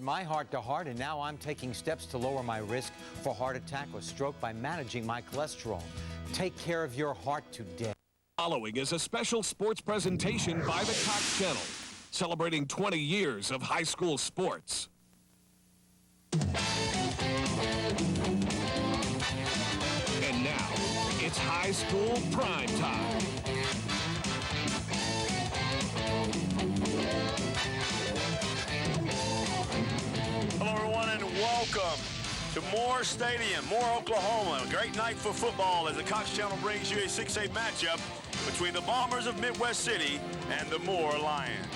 my heart-to-heart, and now I'm taking steps to lower my risk for heart attack or stroke by managing my cholesterol. Take care of your heart today. Following is a special sports presentation by the Cox Channel, celebrating 20 years of high school sports. And now, it's high school prime time. Hello, everyone, and welcome to Moore Stadium, Moore, Oklahoma. A great night for football as the Cox Channel brings you a 6A matchup between the Bombers of Midwest City and the Moore Lions.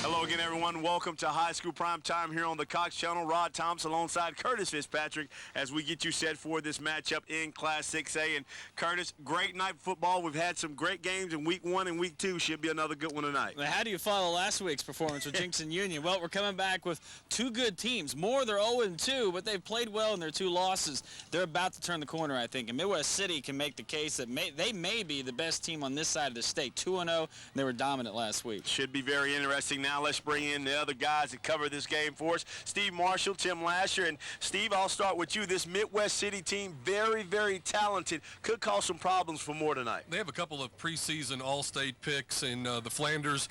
Hello again, everyone. Welcome to High School Prime Time here on the Cox Channel. Rod Thompson alongside Curtis Fitzpatrick as we get you set for this matchup in Class 6A. And Curtis, great night of football. We've had some great games in Week 1 and Week 2. Should be another good one tonight. Well, how do you follow last week's performance with Jenks and Union? Well, we're coming back with two good teams. Moore, they're 0-2, but they've played well in their two losses. They're about to turn the corner, I think. And Midwest City can make the case that they may be the best team on this side of the state. 2-0, and they were dominant last week. Should be very interesting. Now let's bring in the other guys that cover this game for us. Steve Marshall, Tim Lasher. And Steve, I'll start with you. This Midwest City team, very, very talented. Could cause some problems for Moore tonight. They have a couple of preseason All-State picks in the Flanders,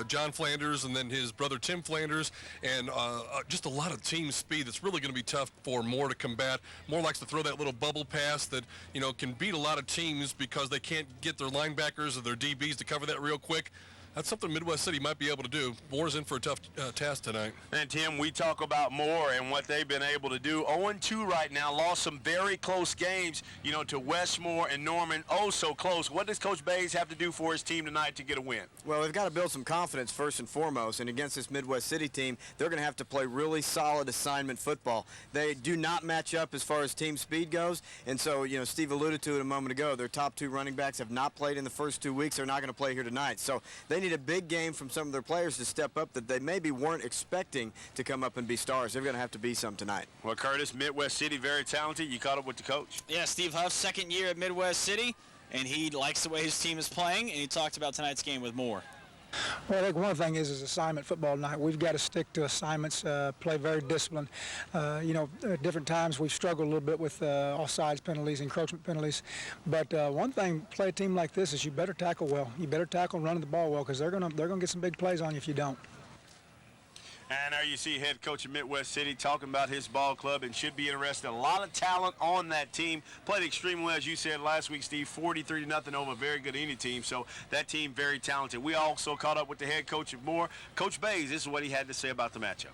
John Flanders, and then his brother Tim Flanders, and just a lot of team speed that's really going to be tough for Moore to combat. Moore likes to throw that little bubble pass that, you know, can beat a lot of teams because they can't get their linebackers or their DBs to cover that real quick. That's something Midwest City might be able to do. Moore's in for a tough task tonight. And, Tim, we talk about Moore and what they've been able to do. 0-2 right now, lost some very close games, you know, to Westmore and Norman. Oh, so close. What does Coach Bays have to do for his team tonight to get a win? Well, they've got to build some confidence first and foremost. And against this Midwest City team, they're going to have to play really solid assignment football. They do not match up as far as team speed goes. And so, you know, Steve alluded to it a moment ago. Their top two running backs have not played in the first 2 weeks. They're not going to play here tonight. So they need a big game from some of their players to step up that they maybe weren't expecting to come up and be stars. They're going to have to be some tonight. Well, Curtis, Midwest City, very talented. You caught up with the coach. Yeah, Steve Huff, second year at Midwest City, and he likes the way his team is playing, and he talked about tonight's game with Moore. Well, I think one thing is assignment football tonight. We've got to stick to assignments, play very disciplined. You know, at different times we've struggled a little bit with offsides penalties, encroachment penalties. But one thing, play a team like this is you better tackle well. You better tackle running the ball well because they're gonna get some big plays on you if you don't. And there you see head coach of Midwest City talking about his ball club and should be interested. A lot of talent on that team. Played extremely well, as you said last week, Steve, 43-0 over a very good Indy team. So that team very talented. We also caught up with the head coach of Moore. Coach Bays, this is what he had to say about the matchup.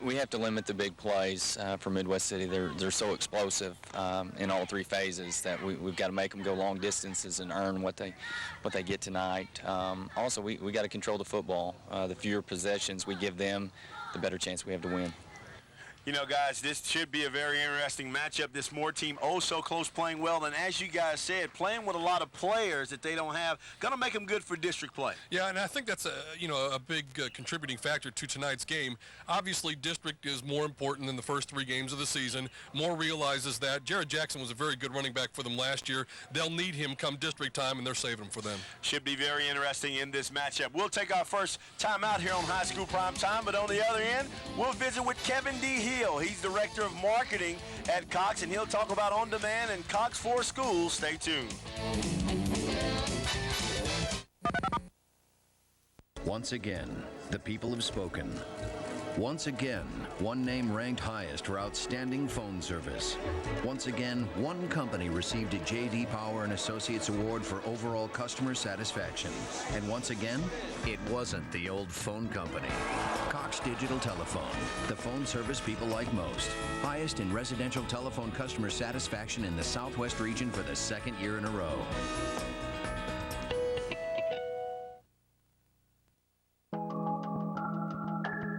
We have to limit the big plays for Midwest City. They're so explosive in all three phases that we've got to make them go long distances and earn what they get tonight. Also, we got to control the football. The fewer possessions we give them, the better chance we have to win. You know, guys, this should be a very interesting matchup. This Moore team, oh so close, playing well. And as you guys said, playing with a lot of players that they don't have, going to make them good for district play. Yeah, and I think that's a big contributing factor to tonight's game. Obviously, district is more important than the first three games of the season. Moore realizes that. Jared Jackson was a very good running back for them last year. They'll need him come district time, and they're saving him for them. Should be very interesting in this matchup. We'll take our first time out here on High School Prime Time, but on the other end, we'll visit with Kevin D. Hill. He's Director of Marketing at Cox, and he'll talk about On Demand and Cox for Schools. Stay tuned. Once again, the people have spoken. Once again, one name ranked highest for outstanding phone service. Once again, one company received a J.D. Power and Associates Award for overall customer satisfaction. And once again, it wasn't the old phone company. Cox Digital Telephone, the phone service people like most. Highest in residential telephone customer satisfaction in the Southwest region for the second year in a row.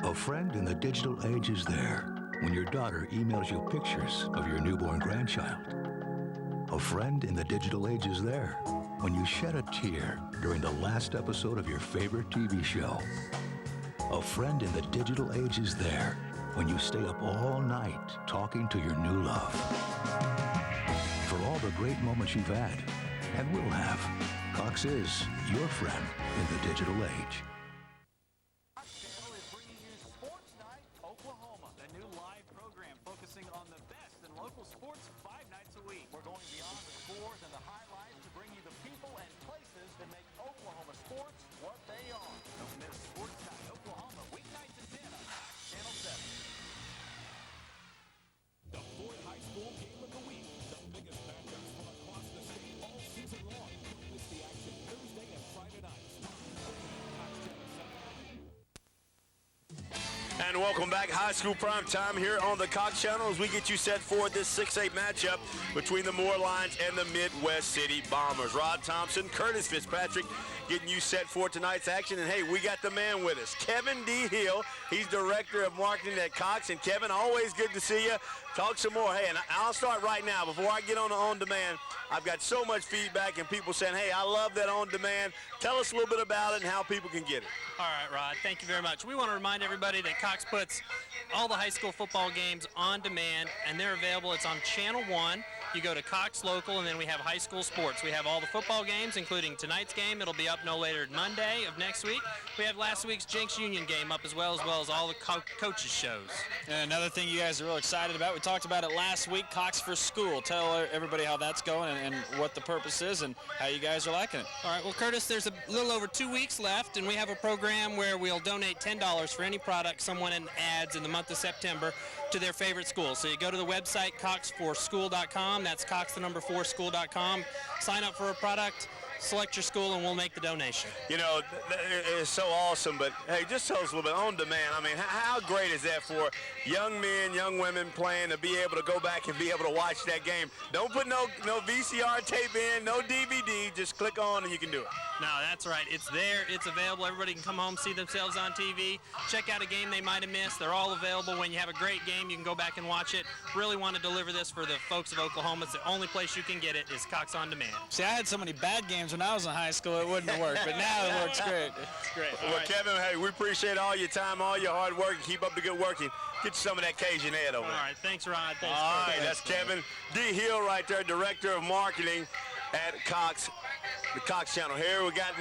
A friend in the digital age is there when your daughter emails you pictures of your newborn grandchild. A friend in the digital age is there when you shed a tear during the last episode of your favorite TV show. A friend in the digital age is there when you stay up all night talking to your new love. For all the great moments you've had and will have, Cox is your friend in the digital age. local sports 5 nights a week. We're going beyond the scores and the highlights to bring you the people and places that make Oklahoma sports what they are. Don't miss Sports Night Oklahoma weeknights at 10 on Channel 7. The Ford High School Game of the Week. The biggest matchups from across the state all season long. Don't miss the action Thursday and Friday nights. And welcome back, high school prime time here on the Cox Channel as we get you set for this 6A matchup between the Moore Lions and the Midwest City Bombers. Rod Thompson, Curtis Fitzpatrick getting you set for tonight's action. And hey, we got the man with us, Kevin D. Hill. He's Director of Marketing at Cox. And Kevin, always good to see you. Talk some more. Hey, and I'll start right now. Before I get on the on-demand, I've got so much feedback and people saying, hey, I love that on-demand. Tell us a little bit about it and how people can get it. All right, Rod, thank you very much. We want to remind everybody that Cox puts all the high school football games on demand, and they're available. It's on Channel 1. You go to Cox Local, and then we have high school sports. We have all the football games, including tonight's game. It'll be up no later than Monday of next week. We have last week's Jenks Union game up as well as all the coaches' shows. And another thing you guys are real excited about, we talked about it last week, Cox for School. Tell everybody how that's going and what the purpose is and how you guys are liking it. All right, well, Curtis, there's a little over 2 weeks left, and we have a program where we'll donate $10 for any product someone adds in the month of September to their favorite school. So you go to the website, cox4school.com. That's cox4school.com. Sign up for a product, select your school, and we'll make the donation. You know, it's so awesome, but hey, just tell us a little bit on demand. I mean, how great is that for young men, young women playing to be able to go back and be able to watch that game? Don't put no VCR tape in, no DVD, just click on and you can do it. No, that's right. It's there. It's available. Everybody can come home, see themselves on TV, check out a game they might have missed. They're all available. When you have a great game, you can go back and watch it. Really want to deliver this for the folks of Oklahoma. It's the only place you can get it is Cox On Demand. See, I had so many bad games when I was in high school, it wouldn't have worked, but now it works great. It's great. Well, right. Kevin, hey, we appreciate all your time, all your hard work, and keep up the good work. And get you some of that Cajun Ed over there. All right. Thanks, Rod. Thanks. All right. That's Kevin D. Hill right there, Director of Marketing at Cox, the Cox Channel. Here we got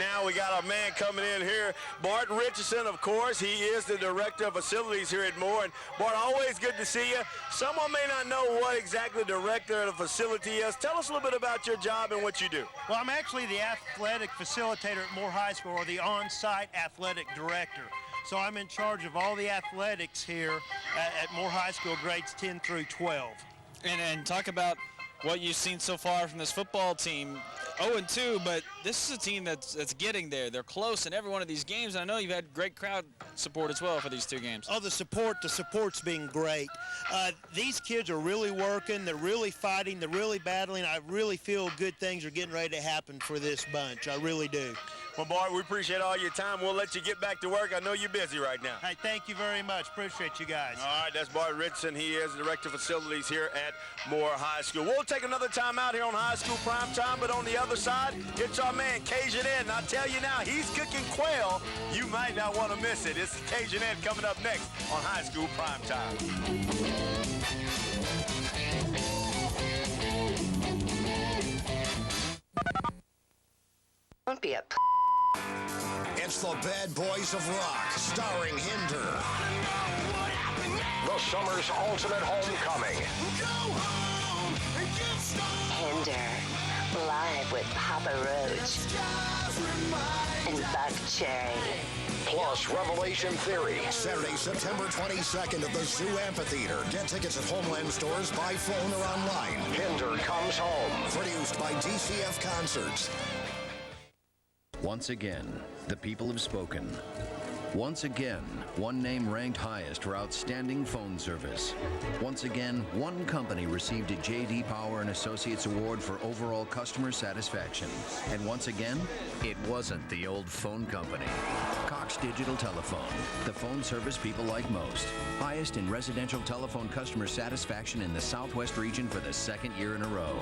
our man coming in here, Bart Richardson, of course. He is the Director of Facilities here at Moore. And Bart, always good to see you. Someone may not know what exactly Director of the Facility is. Tell us a little bit about your job and what you do. Well, I'm actually the athletic facilitator at Moore High School, or the on-site athletic director. So I'm in charge of all the athletics here at Moore High School, grades 10 through 12. And talk about what you've seen so far from this football team. 0-2, but this is a team that's getting there. They're close in every one of these games. And I know you've had great crowd support as well for these two games. Oh, the support's been great. These kids are really working. They're really fighting. They're really battling. I really feel good things are getting ready to happen for this bunch. I really do. Well, Bart, we appreciate all your time. We'll let you get back to work. I know you're busy right now. Hey, thank you very much. Appreciate you guys. All right, that's Bart Richardson. He is the Director of Facilities here at Moore High School. We'll take another time out here on High School Prime Time, but on the other side, it's our man, Cajun Ed. And I tell you now, he's cooking quail. You might not want to miss it. It's Cajun Ed coming up next on High School Prime Time. Don't be a It's the Bad Boys of Rock, starring Hinder. The summer's ultimate homecoming. Hinder, live with Papa Roach and Buck Cherry. Plus Revelation Theory. Saturday, September 22nd at the Zoo Amphitheater. Get tickets at Homeland stores, by phone or online. Hinder Comes Home. Produced by DCF Concerts. Once again, the people have spoken. Once again, one name ranked highest for outstanding phone service. Once again, one company received a J.D. Power and Associates Award for overall customer satisfaction. And once again, it wasn't the old phone company. Cox Digital Telephone, the phone service people like most. Highest in residential telephone customer satisfaction in the Southwest region for the second year in a row.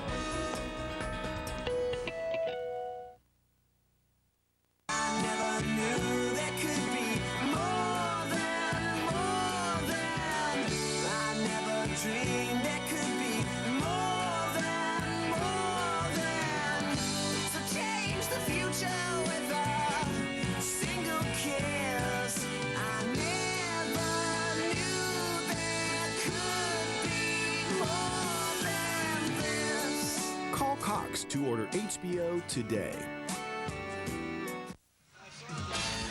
Cox to order HBO today.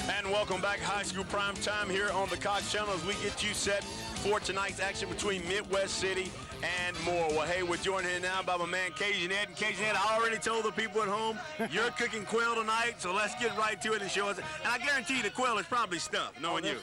And welcome back, High School Prime Time here on the Cox Channel as we get you set for tonight's action between Midwest City and more. Well, hey, we're joined here now by my man Cajun Ed. And Cajun Ed, I already told the people at home, you're cooking quail tonight, so let's get right to it and show us. And I guarantee you the quail is probably stuffed, knowing you.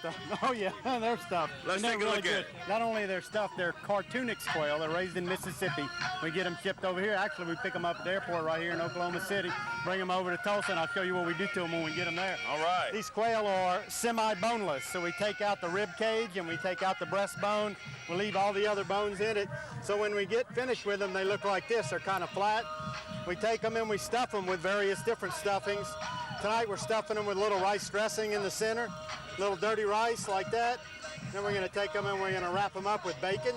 Oh, yeah, they're stuffed. Let's take a look at it. Not only they're stuffed, they're Cartoonix quail. They're raised in Mississippi. We get them shipped over here. Actually, we pick them up at the airport right here in Oklahoma City, bring them over to Tulsa, and I'll show you what we do to them when we get them there. All right. These quail are semi-boneless, so we take out the rib cage and we take out the breastbone. We leave all the other bones in it. So when we get finished with them, they look like this. They're kind of flat. We take them and we stuff them with various different stuffings. Tonight we're stuffing them with a little rice dressing in the center, little dirty rice like that. Then we're going to take them and we're going to wrap them up with bacon.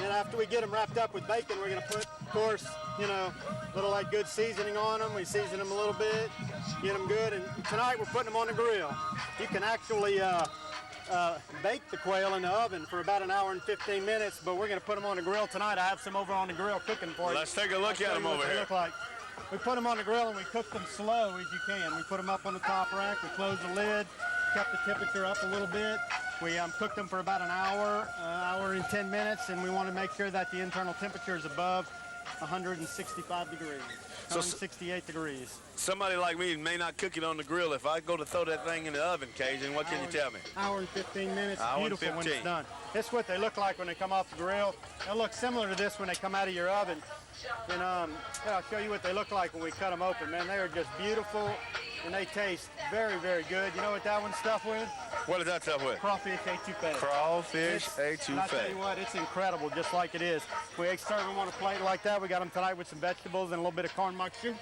And after we get them wrapped up with bacon, we're going to put, of course, you know, a little like good seasoning on them. We season them a little bit, get them good. And tonight we're putting them on the grill. You can actually bake the quail in the oven for about an hour and 15 minutes, but we're going to put them on the grill tonight. I have some over on the grill cooking for you. Let's take a look at them over here. Look like. We put them on the grill and we cook them slow as you can. We put them up on the top rack, we close the lid, kept the temperature up a little bit. We cooked them for about an hour and 10 minutes, and we want to make sure that the internal temperature is above 165 degrees, 168 degrees. Somebody like me may not cook it on the grill. If I go to throw that thing in the oven, Cajun, what can you tell me? Hour and 15 minutes. Hour Beautiful and 15. when it's done. This is what they look like when they come off the grill. They'll look similar to this when they come out of your oven. And I'll show you what they look like when we cut them open. Man, they are just beautiful, and they taste very, very good. You know what that one's stuffed with? What is that stuff with? Crawfish etouffee. Crawfish And I tell you etouffee. what, it's incredible, just like it is. We serve them on a plate like that. We got them tonight with some vegetables and a little bit of corn mixture.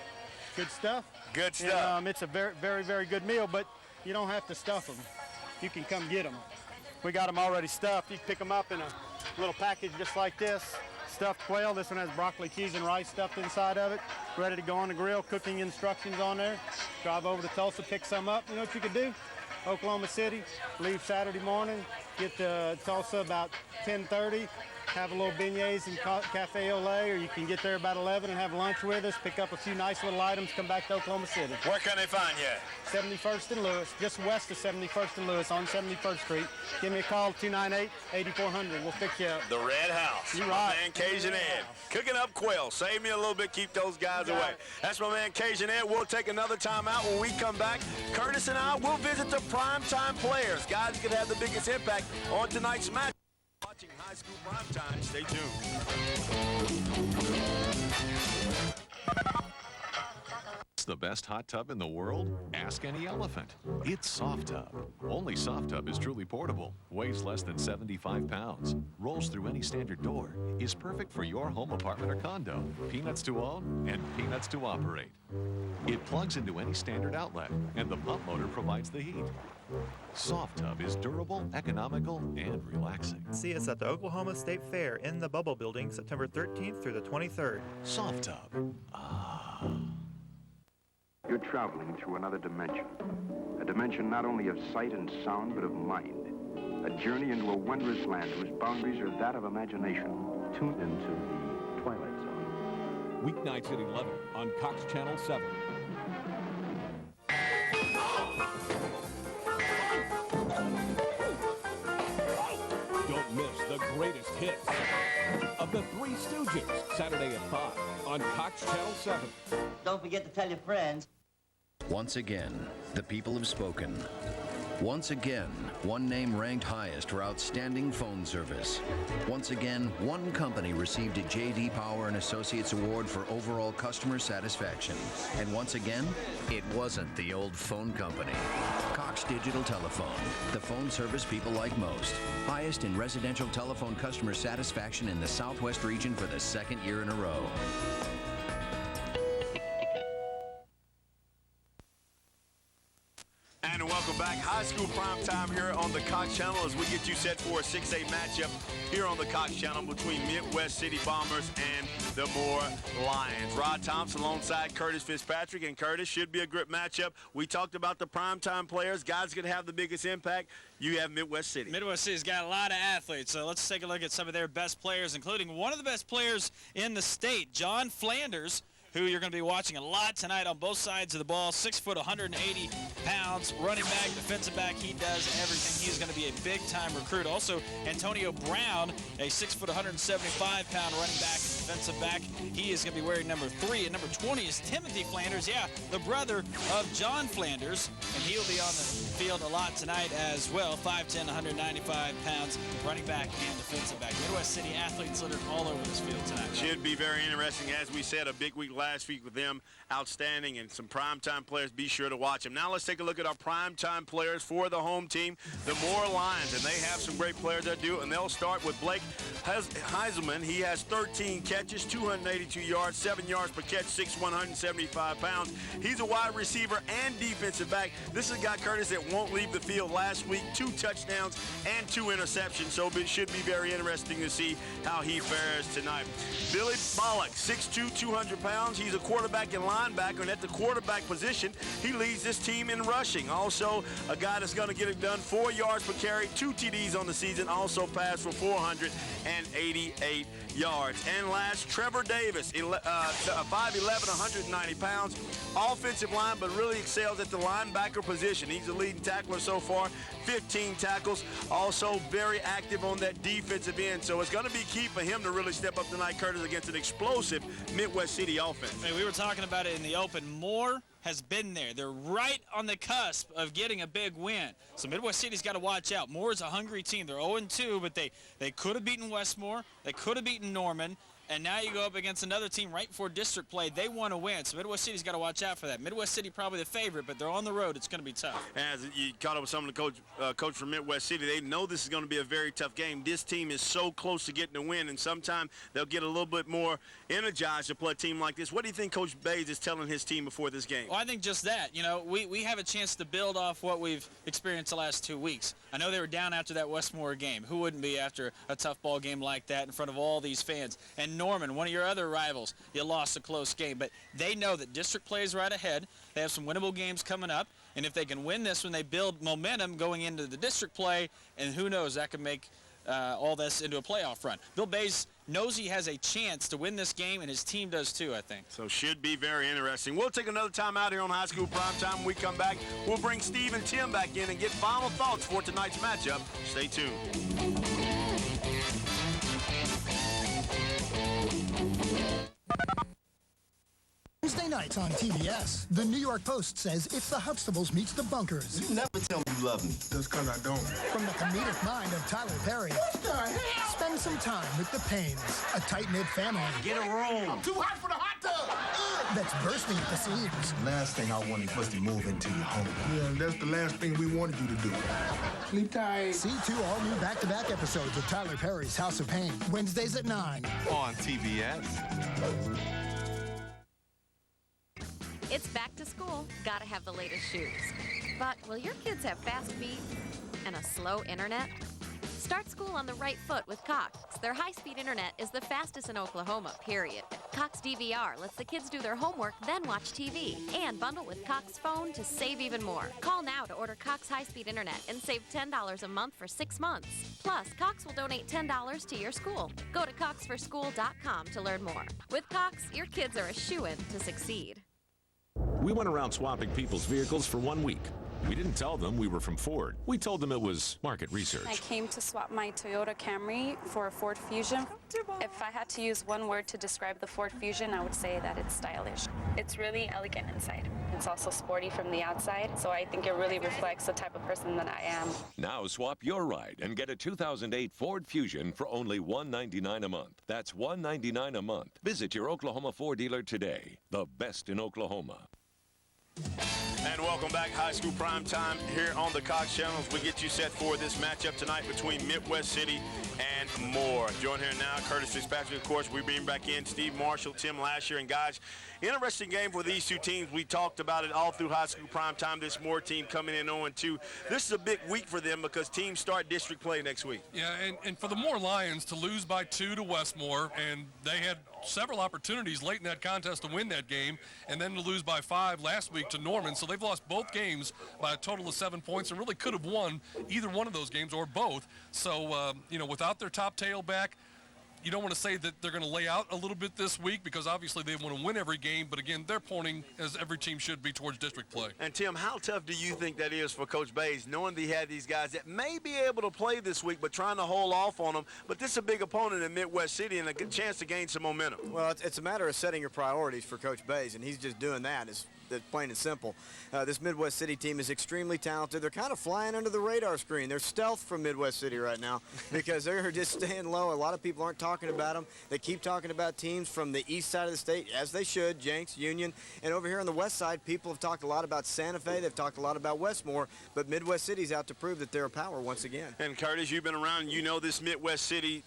Good stuff. Good stuff. And, it's a very, very, very good meal, but you don't have to stuff them. You can come get them. We got them already stuffed. You can pick them up in a little package just like this. Stuffed quail. This one has broccoli, cheese, and rice stuffed inside of it. Ready to go on the grill. Cooking instructions on there. Drive over to Tulsa, pick some up. You know what you could do? Oklahoma City, leave Saturday morning, get to Tulsa about 10:30, have a little beignets and cafe au lait, or you can get there about 11 and have lunch with us, pick up a few nice little items, come back to Oklahoma City. Where can they find you? 71st and Lewis, just west of 71st and Lewis on 71st Street. Give me a call, 298-8400. We'll fix you up. The Red House. You're My right. man Cajun Ed. Cooking up quail. Save me a little bit, keep those guys away. That's my man Cajun Ed. We'll take another time out. When we come back, Curtis and I will visit the primetime players. Guys could have the biggest impact on tonight's match. Watching High School Primetime. Stay tuned. What's the best hot tub in the world? Ask any elephant. It's Soft Tub. Only Soft Tub is truly portable, weighs less than 75 pounds, rolls through any standard door, is perfect for your home, apartment, or condo. Peanuts to own and peanuts to operate. It plugs into any standard outlet, and the pump motor provides the heat. Soft Tub is durable, economical, and relaxing. See us at the Oklahoma State Fair in the Bubble Building, September 13th through the 23rd. Soft Tub. You're traveling through another dimension. A dimension not only of sight and sound, but of mind. A journey into a wondrous land whose boundaries are that of imagination. Tune into the Twilight Zone. Weeknights at 11 on Cox Channel 7. Don't miss the greatest hits of the Three Stooges, Saturday at 5 on Cox Channel 7. Don't forget to tell your friends. Once again, the people have spoken. Once again, one name ranked highest for outstanding phone service. Once again, one company received a J.D. Power and Associates Award for overall customer satisfaction. And once again, it wasn't the old phone company. Cox Digital Telephone, the phone service people like most. Highest in residential telephone customer satisfaction in the Southwest region for the second year in a row. And welcome back, High School School Prime Time here on the Cox Channel as we get you set for a 6A matchup here on the Cox Channel between Midwest City Bombers and the Moore Lions. Rod Thompson alongside Curtis Fitzpatrick, and Curtis, should be a great matchup. We talked about the primetime players, guys going to have the biggest impact. You have Midwest City. Midwest City's got a lot of athletes, so let's take a look at some of their best players, including one of the best players in the state, John Flanders, who you're going to be watching a lot tonight on both sides of the ball. 6 foot, 180 pounds, running back, defensive back. He does everything. He's going to be a big-time recruit. Also, Antonio Brown, a 6 foot, 175 pound running back and defensive back. He is going to be wearing number 3. And number 20 is Timothy Flanders, the brother of John Flanders. And he'll be on the field a lot tonight as well. 5'10", 195 pounds, running back and defensive back. Midwest City athletes littered all over this field tonight. Should be very interesting. As we said, a big week last week with them, outstanding, and some primetime players. Be sure to watch them. Now let's take a look at our primetime players for the home team, the Moore Lions, and they have some great players that do, and they'll start with Blake Heiselman. He has 13 catches, 282 yards, 7 yards per catch, 6'1", 175 pounds. He's a wide receiver and defensive back. This is a guy, Curtis, that won't leave the field. Last week, 2 touchdowns and 2 interceptions, so it should be very interesting to see how he fares tonight. Billy Bollock, 6'2", 200 pounds. He's a quarterback and linebacker, and at the quarterback position, he leads this team in rushing. Also, a guy that's going to get it done, 4 yards per carry, 2 TDs on the season, also passed for 488 yards. And last, Trevor Davis, 5'11", 190 pounds, offensive line, but really excels at the linebacker position. He's the leading tackler so far, 15 tackles, also very active on that defensive end. So it's going to be key for him to really step up tonight, Curtis, against an explosive Midwest City offense. Hey, we were talking about it in the open. Moore has been there. They're right on the cusp of getting a big win. So Midwest City's got to watch out. Moore's a hungry team. They're 0-2, but they could have beaten Westmore. They could have beaten Norman. And now you go up against another team right before district play. They want to win, so Midwest City's got to watch out for that. Midwest City probably the favorite, but they're on the road. It's going to be tough. As you caught up with some of the coach from Midwest City, they know this is going to be a very tough game. This team is so close to getting the win, and sometime they'll get a little bit more energized to play a team like this. What do you think Coach Bays is telling his team before this game? Well, I think just that. You know, we have a chance to build off what we've experienced the last 2 weeks. I know they were down after that Westmore game. Who wouldn't be after a tough ball game like that in front of all these fans? And Norman, one of your other rivals, you lost a close game, but they know that district plays right ahead. They have some winnable games coming up, and if they can win this when they build momentum going into the district play, and who knows, that could make all this into a playoff run. Bill Bays knows he has a chance to win this game, and his team does too, I think. So should be very interesting. We'll take another time out here on High School Prime Time. When we come back, we'll bring Steve and Tim back in and get final thoughts for tonight's matchup. Stay tuned. Wednesday nights on TBS, the New York Post says it's the Huxtables meets the Bunkers. You never tell me you love me. That's because I don't. From the comedic mind of Tyler Perry, spend some time with the Paynes, a tight-knit family. Get a room. I'm too hot for the hot tub. That's bursting at the seams. Last thing I wanted was to move into your home. Yeah, that's the last thing we wanted you to do. Sleep tight. See 2 all-new back-to-back episodes of Tyler Perry's House of Pain, Wednesdays at 9. On TBS. It's back to school. Gotta have the latest shoes. But will your kids have fast feet and a slow internet? Start school on the right foot with Cox. Their high-speed internet is the fastest in Oklahoma, period. Cox DVR lets the kids do their homework, then watch TV. And bundle with Cox Phone to save even more. Call now to order Cox high-speed internet and save $10 a month for 6 months. Plus, Cox will donate $10 to your school. Go to coxforschool.com to learn more. With Cox, your kids are a shoo-in to succeed. We went around swapping people's vehicles for 1 week. We didn't tell them we were from Ford. We told them it was market research. I came to swap my Toyota Camry for a Ford Fusion. If I had to use one word to describe the Ford Fusion, I would say that it's stylish. It's really elegant inside. It's also sporty from the outside, so I think it really reflects the type of person that I am. Now swap your ride and get a 2008 Ford Fusion for only $199 a month. That's $199 a month. Visit your Oklahoma Ford dealer today. The best in Oklahoma. And welcome back, High School Prime Time here on the Cox Channel as we get you set for this matchup tonight between Midwest City and and more. Join here now, Curtis Fitzpatrick, of course. We bring back in Steve Marshall, Tim Lasher, and guys, interesting game for these two teams. We talked about it all through high school prime time. This Moore team coming in 0-2. This is a big week for them because teams start district play next week. Yeah, and for the Moore Lions to lose by 2 to Westmore, and they had several opportunities late in that contest to win that game, and then to lose by 5 last week to Norman. So they've lost both games by a total of 7 points and really could have won either one of those games or both. So, without their top tailback, you don't want to say that they're going to lay out a little bit this week because obviously they want to win every game, but again, they're pointing, as every team should be, towards district play. And Tim, how tough do you think that is for Coach Bays, knowing that he had these guys that may be able to play this week, but trying to hold off on them? But this is a big opponent in Midwest City and a good chance to gain some momentum. Well, it's a matter of setting your priorities for Coach Bays, and he's just doing that. It's plain and simple. This Midwest City team is extremely talented. They're kind of flying under the radar screen. They're stealth from Midwest City right now because they're just staying low. A lot of people aren't talking about them. They keep talking about teams from the east side of the state, as they should, Jenks, Union. And over here on the west side, people have talked a lot about Santa Fe. They've talked a lot about Westmore. But Midwest City's out to prove that they're a power once again. And Curtis, you've been around, you know this Midwest City,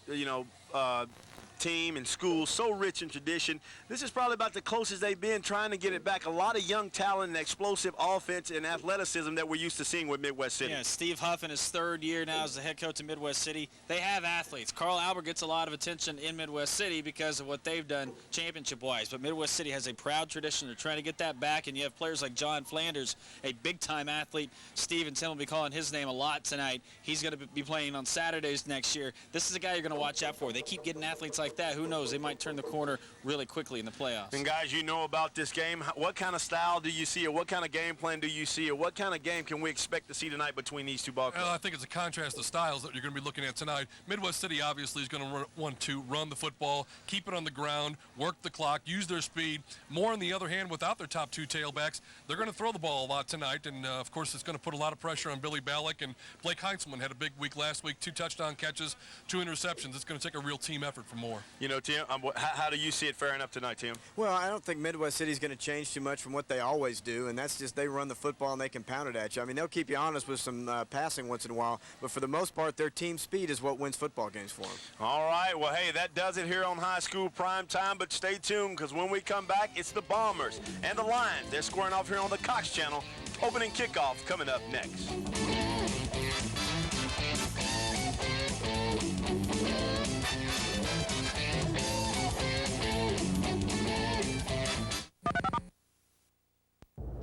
team and school, so rich in tradition. This is probably about the closest they've been trying to get it back. A lot of young talent and explosive offense and athleticism that we're used to seeing with Midwest City. Yeah, Steve Huff in his 3rd year now as the head coach of Midwest City. They have athletes. Carl Albert gets a lot of attention in Midwest City because of what they've done championship-wise, but Midwest City has a proud tradition. They're trying to get that back, and you have players like John Flanders, a big-time athlete. Steve and Tim will be calling his name a lot tonight. He's going to be playing on Saturdays next year. This is a guy you're going to watch out for. They keep getting athletes like that. Who knows? They might turn the corner really quickly in the playoffs. And guys, you know about this game. What kind of style do you see, or what kind of game plan do you see, or what kind of game can we expect to see tonight between these two ball clubs? Well, I think it's a contrast of styles that you're going to be looking at tonight. Midwest City obviously is going to want to run the football, keep it on the ground, work the clock, use their speed. Moore, on the other hand, without their top 2 tailbacks, they're going to throw the ball a lot tonight, and of course it's going to put a lot of pressure on Billy Ballack. And Blake Heinzelman had a big week last week, 2 touchdown catches, 2 interceptions. It's going to take a real team effort from Moore. You know, Tim, how do you see it faring up tonight, Tim? Well, I don't think Midwest City's going to change too much from what they always do, and that's just they run the football and they can pound it at you. I mean, they'll keep you honest with some passing once in a while, but for the most part, their team speed is what wins football games for them. All right, well, hey, that does it here on High School Prime Time, but stay tuned because when we come back, it's the Bombers and the Lions. They're squaring off here on the Cox Channel. Opening kickoff coming up next.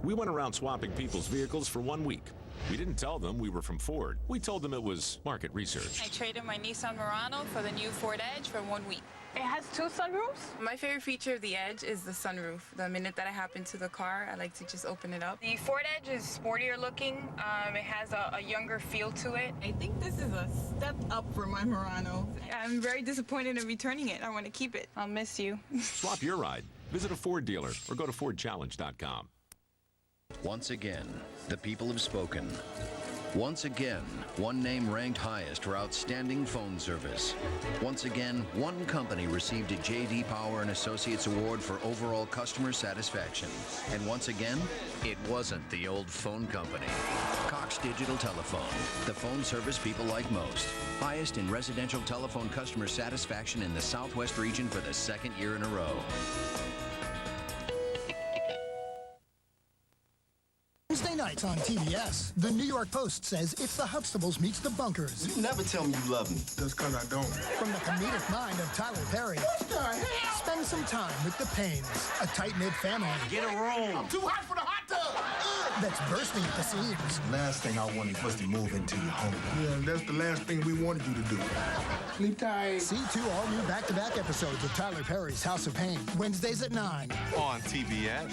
We went around swapping people's vehicles for 1 week. We didn't tell them we were from Ford. We told them it was market research. I traded my Nissan Murano for the new Ford Edge for 1 week. It has 2 sunroofs? My favorite feature of the Edge is the sunroof. The minute that I hop into the car, I like to just open it up. The Ford Edge is sportier looking. It has a younger feel to it. I think this is a step up for my Murano. I'm very disappointed in returning it. I want to keep it. I'll miss you. Swap your ride. Visit a Ford dealer or go to FordChallenge.com. Once again, the people have spoken. Once again, one name ranked highest for outstanding phone service. Once again, one company received a J.D. Power and Associates Award for overall customer satisfaction. And once again, it wasn't the old phone company. Cox Digital Telephone, the phone service people like most. Highest in residential telephone customer satisfaction in the Southwest region for the 2nd year in a row. Wednesday nights on TBS, the New York Post says it's the Huxtables meets the Bunkers. You never tell me you love me. That's because I don't. From the comedic mind of Tyler Perry, What the hell? spend some time with the Paynes, a tight-knit family. Get a room. I'm too hot for the hot tub. That's bursting at the seams. Last thing I wanted was to move into your home. Yeah, that's the last thing we wanted you to do. Sleep tight. See 2 all-new back-to-back episodes of Tyler Perry's House of Pain, Wednesdays at 9. On TBS.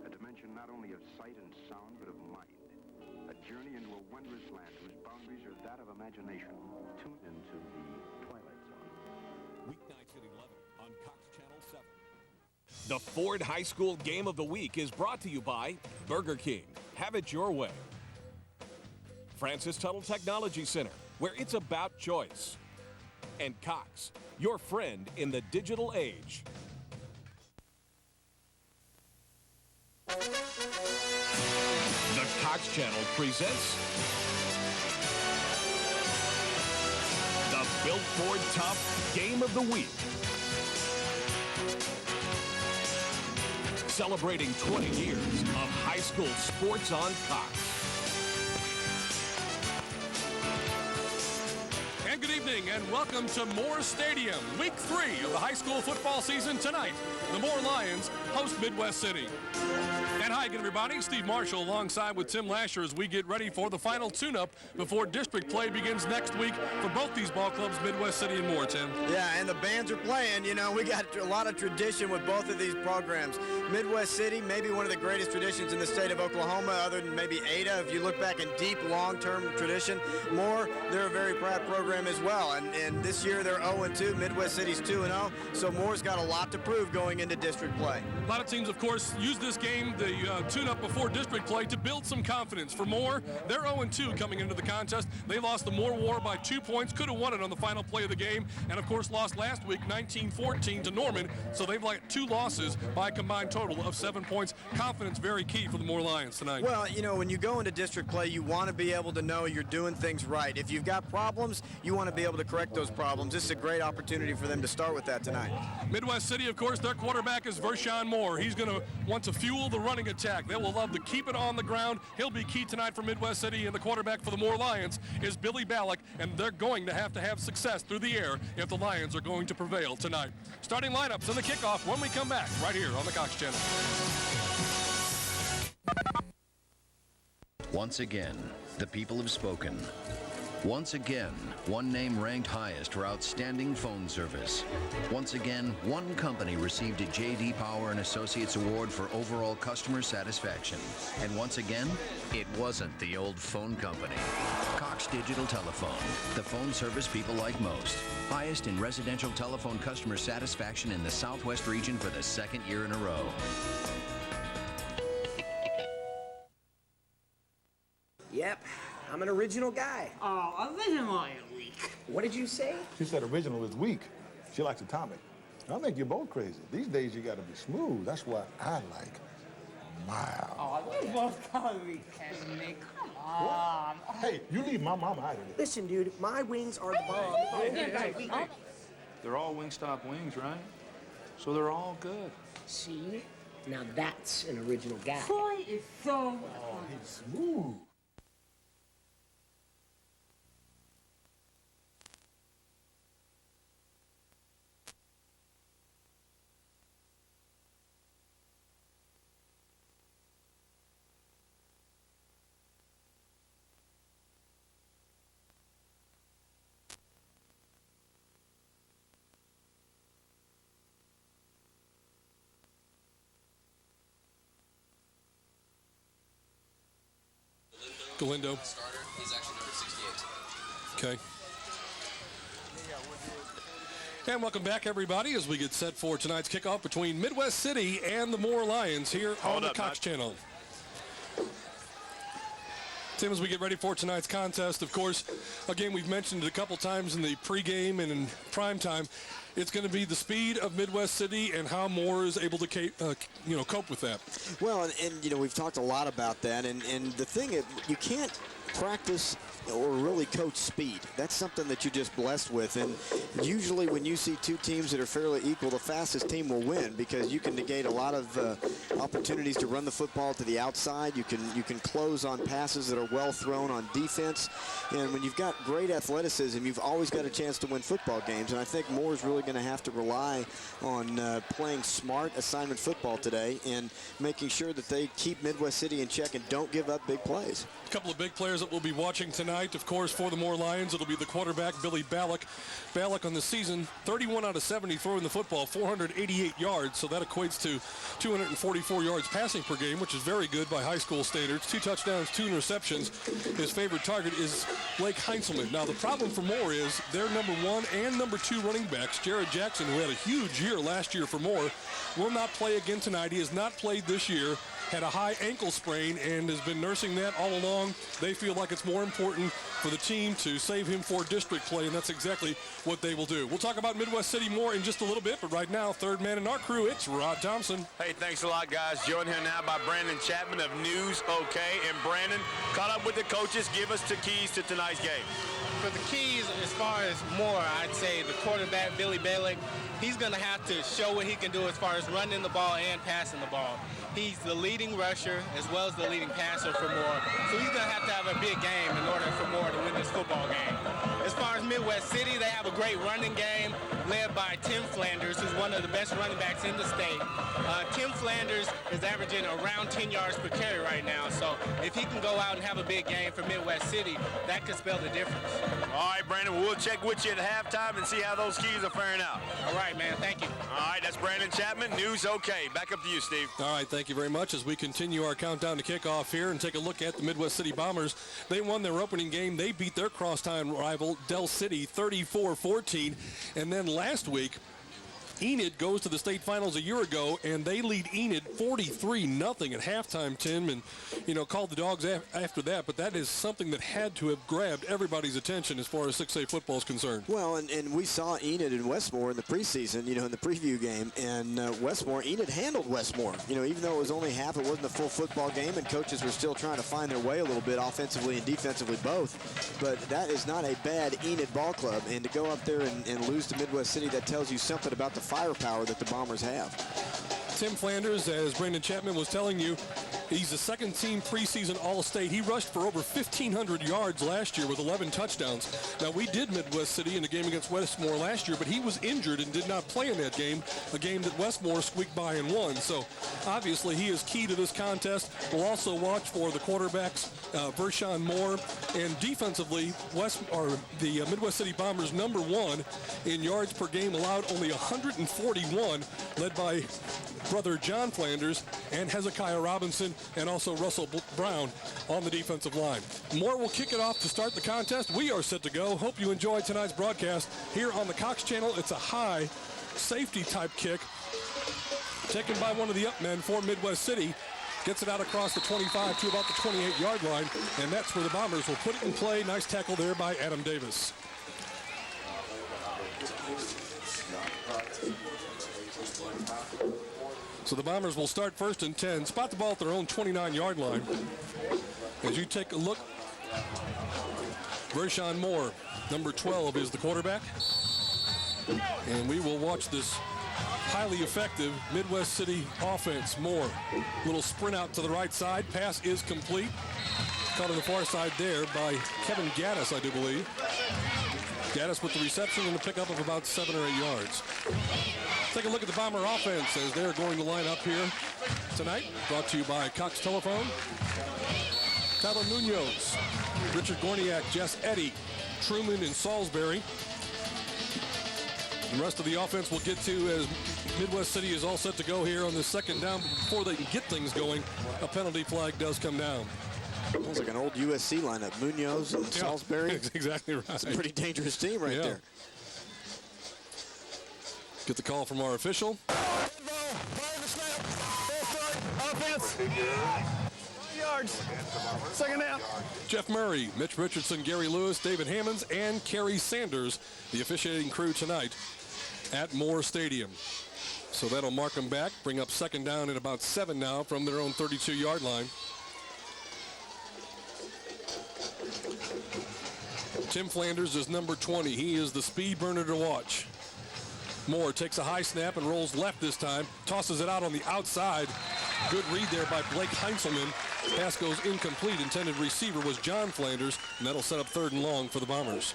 A dimension not only of sight and sound, but of mind. A journey into a wondrous land whose boundaries are that of imagination. Tune into the Twilight Zone. Weeknights at 11 on Cox Channel 7. The Ford High School Game of the Week is brought to you by Burger King. Have it your way. Francis Tuttle Technology Center, where it's about choice. And Cox, your friend in the digital age. The Cox Cox Channel presents the Built Ford Tough Game of the Week. Celebrating 20 years of high school sports on Cox. And good evening and welcome to Moore Stadium, week 3 of the high school football season. Tonight, the Moore Lions host Midwest City. And hi again, everybody. Steve Marshall alongside with Tim Lasher as we get ready for the final tune-up before district play begins next week for both these ball clubs, Midwest City and Moore, Tim. Yeah, and the bands are playing. You know, we got a lot of tradition with both of these programs. Midwest City, maybe one of the greatest traditions in the state of Oklahoma, other than maybe Ada. If you look back in deep, long-term tradition, Moore, they're a very proud program as well. And this year they're 0-2. Midwest City's 2-0. So Moore's got a lot to prove going into district play. A lot of teams, of course, use this game, the tune-up before district play, to build some confidence. For Moore, they're 0-2 coming into the contest. They lost the Moore War by 2 points, could have won it on the final play of the game, and of course lost last week 19-14 to Norman. So they've like 2 losses by a combined total of 7 points. Confidence very key for the Moore Lions tonight. Well, you know, when you go into district play, you want to be able to know you're doing things right. If you've got problems, you want to be able to correct those problems. This is a great opportunity for them to start with that tonight. Midwest City, of course, their quarterback is Vershawn Moore. He's going to want to fuel the running attack. They will love to keep it on the ground. He'll be key tonight for Midwest City, and the quarterback for the Moore Lions is Billy Ballack, and they're going to have success through the air if the Lions are going to prevail tonight. Starting lineups and the kickoff when we come back right here on the Cox Channel. Once again, the people have spoken. Once again, one name ranked highest for outstanding phone service. Once again, one company received a J.D. Power and Associates Award for overall customer satisfaction. And once again, it wasn't the old phone company. Cox Digital Telephone, the phone service people like most. Highest in residential telephone customer satisfaction in the Southwest region for the 2nd year in a row. Yep, I'm an original guy. Oh, original is weak. What did you say? She said original is weak. She likes atomic. I think you're both crazy. These days you gotta be smooth. That's why I like mild. Oh, they both call me Kenny. Come on. Hey, you leave my mama out of it. Listen, dude, my wings are the bomb. They're all Wingstop wings, right? So they're all good. See? Now that's an original guy. Troy is so... Oh, he's smooth. Galindo. Starter is actually number 68. Okay. And welcome back, everybody, as we get set for tonight's kickoff between Midwest City and the Moore Lions here on the Cox Channel. Tim, as we get ready for tonight's contest, of course, again, we've mentioned it a couple times in the pregame and in prime time. It's going to be the speed of Midwest City and how Moore is able to cope with that. Well, and you know, we've talked a lot about that, and the thing is, you can't practice or really coach speed. That's something that you're just blessed with, and usually when you see 2 teams that are fairly equal, the fastest team will win because you can negate a lot of opportunities to run the football to the outside. You can close on passes that are well thrown on defense, and when you've got great athleticism, you've always got a chance to win football games, and I think Moore's really going to have to rely on playing smart assignment football today and making sure that they keep Midwest City in check and don't give up big plays. A couple of big players that we'll be watching tonight, of course, for the Moore Lions. It'll be the quarterback, Billy Ballack. Ballack on the season, 31 out of 70 throwing the football, 488 yards, so that equates to 244 yards passing per game, which is very good by high school standards. 2 touchdowns, 2 interceptions. His favorite target is Blake Heinzelman. Now, the problem for Moore is their number 1 and number 2 running backs, Jared Jackson, who had a huge year last year for Moore, will not play again tonight. He has not played this year. had a high ankle sprain and has been nursing that all along. They feel like it's more important for the team to save him for district play, and that's exactly what they will do. We'll talk about Midwest City more in just a little bit, but right now, third man in our crew, it's Rod Thompson. Hey, thanks a lot, guys. Joined here now by Brandon Chapman of News OK. And Brandon, caught up with the coaches. Give us the keys to tonight's game. For the keys, as far as more, I'd say the quarterback, Billy Balick, he's going to have to show what he can do as far as running the ball and passing the ball. He's the leading rusher as well as the leading passer for Moore. So he's going to have a big game in order for Moore to win this football game. As far as Midwest City, they have a great running game led by Tim Flanders, who's one of the best running backs in the state. Tim Flanders is averaging around 10 yards per carry right now. So if he can go out and have a big game for Midwest City, that could spell the difference. All right, Brandon, we'll check with you at halftime and see how those keys are faring out. All right, man. Thank you. All right, that's Brandon Chapman, News OK. Back up to you, Steve. All right, thank you very much. As we continue our countdown to kickoff here and take a look at the Midwest City Bombers, they won their opening game. They beat their crosstown rival, Del City, 34-14. And then last week, Enid goes to the state finals a year ago, and they lead Enid 43-0 at halftime, Tim, and, called the dogs after that. But that is something that had to have grabbed everybody's attention as far as 6A football is concerned. Well, and we saw Enid and Westmore in the preseason, in the preview game, and Enid handled Westmore. Even though it was only half, it wasn't a full football game, and coaches were still trying to find their way a little bit offensively and defensively both. But that is not a bad Enid ball club, and to go up there and lose to Midwest City, that tells you something about the firepower that the Bombers have. Tim Flanders, as Brandon Chapman was telling you, he's the second-team preseason All-State. He rushed for over 1,500 yards last year with 11 touchdowns. Now, we did Midwest City in a game against Westmore last year, but he was injured and did not play in that game, a game that Westmore squeaked by and won. So, obviously, he is key to this contest. We'll also watch for the quarterbacks, Vershawn Moore, and defensively, the Midwest City Bombers #1 in yards per game, allowed only 141, led by brother John Flanders and Hezekiah Robinson, and also Russell Brown on the defensive line. Moore will kick it off to start the contest. We are set to go. Hope you enjoyed tonight's broadcast here on the Cox Channel. It's a high safety type kick taken by one of the up men for Midwest City. Gets it out across the 25 to about the 28-yard line, and that's where the Bombers will put it in play. Nice tackle there by Adam Davis. So the Bombers will start first and 10, spot the ball at their own 29-yard line. As you take a look, Vershawn Moore, #12, is the quarterback. And we will watch this highly effective Midwest City offense. Moore, little sprint out to the right side. Pass is complete. Caught on the far side there by Kevin Gaddis, I do believe. Gaddis with the reception and a pickup of about 7 or 8 yards. Take a look at the Bomber offense as they're going to line up here tonight. Brought to you by Cox Telephone. Tyler Munoz, Richard Gorniak, Jess Eddy, Truman, and Salisbury. The rest of the offense we'll get to as Midwest City is all set to go here on the second down. Before they can get things going, a penalty flag does come down. Sounds like an old USC lineup. Munoz and Salisbury. That's exactly right. It's a pretty dangerous team right there. Get the call from our official. Offense. Yards. Second down. Jeff Murray, Mitch Richardson, Gary Lewis, David Hammonds, and Kerry Sanders, the officiating crew tonight at Moore Stadium. So that'll mark them back, bring up second down at about 7 now from their own 32-yard line. Tim Flanders is #20. He is the speed burner to watch. Moore takes a high snap and rolls left this time. Tosses it out on the outside. Good read there by Blake Heinzelman. Pass goes incomplete. Intended receiver was John Flanders, and that'll set up 3rd and long for the Bombers.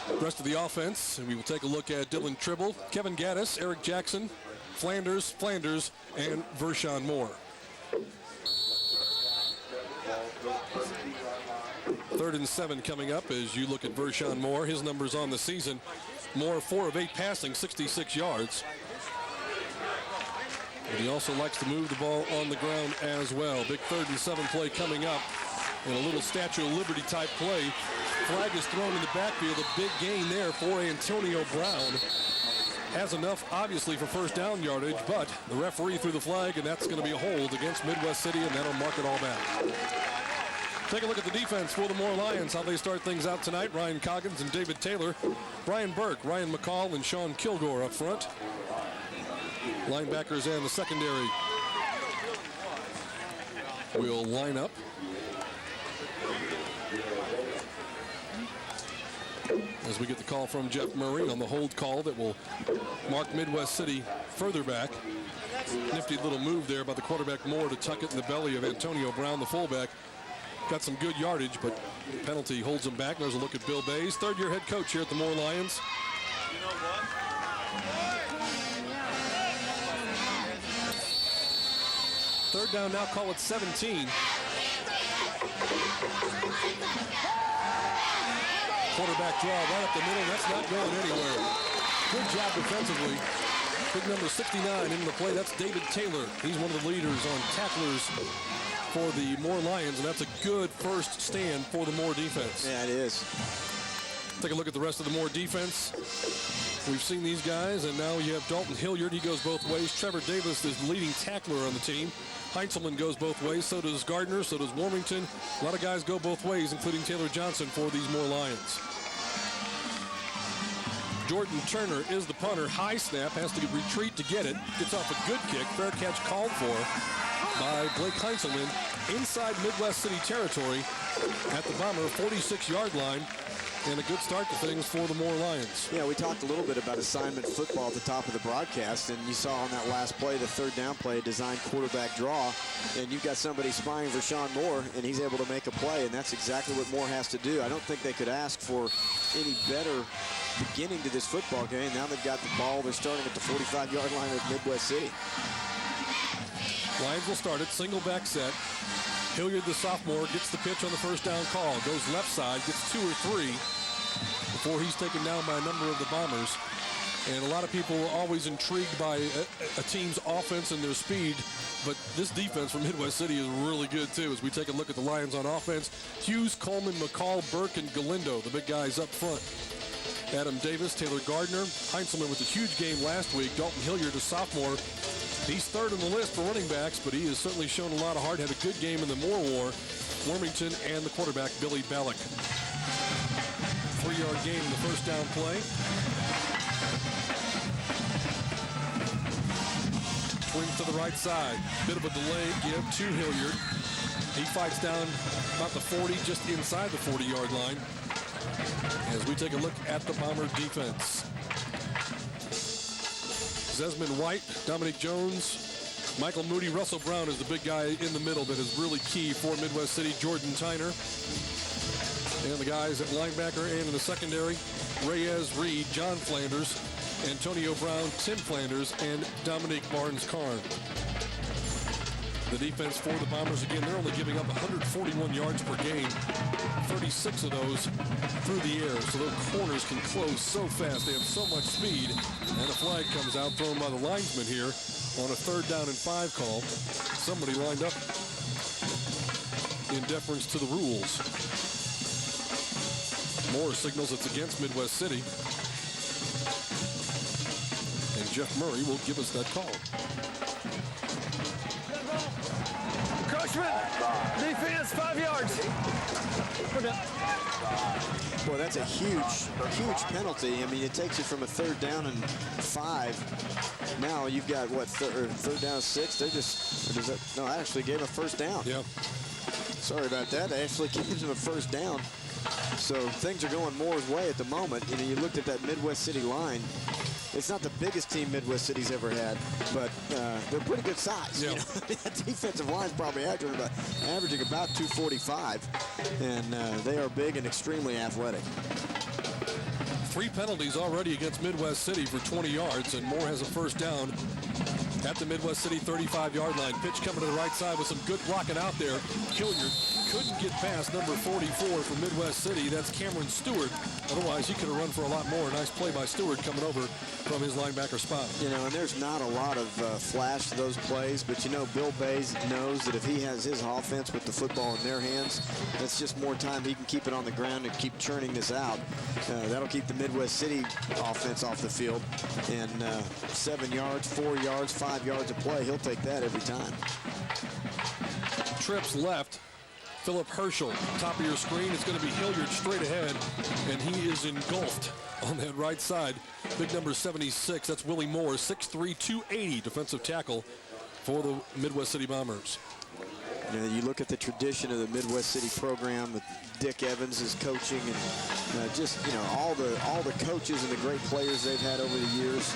The rest of the offense, we will take a look at Dylan Tribble, Kevin Gaddis, Eric Jackson, Flanders, and Vershawn Moore. 3rd and 7 coming up as you look at Vershawn Moore. His numbers on the season. Moore 4 of 8 passing, 66 yards. And he also likes to move the ball on the ground as well. Big 3rd and 7 play coming up. And a little Statue of Liberty type play. Flag is thrown in the backfield. A big gain there for Antonio Brown. has enough, obviously, for first down yardage, but the referee threw the flag, and that's going to be a hold against Midwest City, and that'll mark it all back. Take a look at the defense for the Moore Lions, how they start things out tonight. Ryan Coggins and David Taylor, Brian Burke, Ryan McCall, and Sean Kilgore up front. Linebackers and the secondary will line up. As we get the call from Jeff Murray on the hold call that will mark Midwest City further back. Nifty little move there by the quarterback Moore to tuck it in the belly of Antonio Brown, the fullback. Got some good yardage, but penalty holds him back. There's a look at Bill Bays, third-year head coach here at the Moore Lions. Third down now, call it 17. Quarterback draw right up the middle. That's not going anywhere. Good job defensively. Big number 69 into the play. That's David Taylor. He's one of the leaders on tacklers for the Moore Lions, and that's a good first stand for the Moore defense. Yeah, it is. Take a look at the rest of the Moore defense. We've seen these guys, and now you have Dalton Hilliard. He goes both ways. Trevor Davis is the leading tackler on the team. Heintzelman goes both ways. So does Gardner. So does Warmington. A lot of guys go both ways, including Taylor Johnson for these Moore Lions. Jordan Turner is the punter. High snap, has to retreat to get it. Gets off a good kick. Fair catch called for by Blake Heintzelman inside Midwest City territory at the Bomber 46-yard line. And a good start to things for the Moore Lions. Yeah, we talked a little bit about assignment football at the top of the broadcast, and you saw on that last play, the third down play, designed quarterback draw, and you've got somebody spying for Sean Moore, and he's able to make a play, and that's exactly what Moore has to do. I don't think they could ask for any better beginning to this football game. Now they've got the ball. They're starting at the 45-yard line of Midwest City. Lions will start it, single back set. Hilliard, the sophomore, gets the pitch on the first down call. Goes left side, gets 2 or 3 before he's taken down by a number of the Bombers. And a lot of people are always intrigued by a team's offense and their speed, but this defense from Midwest City is really good too. As we take a look at the Lions on offense, Hughes, Coleman, McCall, Burke, and Galindo, the big guys up front. Adam Davis, Taylor Gardner, Heintzelman with a huge game last week. Dalton Hilliard, a sophomore. He's third on the list for running backs, but he has certainly shown a lot of heart. Had a good game in the Moore War. Warmington and the quarterback, Billy Bellick. 3-yard gain in the first down play. Swings to the right side. Bit of a delay give to Hilliard. He fights down about the 40, just inside the 40-yard line. As we take a look at the Bomber defense. Desmond White, Dominic Jones, Michael Moody, Russell Brown is the big guy in the middle that is really key for Midwest City. Jordan Tyner. And the guys at linebacker and in the secondary, Reyes Reed, John Flanders, Antonio Brown, Tim Flanders, and Dominique Barnes-Carn. The defense for the Bombers, again, they're only giving up 141 yards per game, 36 of those through the air, so their corners can close so fast. They have so much speed, and a flag comes out thrown by the linesman here on a 3rd down and 5 call. Somebody lined up in deference to the rules. Moore signals it's against Midwest City, and Jeff Murray will give us that call. Defense, 5 yards. Boy, that's a huge penalty. I mean, it takes you from a 3rd down and 5. Now you've got, what, 3rd down and 6? They just, no, I actually gave him a 1st down. Yeah. Sorry about that. I actually gave him a 1st down. So things are going Moore's way at the moment. You know, you looked at that Midwest City line. It's not the biggest team Midwest City's ever had, but they're pretty good size. Yeah. You know? That defensive line's probably averaging about 245, and they are big and extremely athletic. 3 penalties already against Midwest City for 20 yards, and Moore has a 1st down at the Midwest City 35-yard line. Pitch coming to the right side with some good blocking out there. Hilliard couldn't get past number 44 from Midwest City. That's Cameron Stewart. Otherwise, he could have run for a lot more. Nice play by Stewart coming over from his linebacker spot. You know, and there's not a lot of flash to those plays, but you know, Bill Bays knows that if he has his offense with the football in their hands, it's just more time he can keep it on the ground and keep churning this out. That'll keep the Midwest City offense off the field. And 7 yards, 4 yards, 5 yards of play, he'll take that every time. Trips left. Philip Herschel, top of your screen. It's going to be Hilliard straight ahead, and he is engulfed on that right side. Big number 76, that's Willie Moore, 6'3", 280 defensive tackle for the Midwest City Bombers. You look at the tradition of the Midwest City program with Dick Evans is coaching, and all the coaches and the great players they've had over the years.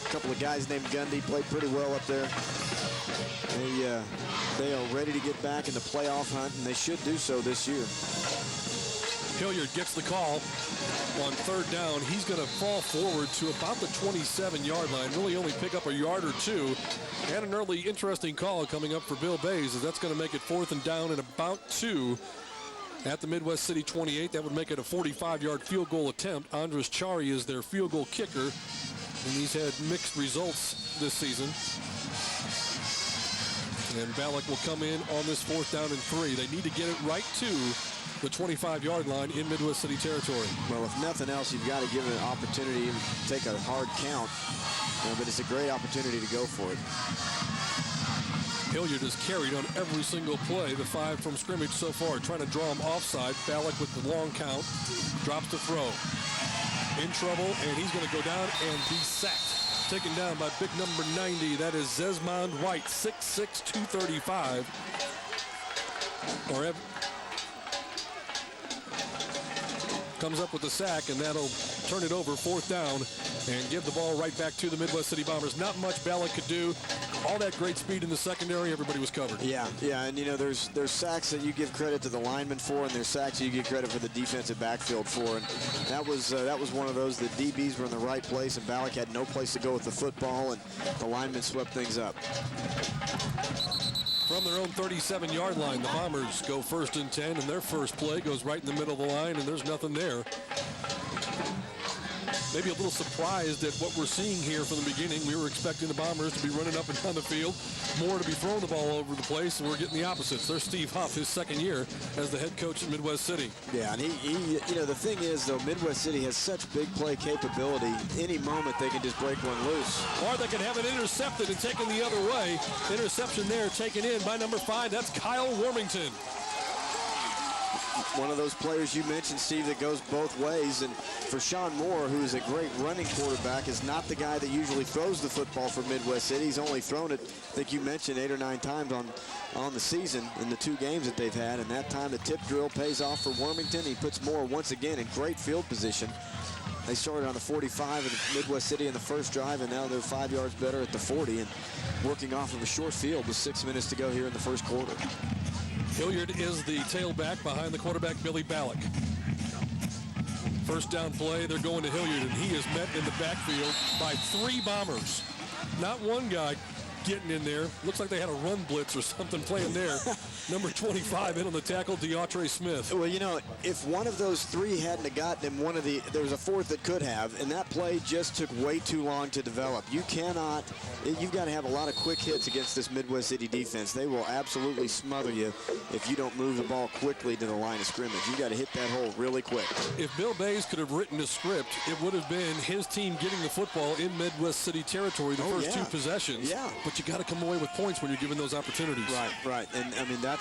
A couple of guys named Gundy played pretty well up there. They are ready to get back in the playoff hunt, and they should do so this year. Hilliard gets the call on third down. He's going to fall forward to about the 27-yard line, really only pick up a yard or two. And an early interesting call coming up for Bill Bays, as that's going to make it 4th and down and about 2 at the Midwest City 28. That would make it a 45-yard field goal attempt. Andres Chari is their field goal kicker, and he's had mixed results this season. And Ballack will come in on this 4th down and 3. They need to get it right to the 25-yard line in Midwest City territory. Well, if nothing else, you've got to give it an opportunity and take a hard count. But it's a great opportunity to go for it. Hilliard has carried on every single play, the 5 from scrimmage so far, trying to draw him offside. Ballack with the long count, drops the throw. In trouble, and he's going to go down and be sacked. Taken down by big number 90. That is Zesmond White, 6'6", 235. Comes up with the sack, and that'll turn it over 4th down and give the ball right back to the Midwest City Bombers. Not much Ballack could do. All that great speed in the secondary, everybody was covered. Yeah, and there's sacks that you give credit to the linemen for, and there's sacks that you give credit for the defensive backfield for. And that was one of those. The DBs were in the right place, and Ballack had no place to go with the football, and the linemen swept things up. From their own 37-yard line, the Bombers go 1st and 10, and their first play goes right in the middle of the line, and there's nothing there. Maybe a little surprised at what we're seeing here from the beginning. We were expecting the Bombers to be running up and down the field, more to be throwing the ball over the place, and we're getting the opposites. There's Steve Huff, his 2nd year as the head coach at Midwest City. Yeah, and he the thing is, though, Midwest City has such big play capability. Any moment they can just break one loose. Or they can have it intercepted and taken the other way. Interception there taken in by number 5. That's Kyle Warmington. One of those players you mentioned, Steve, that goes both ways. And for Sean Moore, who is a great running quarterback, is not the guy that usually throws the football for Midwest City. He's only thrown it, I think you mentioned, 8 or 9 times on the season in the 2 games that they've had. And that time the tip drill pays off for Warmington. He puts Moore once again in great field position. They started on the 45 of Midwest City in the first drive, and now they're 5 yards better at the 40 and working off of a short field with 6 minutes to go here in the first quarter. Hilliard is the tailback behind the quarterback, Billy Ballack. First down play, they're going to Hilliard, and he is met in the backfield by 3 Bombers. Not one guy getting in there. Looks like they had a run blitz or something playing there. Number 25 in on the tackle, DeAutre Smith. Well, if one of those 3 hadn't have gotten him, there was a 4th that could have, and that play just took way too long to develop. You've got to have a lot of quick hits against this Midwest City defense. They will absolutely smother you if you don't move the ball quickly to the line of scrimmage. You've got to hit that hole really quick. If Bill Bays could have written a script, it would have been his team getting the football in Midwest City territory the first 2 possessions. Yeah. But you got to come away with points when you're given those opportunities. Right. And I mean, that's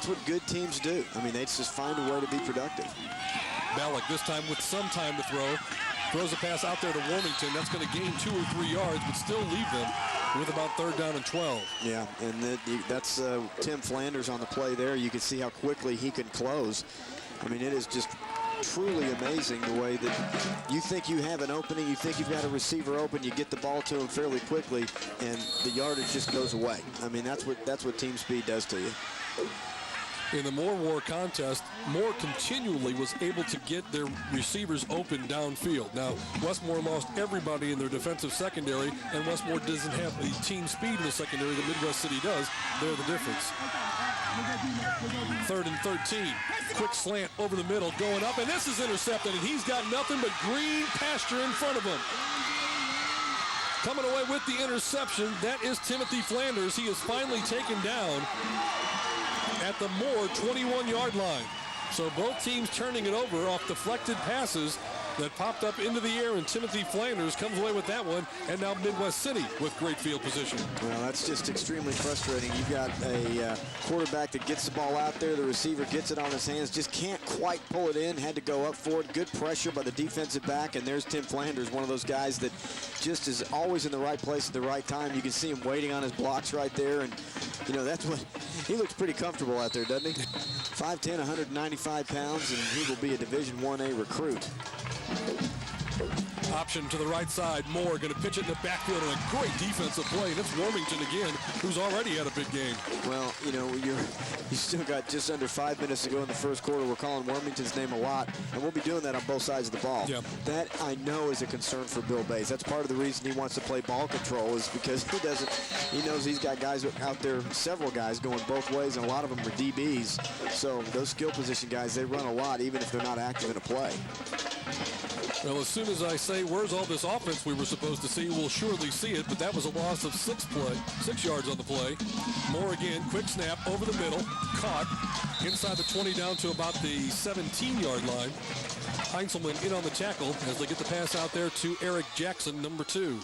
what good teams do. I mean, they just find a way to be productive. Ballack this time with some time to throw. Throws a pass out there to Warmington. That's going to gain 2 or 3 yards, but still leave them with about 3rd down and 12. Yeah, and that's Tim Flanders on the play there. You can see how quickly he can close. I mean, it is just truly amazing the way that you think you have an opening, you think you've got a receiver open, you get the ball to him fairly quickly, and the yardage just goes away. I mean, that's what team speed does to you. In the Moore War contest, Moore continually was able to get their receivers open downfield. Now, Westmore lost everybody in their defensive secondary, and Westmore doesn't have the team speed in the secondary that Midwest City does. They're the difference. 3rd and 13. Quick slant over the middle, going up, and this is intercepted, and he's got nothing but green pasture in front of him. Coming away with the interception, that is Timothy Flanders. He is finally taken down. at the Moore 21-yard line. So both teams turning it over off deflected passes that popped up into the air, and Timothy Flanders comes away with that one, and now Midwest City with great field position. Well, that's just extremely frustrating. You've got a quarterback that gets the ball out there, the receiver gets it on his hands, just can't quite pull it in, had to go up for it. Good pressure by the defensive back, and there's Tim Flanders, one of those guys that just is always in the right place at the right time. You can see him waiting on his blocks right there, and you know, that's what, he looks pretty comfortable out there, doesn't he? 5'10", 195 pounds, and he will be a Division 1A recruit. Option to the right side. Moore going to pitch it in the backfield, and a great defensive play. And it's Wormington again, who's already had a big game. Well, you know, you still got just under 5 minutes to go in the first quarter. We're calling Wormington's name a lot, and we'll be doing that on both sides of the ball. Yeah. That, I know, is a concern for Bill Bays. That's part of the reason he wants to play ball control, is because he knows he's got guys out there, several guys going both ways, and a lot of them are DBs. So those skill position guys, they run a lot, even if they're not active in a play. Well, as soon as I say, where's all this offense we were supposed to see, we'll surely see it, but that was a loss of 6 yards on the play. Moore again, quick snap over the middle, caught inside the 20 down to about the 17-yard line. Heinzelman in on the tackle as they get the pass out there to Eric Jackson, number 2.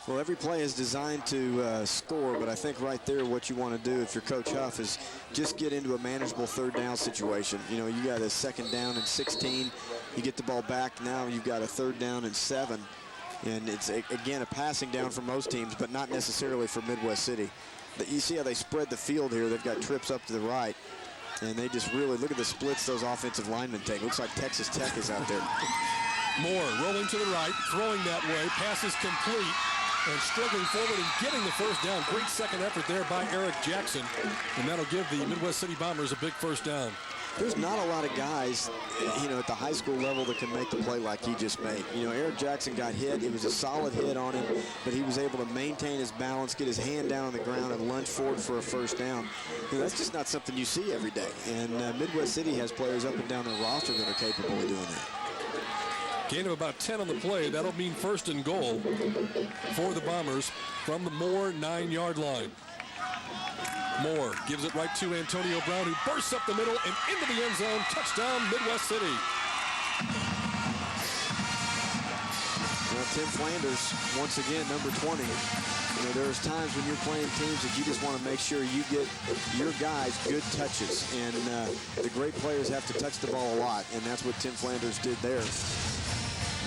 Well, every play is designed to score, but I think right there what you want to do if you're Coach Huff is just get into a manageable third down situation. You know, you got a second down and 16. You get the ball back. Now you've got a third down and 7. And it's, again, a passing down for most teams, but not necessarily for Midwest City. But you see how they spread the field here. They've got trips up to the right. And they just really, look at the splits those offensive linemen take. Looks like Texas Tech is out there. Moore rolling to the right, throwing that way. Pass is complete. And struggling forward and getting the first down. Great second effort there by Eric Jackson. And that'll give the Midwest City Bombers a big first down. There's not a lot of guys, you know, at the high school level that can make the play like he just made. You know, Eric Jackson got hit. It was a solid hit on him, but he was able to maintain his balance, get his hand down on the ground, and lunge forward for a first down. You know, that's just not something you see every day. And Midwest City has players up and down their roster that are capable of doing that. Gain of about 10 on the play. That'll mean first and goal for the Bombers from the Moore 9-yard line. Moore gives it right to Antonio Brown, who bursts up the middle and into the end zone. Touchdown, Midwest City. Well, Tim Flanders, once again, number 20. You know, there's times when you're playing teams that you just want to make sure you get your guys good touches. And the great players have to touch the ball a lot, and that's what Tim Flanders did there.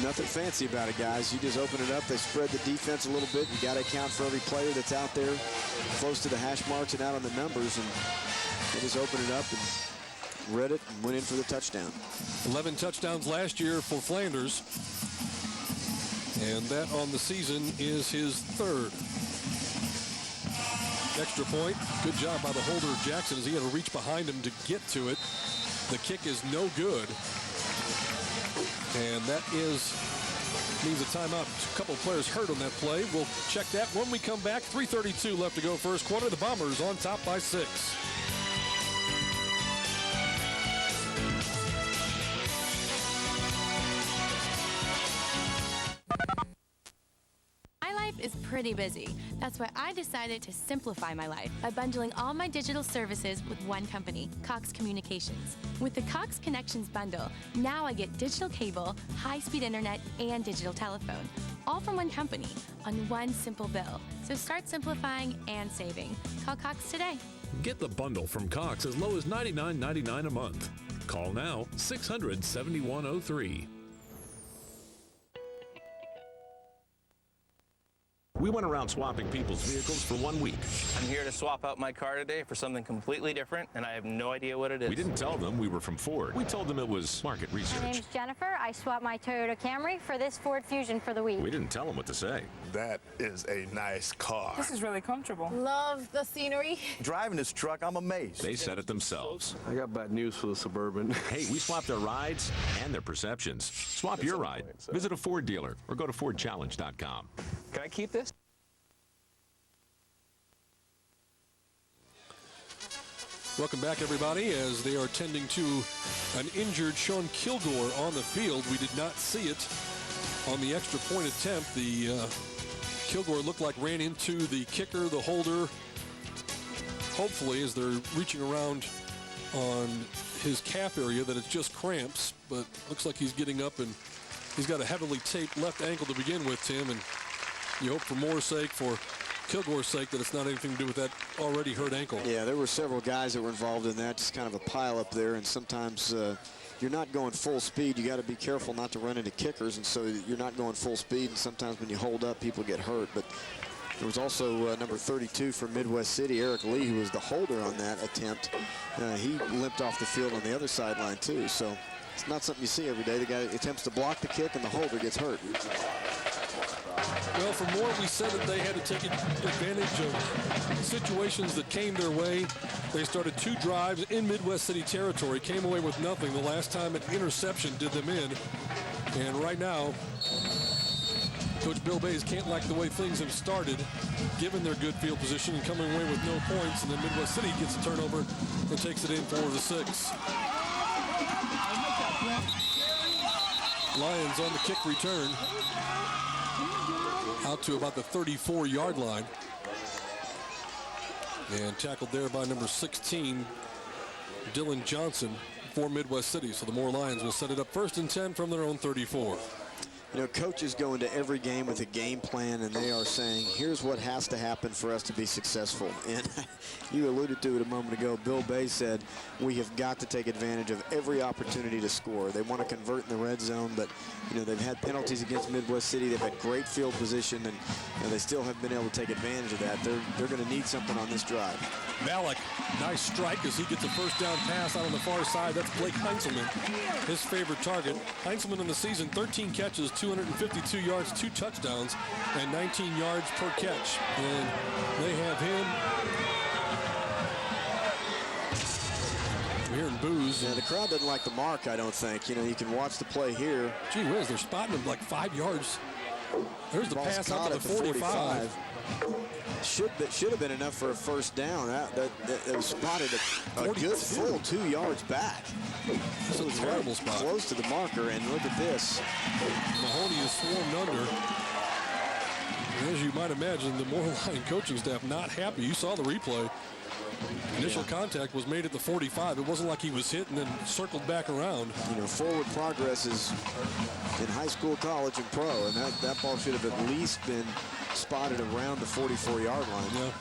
Nothing fancy about it, guys. You just open it up. They spread the defense a little bit. You got to account for every player that's out there close to the hash marks and out on the numbers. And they just open it up and read it and went in for the touchdown. 11 touchdowns last year for Flanders. And that on the season is his 3rd. Extra point. Good job by the holder, Jackson, as he had to reach behind him to get to it. The kick is no good. And that means a timeout. A couple of players hurt on that play. We'll check that when we come back. 3:32 left to go first quarter. The Bombers on top by 6. My life is pretty busy. That's why I decided to simplify my life by bundling all my digital services with one company, Cox Communications. With the Cox Connections bundle, now I get digital cable, high-speed internet, and digital telephone, all from one company on one simple bill. So start simplifying and saving. Call Cox today. Get the bundle from Cox as low as $99.99 a month. Call now, 600-7103. We went around swapping people's vehicles for 1 week. I'm here to swap out my car today for something completely different, and I have no idea what it is. We didn't tell them we were from Ford. We told them it was market research. My name's Jennifer. I swapped my Toyota Camry for this Ford Fusion for the week. We didn't tell them what to say. That is a nice car. This is really comfortable. Love the scenery. Driving this truck, I'm amazed. They said it themselves. I got bad news for the Suburban. Hey, we swapped their rides and their perceptions. Swap your ride. Visit a Ford dealer or go to FordChallenge.com. Can I keep this? Welcome back, everybody, as they are tending to an injured Sean Kilgore on the field. We did not see it on the extra point attempt. The Kilgore looked like ran into the kicker, the holder. Hopefully, as they're reaching around on his calf area that it's just cramps, but looks like he's getting up, and he's got a heavily taped left ankle to begin with, Tim, and you hope for Moore's sake, for Kilgore's sake, that it's not anything to do with that already hurt ankle. Yeah, there were several guys that were involved in that, just kind of a pile up there, and sometimes you're not going full speed. You got to be careful not to run into kickers, and so you're not going full speed, and sometimes when you hold up, people get hurt. But there was also number 32 from Midwest City, Eric Lee, who was the holder on that attempt. He limped off the field on the other sideline, too, so it's not something you see every day. The guy attempts to block the kick, and the holder gets hurt. Well, for Moore, we said that they had to take advantage of situations that came their way. They started 2 drives in Midwest City territory, came away with nothing. The last time an interception did them in. And right now, Coach Bill Bays can't like the way things have started, given their good field position and coming away with no points. And then Midwest City gets a turnover and takes it in 4-6. Lions on the kick return, out to about the 34-yard line. And tackled there by number 16, Dylan Johnson for Midwest City. So the Moore Lions will set it up 1st and 10 from their own 34. You know, coaches go into every game with a game plan, and they are saying, here's what has to happen for us to be successful. And you alluded to it a moment ago. Bill Bay said, we have got to take advantage of every opportunity to score. They want to convert in the red zone, but, you know, they've had penalties against Midwest City. They've had great field position, and you know, they still haven't been able to take advantage of that. They're going to need something on this drive. Malik, nice strike as he gets a first down pass out on the far side. That's Blake Heinzelman, his favorite target. Heinzelman in the season, 13 catches, 252 yards, 2 touchdowns, and 19 yards per catch. And they have him. I'm hearing boos. Yeah, the crowd doesn't like the mark, I don't think. You know, you can watch the play here. Gee whiz, they're spotting him like 5 yards. There's the pass out to the 45. Should have been enough for a first down. That was spotted a good full 2 yards back. It's a terrible spot. Close to the marker, and look at this. Mahoney is swarmed under. And as you might imagine, the Moore Lion coaching staff not happy. You saw the replay. Initial contact was made at the 45. It wasn't like he was hit and then circled back around. You know, forward progress is in high school, college, and pro, and that ball should have at least been spotted around the 44-yard line. Yeah.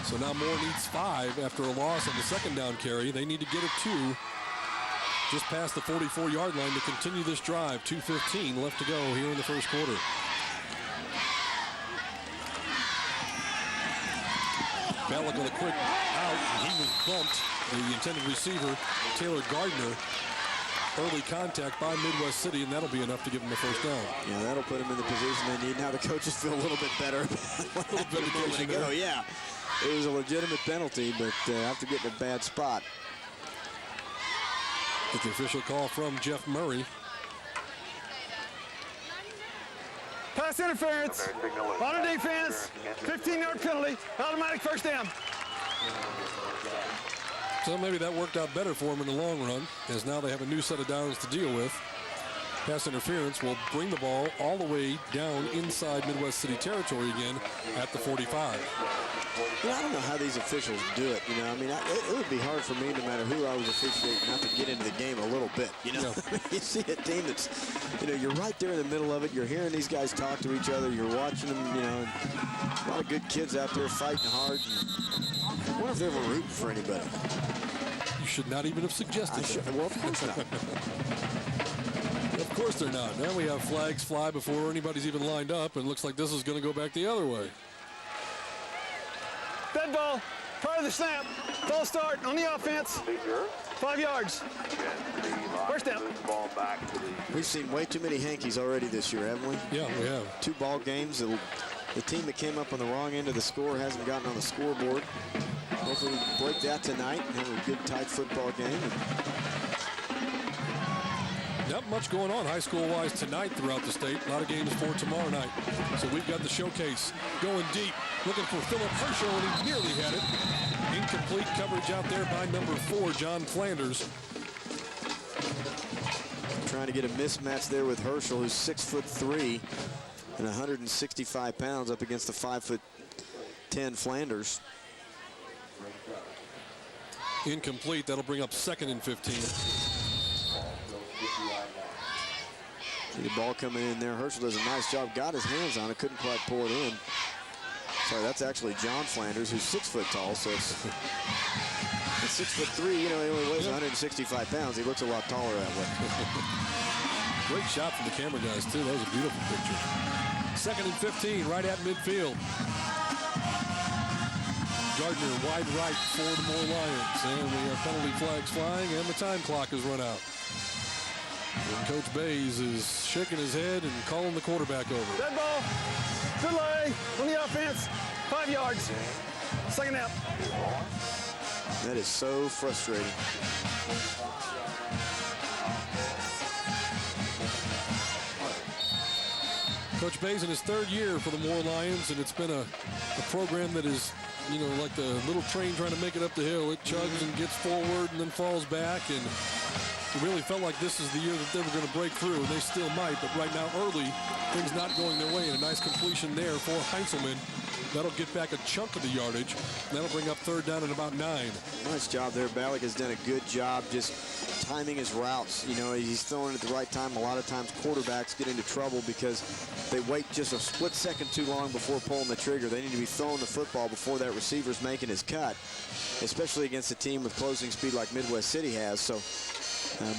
So now Moore needs 5 after a loss on the second down carry. They need to get it 2 just past the 44-yard line to continue this drive. 2:15 left to go here in the first quarter. Malik with a quick out. He was bumped. The intended receiver, Taylor Gardner. Early contact by Midwest City, and that'll be enough to give them a first down. Yeah, that'll put them in the position they need. Now the coaches feel a little bit better. Yeah, it was a legitimate penalty, but after getting a bad spot. Get the official call from Jeff Murray. Pass interference on a defense, 15-yard penalty, automatic first down. So maybe that worked out better for them in the long run, as now they have a new set of downs to deal with. Pass interference will bring the ball all the way down inside Midwest City territory again at the 45. You know, I don't know how these officials do it. You know, I mean, it would be hard for me, no matter who I was officiating, not to get into the game a little bit. You know, you see a team that's, you know, you're right there in the middle of it. You're hearing these guys talk to each other. You're watching them. You know, a lot of good kids out there fighting hard. And I wonder if they were rooting for anybody. You should not even have suggested that. Well, of course not. Of course they're not. Now we have flags fly before anybody's even lined up, and it looks like this is going to go back the other way. Dead ball, prior to the snap, false start on the offense, 5 yards. First down. We've seen way too many hankies already this year, haven't we? Yeah, we have. 2 ball games. The team that came up on the wrong end of the score hasn't gotten on the scoreboard. Hopefully we break that tonight and have a good tight football game. Not much going on high school-wise tonight throughout the state. A lot of games for tomorrow night. So we've got the showcase going deep, looking for Philip Herschel, and he nearly had it. Incomplete coverage out there by number 4, John Flanders. Trying to get a mismatch there with Herschel, who's 6'3" and 165 pounds up against the 5'10" Flanders. Incomplete. That'll bring up 2nd and 15. See the ball coming in there. Herschel does a nice job. Got his hands on it. Couldn't quite pull it in. Sorry, that's actually John Flanders, who's 6 foot tall. So it's 6'3". You know, he only weighs 165 pounds. He looks a lot taller that way. Great shot from the camera guys, too. That was a beautiful picture. 2nd and 15, right at midfield. Gardner wide right for the Moore Lions. And we have penalty flags flying, and the time clock has run out. And Coach Bays is shaking his head and calling the quarterback over. Dead ball. Delay on the offense. 5 yards. Second out. That is so frustrating. Coach Bays in his 3rd year for the Moore Lions, and it's been a program that is, you know, like the little train trying to make it up the hill. It chugs and gets forward and then falls back, and it really felt like this is the year that they were going to break through, and they still might, but right now early, things not going their way, and a nice completion there for Heintzelman. That'll get back a chunk of the yardage. That'll bring up 3rd down at about 9. Nice job there. Balak has done a good job just timing his routes. You know, he's throwing at the right time. A lot of times quarterbacks get into trouble because they wait just a split second too long before pulling the trigger. They need to be throwing the football before that receiver's making his cut, especially against a team with closing speed like Midwest City has. So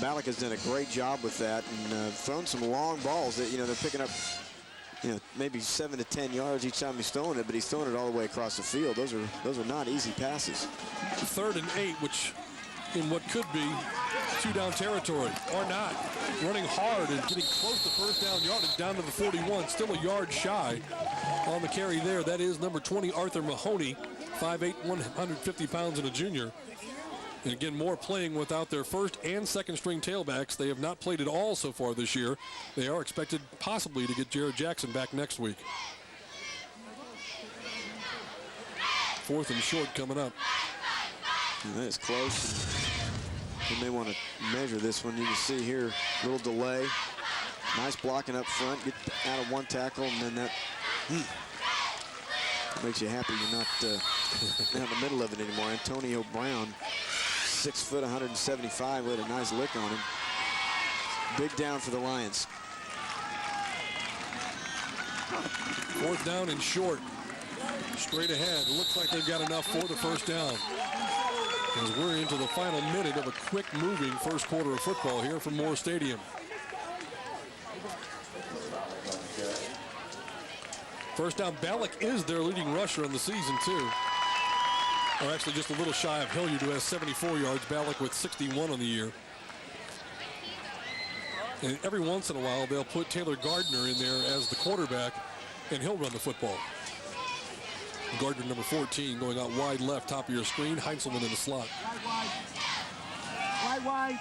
Balak has done a great job with that and thrown some long balls that, you know, they're picking up, you know, maybe 7 to 10 yards each time he's throwing it, but he's throwing it all the way across the field. Those are not easy passes. 3rd and 8, which in what could be 2-down territory, or not. Running hard and getting close to 1st down yardage down to the 41. Still a yard shy on the carry there. That is number 20, Arthur Mahoney, 5'8", 150 pounds and a junior. And again, Moore playing without their 1st and 2nd string tailbacks. They have not played at all so far this year. They are expected possibly to get Jared Jackson back next week. 4th and short coming up. And that is close. You may want to measure this one. You can see here, little delay. Nice blocking up front. Get out of one tackle, and then that makes you happy you're not in the middle of it anymore. Antonio Brown, 6 foot, 175, with a nice lick on him. Big down for the Lions. 4th down and short. Straight ahead. It looks like they've got enough for the 1st down. As we're into the final minute of a quick-moving first quarter of football here from Moore Stadium. First down, Balak is their leading rusher on the season, too. Or actually just a little shy of Hilliard, who has 74 yards. Balak with 61 on the year. And every once in a while, they'll put Taylor Gardner in there as the quarterback, and he'll run the football. Gardner, number 14, going out wide left, top of your screen. Heintzelman in the slot. Wide.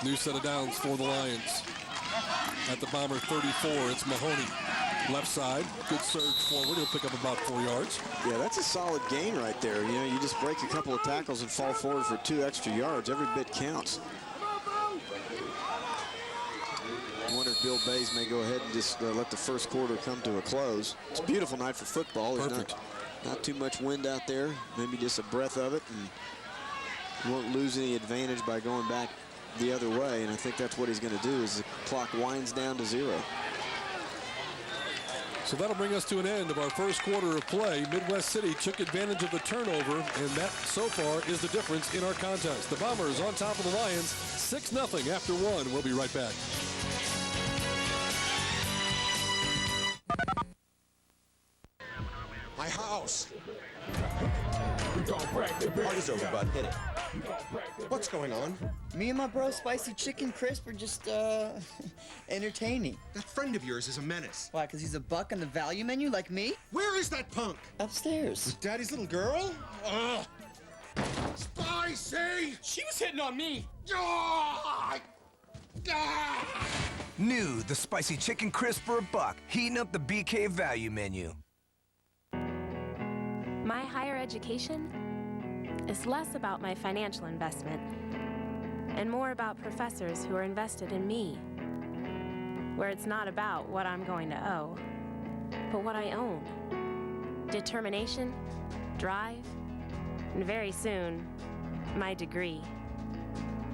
New set of downs for the Lions. At the Bomber 34, it's Mahoney. Left side, good surge forward. He'll pick up about 4 yards. Yeah, that's a solid gain right there. You know, you just break a couple of tackles and fall forward for 2 extra yards. Every bit counts. I wonder if Bill Bays may go ahead and just let the first quarter come to a close. It's a beautiful night for football. There's not too much wind out there. Maybe just a breath of it, and you won't lose any advantage by going back the other way. And I think that's what he's going to do as the clock winds down to 0. So that'll bring us to an end of our first quarter of play. Midwest City took advantage of the turnover, and that so far is the difference in our contest. The Bombers on top of the Lions, 6-0 after 1. We'll be right back. My house. Party's over, bud. Hit it. What's going on? Me and my bro Spicy Chicken Crisp are just, entertaining. That friend of yours is a menace. Why, because he's a buck on the value menu like me? Where is that punk? Upstairs. With Daddy's little girl? Ugh. Spicy! She was hitting on me. New, the Spicy Chicken Crisp for $1. Heating up the BK value menu. My higher education is less about my financial investment and more about professors who are invested in me, where it's not about what I'm going to owe, but what I own. Determination, drive, and very soon, my degree.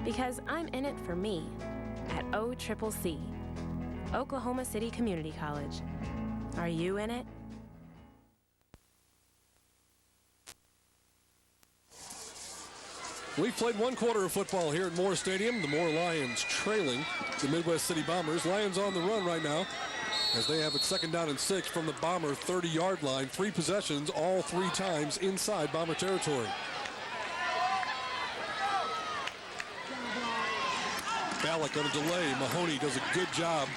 Because I'm in it for me at OCCC, Oklahoma City Community College. Are you in it? We've played one quarter of football here at Moore Stadium. The Moore Lions trailing the Midwest City Bombers. Lions on the run right now as they have it 2nd down and 6 from the Bomber 30-yard line. 3 possessions, all 3 times inside Bomber territory. Ballack on a delay. Mahoney does a good job.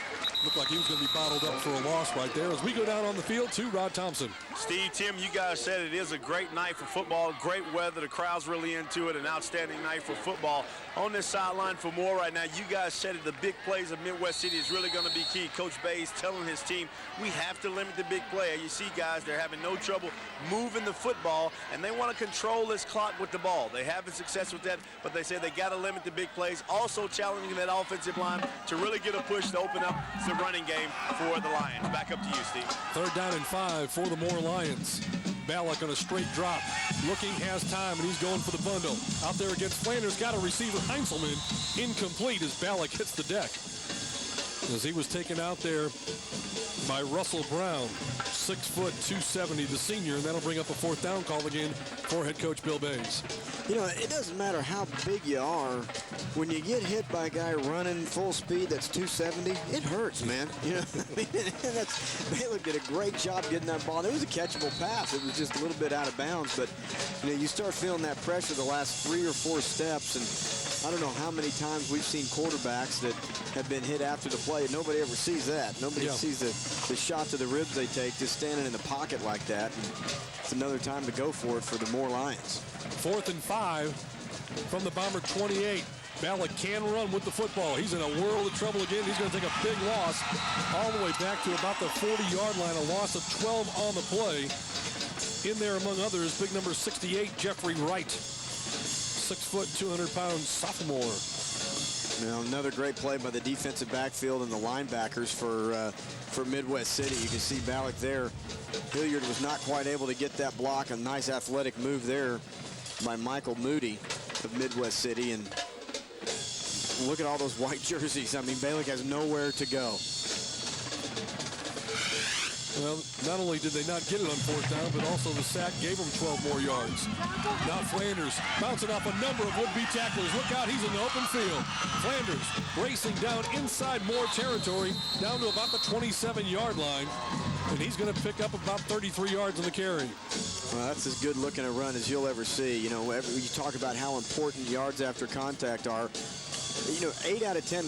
Looked like he was going to be bottled up for a loss right there. As we go down on the field to Rod Thompson. Steve, Tim, you guys said it is a great night for football. Great weather. The crowd's really into it. An outstanding night for football. On this sideline for Moore right now, you guys said it. The big plays of Midwest City is really going to be key. Coach Bays telling his team, we have to limit the big play. You see, guys, they're having no trouble moving the football, and they want to control this clock with the ball. They having success with that, but they say they got to limit the big plays. Also challenging that offensive line to really get a push to open up the running game for the Lions. Back up to you, Steve. 3rd down and 5 for the Moore Lions. Ballack on a straight drop. Looking, has time, and he's going for the bundle. Out there against Flanders, got a receiver, Heinzelman. Incomplete as Ballack hits the deck. As he was taken out there by Russell Brown. 6 foot, 270, the senior, and that'll bring up a 4th down call again for head coach Bill Bays. You know, it doesn't matter how big you are. When you get hit by a guy running full speed that's 270, it hurts, man. You know, I mean, Baylor did a great job getting that ball. It was a catchable pass. It was just a little bit out of bounds, but you know, you start feeling that pressure the last 3 or 4 steps, and I don't know how many times we've seen quarterbacks that have been hit after the play. Nobody ever sees that. Nobody sees the shot to the ribs they take just standing in the pocket like that. And it's another time to go for it for the Moore Lions. 4th and 5 from the Bomber 28. Ballack can run with the football. He's in a world of trouble again. He's going to take a big loss all the way back to about the 40-yard line, a loss of 12 on the play. In there, among others, big number 68, Jeffrey Wright. 6 foot, 200-pound sophomore. Now, another great play by the defensive backfield and the linebackers for Midwest City. You can see Ballack there. Hilliard was not quite able to get that block. A nice athletic move there by Michael Moody of Midwest City. And look at all those white jerseys. I mean, Ballack has nowhere to go. Well, not only did they not get it on 4th down, but also the sack gave them 12 more yards. Now Flanders bouncing off a number of would-be tacklers. Look out, he's in the open field. Flanders racing down inside Moore territory, down to about the 27-yard line. And he's going to pick up about 33 yards on the carry. Well, that's as good looking a run as you'll ever see. You know, you talk about how important yards after contact are. You know, 8 out of 10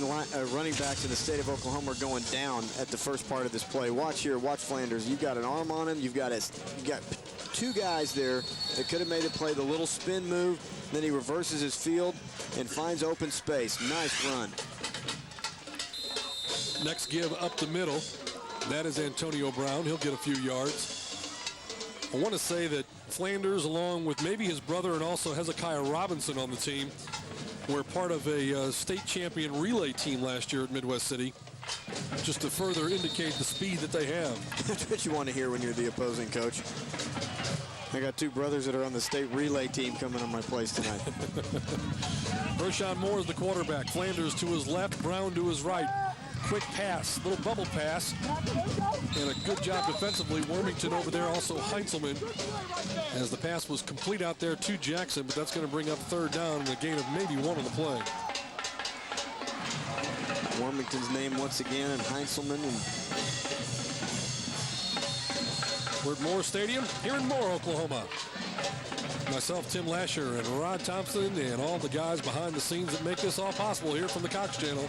running backs in the state of Oklahoma are going down at the first part of this play. Watch here, watch Flanders. You've got an arm on him. You've got 2 guys there that could have made the play, the little spin move. Then he reverses his field and finds open space. Nice run. Next give up the middle. That is Antonio Brown. He'll get a few yards. I want to say that Flanders, along with maybe his brother and also Hezekiah Robinson on the team, were part of a state champion relay team last year at Midwest City, just to further indicate the speed that they have. That's what you want to hear when you're the opposing coach. I got 2 brothers that are on the state relay team coming on my place tonight. Rashawn Moore is the quarterback. Flanders to his left, Brown to his right. Quick pass, little bubble pass, and a good job defensively. Wormington over there, also Heinzelman, as the pass was complete out there to Jackson, but that's going to bring up 3rd down and a gain of maybe 1 on the play. Wormington's name once again, and Heinzelman. We're at Moore Stadium here in Moore, Oklahoma. Myself, Tim Lasher, and Rod Thompson, and all the guys behind the scenes that make this all possible here from the Cox Channel,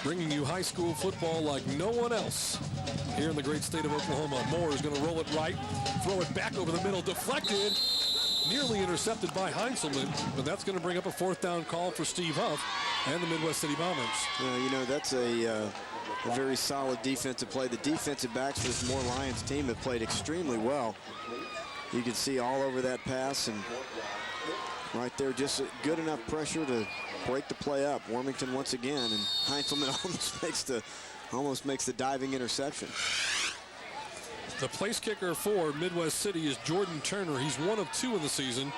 bringing you high school football like no one else here in the great state of Oklahoma. Moore is going to roll it right, throw it back over the middle, deflected, nearly intercepted by Heinzelman, but that's going to bring up a 4th down call for Steve Huff and the Midwest City Bombers. You know, that's a very solid defensive play. The defensive backs for this Moore Lions team have played extremely well. You can see all over that pass, and right there, just good enough pressure to break the play up. Wormington once again, and Heinzelman almost makes the diving interception. The place kicker for Midwest City is Jordan Turner. He's 1 of 2 in the season.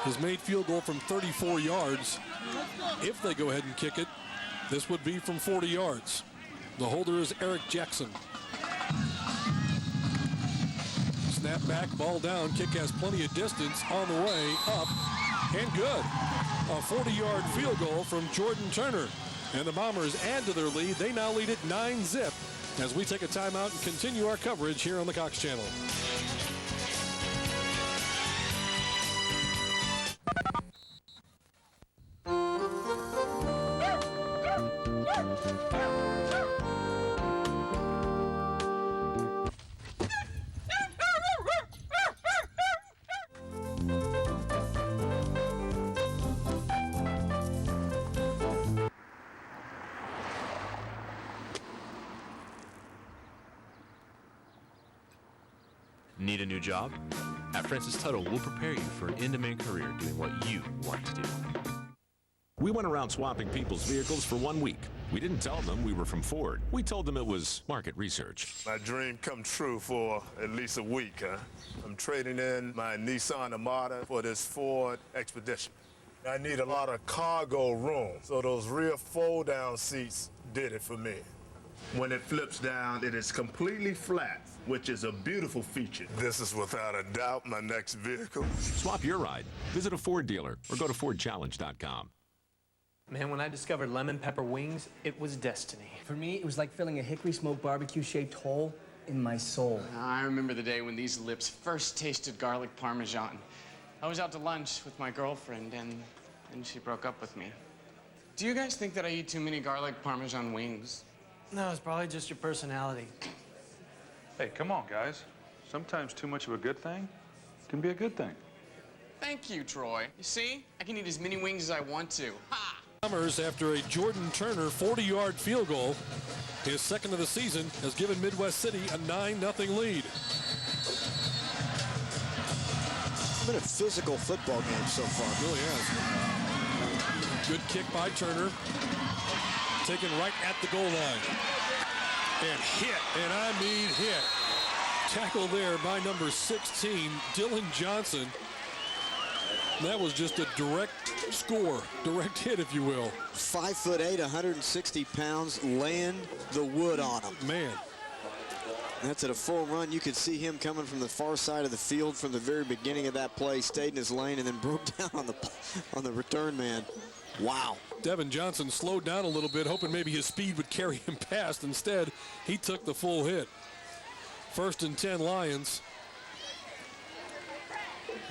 Has made field goal from 34 yards. If they go ahead and kick it, this would be from 40 yards. The holder is Eric Jackson. Snap back, ball down. Kick has plenty of distance on the way up, and good. A 40-yard field goal from Jordan Turner. And the Bombers add to their lead. They now lead it 9-0 as we take a timeout and continue our coverage here on the Cox Channel. Need a new job? At Francis Tuttle, we'll prepare you for an in-demand career doing what you want to do. We went around swapping people's vehicles for 1 week. We didn't tell them we were from Ford. We told them it was market research. My dream come true for at least a week, huh? I'm trading in my Nissan Armada for this Ford Expedition. I need a lot of cargo room, so those rear fold-down seats did it for me. When it flips down, it is completely flat, which is a beautiful feature. This is without a doubt my next vehicle. Swap your ride. Visit a Ford dealer or go to FordChallenge.com. Man, when I discovered lemon pepper wings, it was destiny. For me, it was like filling a hickory smoked barbecue-shaped hole in my soul. I remember the day when these lips first tasted garlic parmesan. I was out to lunch with my girlfriend, and she broke up with me. Do you guys think that I eat too many garlic parmesan wings? No, it's probably just your personality. Hey, come on, guys. Sometimes too much of a good thing can be a good thing. Thank you, Troy. You see? I can eat as many wings as I want to. Ha! Bombers, after a Jordan Turner 40-yard field goal, his second of the season, has given Midwest City a 9-0 lead. It's been a physical football game so far. It really has. Good kick by Turner. Taken right at the goal line. And hit, and I mean hit. Tackle there by number 16, Dylan Johnson. That was just a direct score, direct hit, if you will. 5'8", 160 pounds, laying the wood on him. Man. That's at a full run. You could see him coming from the far side of the field from the very beginning of that play, stayed in his lane, and then broke down on the return man. Wow. Devin Johnson slowed down a little bit, hoping maybe his speed would carry him past. Instead, he took the full hit. 1st and 10 Lions.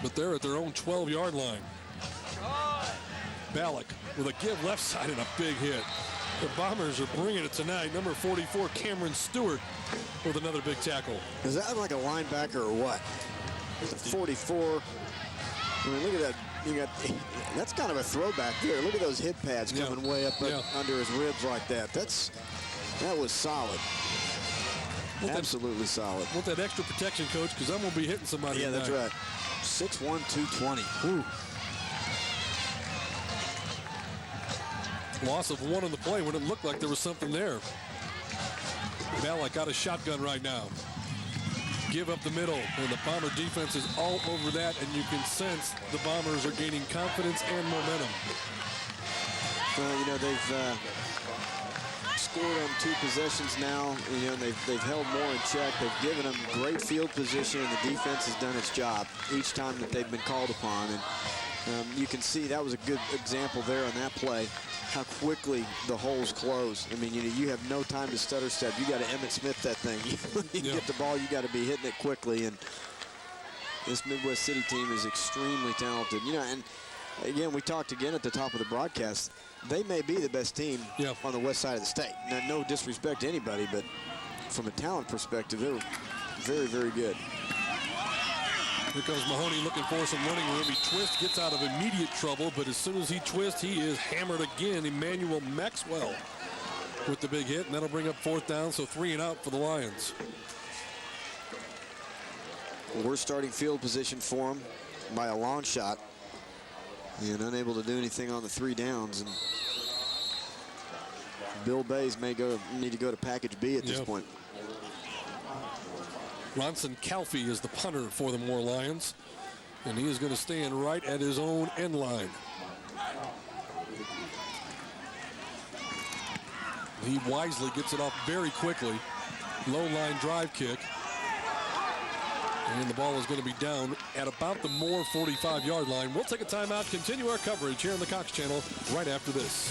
But they're at their own 12-yard line. Ballack with a give left side and a big hit. The Bombers are bringing it tonight. Number 44, Cameron Stewart, with another big tackle. Is that like a linebacker or what? The 44. I mean, look at that. That's kind of a throwback there. Look at those hip pads coming way up under his ribs like that. That was solid. Absolutely solid. Want that extra protection, Coach, because I'm going to be hitting somebody tonight. That's right. 6'1", 220. Whew. Loss of 1 on the play when it looked like there was something there. Ballack got a shotgun right now. Give up the middle, and the Bomber defense is all over that, and you can sense the Bombers are gaining confidence and momentum. Well, they've scored on 2 possessions now. They've held more in check. They've given them great field position, and the defense has done its job each time that they've been called upon. And you can see that was a good example there on that play, how quickly the holes close. I mean, you have no time to stutter step. You got to Emmitt Smith that thing. You get the ball, you got to be hitting it quickly. And this Midwest City team is extremely talented. And again, we talked again at the top of the broadcast. They may be the best team on the west side of the state. Now, no disrespect to anybody, but from a talent perspective, they're very, very good. Here comes Mahoney looking for some running room. He twists, gets out of immediate trouble, but as soon as he twists, he is hammered again. Emmanuel Maxwell with the big hit, and that'll bring up 4th down, so 3 and out for the Lions. We're starting field position for him by a long shot, and unable to do anything on the 3 downs. And Bill Bays may need to go to package B at this point. Ronson Calfee is the punter for the Moore Lions, and he is going to stand right at his own end line. He wisely gets it off very quickly. Low line drive kick. And the ball is going to be down at about the Moore 45-yard line. We'll take a timeout, continue our coverage here on the Cox Channel right after this.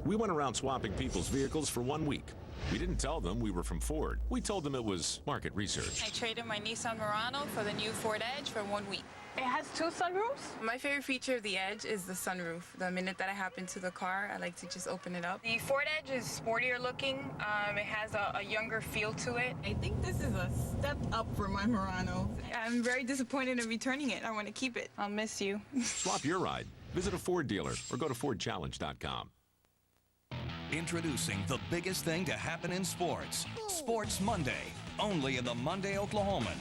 We went around swapping people's vehicles for 1 week. We didn't tell them we were from Ford. We told them it was market research. I traded my Nissan Murano for the new Ford Edge for 1 week. It has 2 sunroofs? My favorite feature of the Edge is the sunroof. The minute that I hop into the car, I like to just open it up. The Ford Edge is sportier looking. It has a younger feel to it. I think this is a step up for my Murano. I'm very disappointed in returning it. I want to keep it. I'll miss you. Swap your ride. Visit a Ford dealer or go to FordChallenge.com. Introducing the biggest thing to happen in sports. Sports Monday, only in the Monday Oklahoman.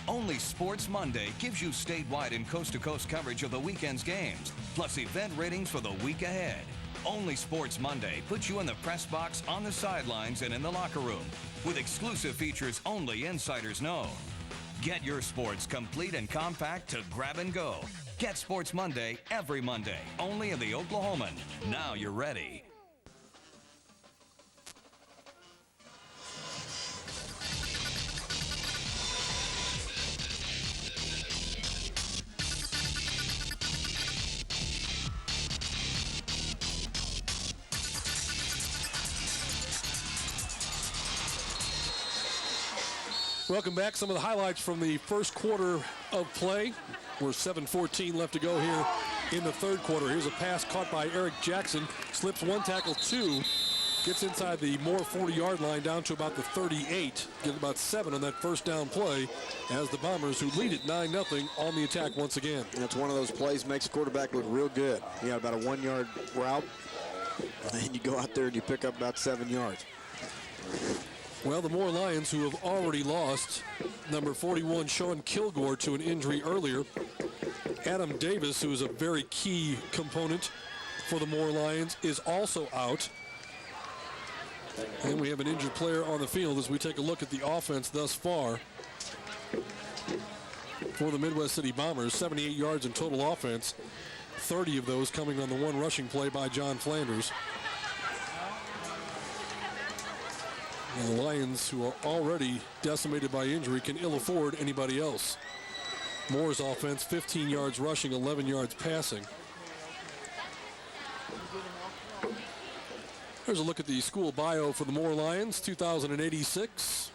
Only Sports Monday gives you statewide and coast-to-coast coverage of the weekend's games, plus event ratings for the week ahead. Only Sports Monday puts you in the press box, on the sidelines, and in the locker room, with exclusive features only insiders know. Get your sports complete and compact to grab and go. Get Sports Monday every Monday, only in the Oklahoman. Now you're ready. Welcome back. Some of the highlights from the first quarter of play. We're 7:14 left to go here in the third quarter. Here's a pass caught by Eric Jackson. Slips 1 tackle, 2. Gets inside the Moore 40-yard line down to about the 38. Get about 7 on that first down play as the Bombers, who lead it 9-0, on the attack once again. And it's one of those plays makes the quarterback look real good. You got about a 1-yard route, and you go out there and you pick up about 7 yards. Well, the Moore Lions, who have already lost number 41, Sean Kilgore, to an injury earlier. Adam Davis, who is a very key component for the Moore Lions, is also out. And we have an injured player on the field as we take a look at the offense thus far for the Midwest City Bombers. 78 yards in total offense, 30 of those coming on the one rushing play by John Flanders. And the Lions, who are already decimated by injury, can ill afford anybody else. Moore's offense, 15 yards rushing, 11 yards passing. Here's a look at the school bio for the Moore Lions, 2,086.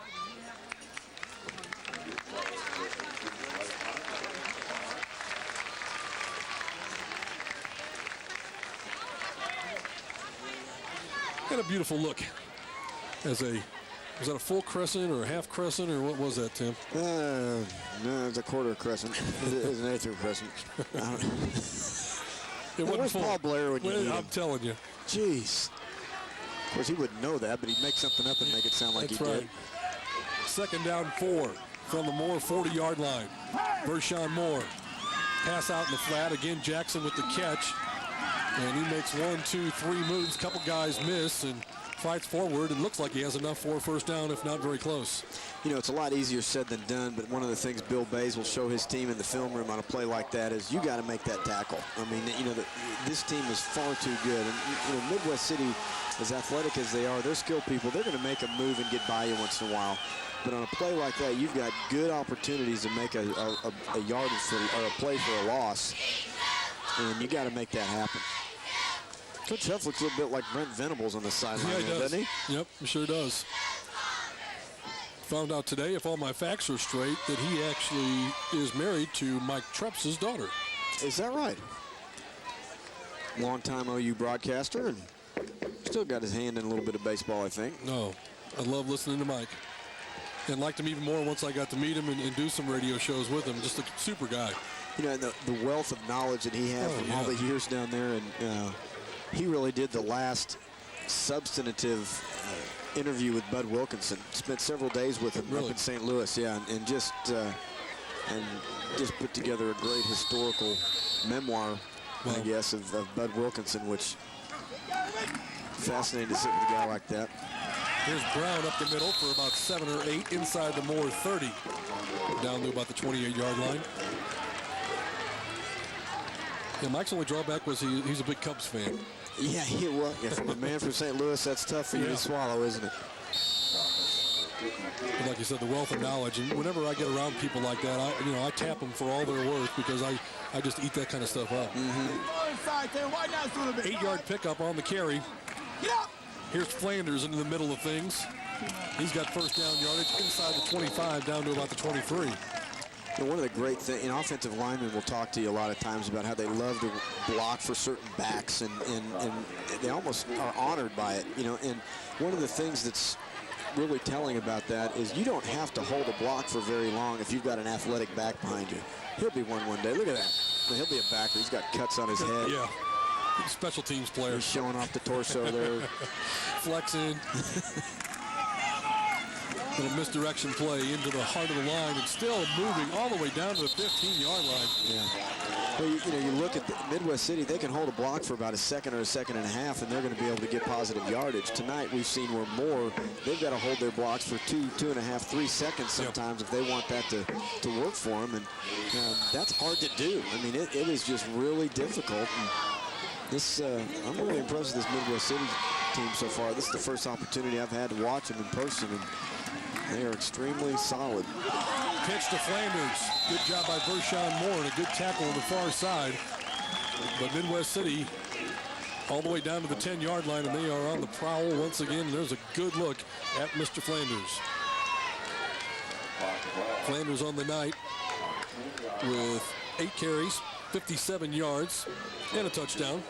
And a beautiful look. Was that a full crescent or a half crescent, or what was that, Tim? No, it's a quarter crescent. It's an eighth crescent. It wasn't full. Paul Blair when you need I'm him. telling you. Jeez. Of course, he wouldn't know that, but he'd make something up and make it sound like That's he right. did. Second down 4 from the Moore 40-yard line. Vershawn Moore. Pass out in the flat. Again, Jackson with the catch. And he makes 1, 2, 3 moves. Couple guys miss and fights forward and looks like he has enough for a first down, if not very close. You know, it's a lot easier said than done, but one of the things Bill Bays will show his team in the film room on a play like that is you got to make that tackle. I mean, you know, this team is far too good. And, you know, Midwest City, as athletic as they are, they're skilled people. They're going to make a move and get by you once in a while. But on a play like that, you've got good opportunities to make a yardage for, or a play for a loss, and you got to make that happen. Coach Huff looks a little bit like Brent Venables on the sideline, Yeah, he does. doesn't he? Yep, he sure does. Found out today, if all my facts are straight, that he actually is married to Mike Trump's daughter. Is that right? Long-time OU broadcaster, and still got his hand in a little bit of baseball, I think. No, I love listening to Mike. And liked him even more once I got to meet him and do some radio shows with him. Just a super guy. You know, the wealth of knowledge that he had from all the years down there, and he really did the last substantive interview with Bud Wilkinson. Spent several days with him up in St. Louis, and just put together a great historical memoir, I guess, of Bud Wilkinson, which Fascinating to sit with a guy like that. Here's Brown up the middle for about 7 or 8 inside the Moore 30. Down to about the 28-yard line. Yeah, Mike's only drawback was he's a big Cubs fan. Yeah, he was. Yeah, from a man from St. Louis, that's tough for you to swallow, isn't it? But like you said, the wealth of knowledge. And whenever I get around people like that, I tap them for all their worth because I just eat that kind of stuff up. 8-yard pickup on the carry. Here's Flanders into the middle of things. He's got first down yardage inside the 25 down to about the 23. One of the great things, and offensive linemen will talk to you a lot of times about how they love to block for certain backs, and they almost are honored by it, And one of the things that's really telling about that is you don't have to hold a block for very long if you've got an athletic back behind you. He'll be one day. Look at that. He'll be a backer. He's got cuts on his head. Yeah. Special teams player. He's showing off the torso there. Flexing. Little misdirection play into the heart of the line and still moving all the way down to the 15-yard line. Yeah. Well, you look at Midwest City, they can hold a block for about a second or a second and a half, and they're going to be able to get positive yardage. Tonight, we've seen where Moore, they've got to hold their blocks for 2.5, 3 seconds sometimes if they want that to work for them, and that's hard to do. I mean, it is just really difficult. And this, I'm really impressed with this Midwest City team so far. This is the first opportunity I've had to watch them in person, and they are extremely solid. Pitch to Flanders. Good job by Vershawn Moore and a good tackle on the far side. But Midwest City all the way down to the 10-yard line, and they are on the prowl once again. There's a good look at Mr. Flanders. Flanders on the night with 8 carries, 57 yards, and a touchdown.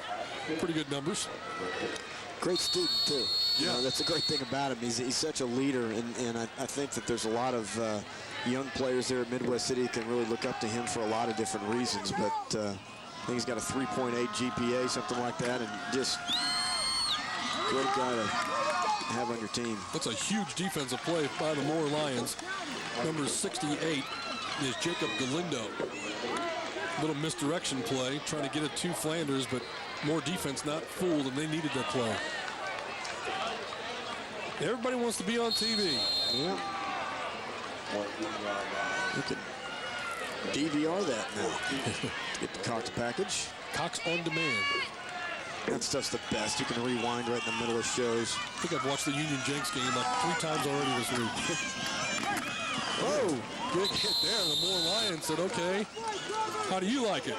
Pretty good numbers. Great student, too. Yeah. That's a great thing about him. He's such a leader, and I think that there's a lot of young players there at Midwest City can really look up to him for a lot of different reasons. But I think he's got a 3.8 GPA, something like that, and just great guy to have on your team. That's a huge defensive play by the Moore Lions. Number 68 is Jacob Galindo. Little misdirection play, trying to get it to Flanders, but Moore defense not fooled, and they needed that play. Everybody wants to be on TV. Yeah. You can DVR that now. Get the Cox package. Cox on demand. That stuff's the best. You can rewind right in the middle of shows. I think I've watched the Union Jenks game like 3 times already this week. Whoa. Big hit there. The Moore Lions said, okay, how do you like it?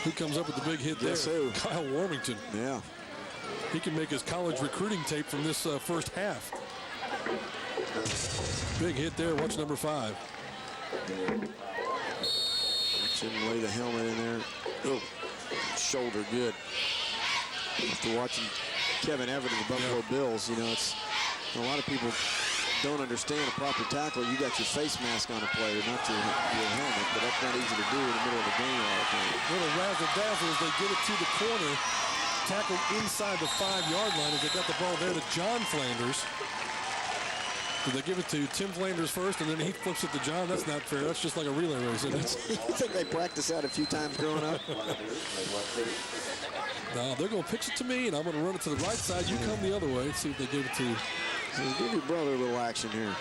Who comes up with the big hit there? Kyle Warmington. Yeah. He can make his college recruiting tape from this first half. Big hit there. Watch number 5. Shouldn't lay the helmet in there. Oh, shoulder good. After watching Kevin Everett of the Buffalo Bills, it's a lot of people don't understand a proper tackle. You got your face mask on a player, not your helmet, but that's not easy to do in the middle of a game all the time. Little razzle-dazzle as they get it to the corner. Tackled inside the 5-yard line as they got the ball there to John Flanders. Did they give it to Tim Flanders first and then he flips it to John? That's not fair. That's just like a relay race, isn't it? I think they practiced that a few times growing up. Now they're going to pitch it to me and I'm going to run it to the right side. You come the other way. Let's see if they give it to you. So give your brother a little action here.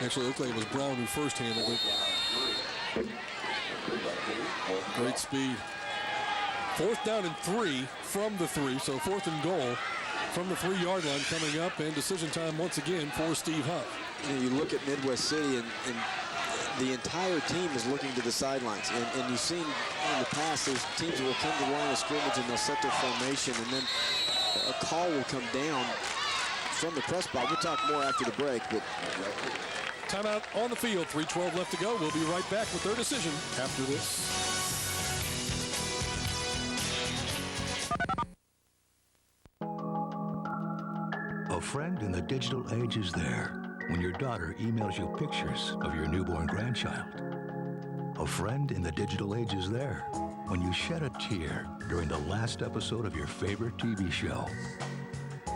Actually, it looked like it was Brown who first handled it. Great speed. 4th down and 3 from the 3, so 4th and goal from the 3-yard line coming up, and decision time once again for Steve Huff. You look at Midwest City, and the entire team is looking to the sidelines. And you've seen in the past, there's teams that will come to the line of scrimmage and they'll set their formation, and then a call will come down from the press box. We'll talk more after the break. But timeout on the field, 3:12 left to go. We'll be right back with their decision after this. A friend in the digital age is there when your daughter emails you pictures of your newborn grandchild. A friend in the digital age is there when you shed a tear during the last episode of your favorite TV show.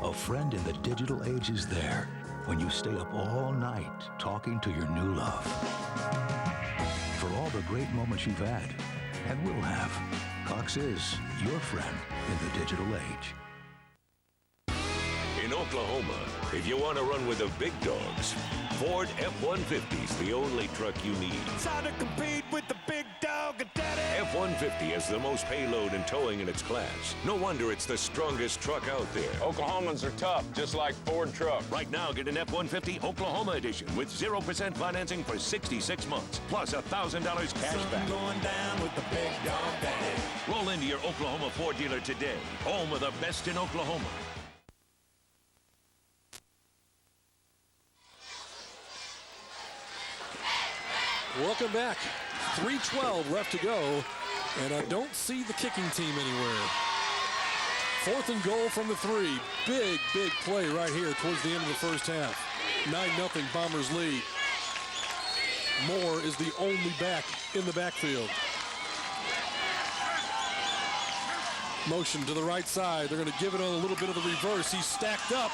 A friend in the digital age is there when you stay up all night talking to your new love. For all the great moments you've had and will have, Cox is your friend in the digital age. In Oklahoma, if you want to run with the big dogs, Ford F-150 is the only truck you need. Time to compete with the big dog, Daddy! F-150 has the most payload and towing in its class. No wonder it's the strongest truck out there. Oklahomans are tough, just like Ford truck. Right now, get an F-150 Oklahoma edition with 0% financing for 66 months, plus $1,000 cash back. Going down with the big dog, Daddy. Roll into your Oklahoma Ford dealer today. Home of the best in Oklahoma. Welcome back. 3:12 left to go, and I don't see the kicking team anywhere. 4th and goal from the 3. Big play right here towards the end of the first half. 9-0 Bombers lead. Moore is the only back in the backfield. Motion to the right side. They're going to give it on a little bit of the reverse. He's stacked up.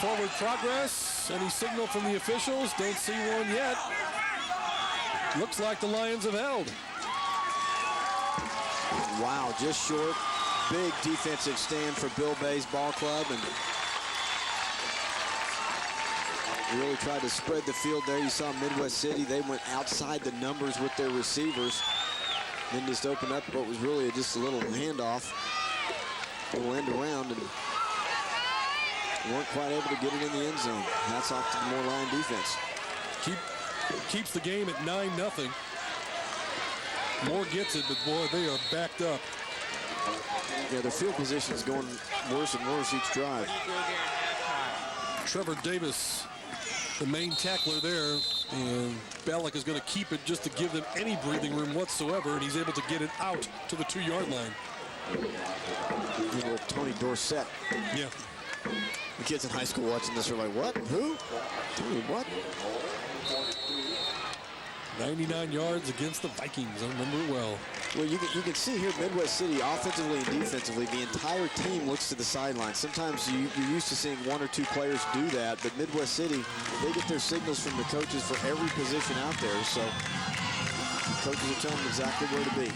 Forward progress. Any signal from the officials? Don't see one yet. Looks like the Lions have held. Wow, just short. Big defensive stand for Bill Bay's ball club, and really tried to spread the field there. You saw Midwest City, they went outside the numbers with their receivers. Then just opened up what was really just a little handoff, a little end around, and weren't quite able to get it in the end zone. Hats off to the Moore Lion defense. Keeps the game at 9-0. Moore gets it, but boy, they are backed up. Yeah, their field position is going worse and worse each drive. Trevor Davis, the main tackler there, and Ballack is going to keep it just to give them any breathing room whatsoever, and he's able to get it out to the 2-yard line. Little Tony Dorsett. Yeah. The kids in high school watching this are like, what? Who? Tony what? 99 yards against the Vikings. I remember it well. Well, you can see here Midwest City, offensively and defensively, the entire team looks to the sideline. Sometimes you're used to seeing 1 or 2 players do that, but Midwest City, they get their signals from the coaches for every position out there, so the coaches are telling them exactly where to be.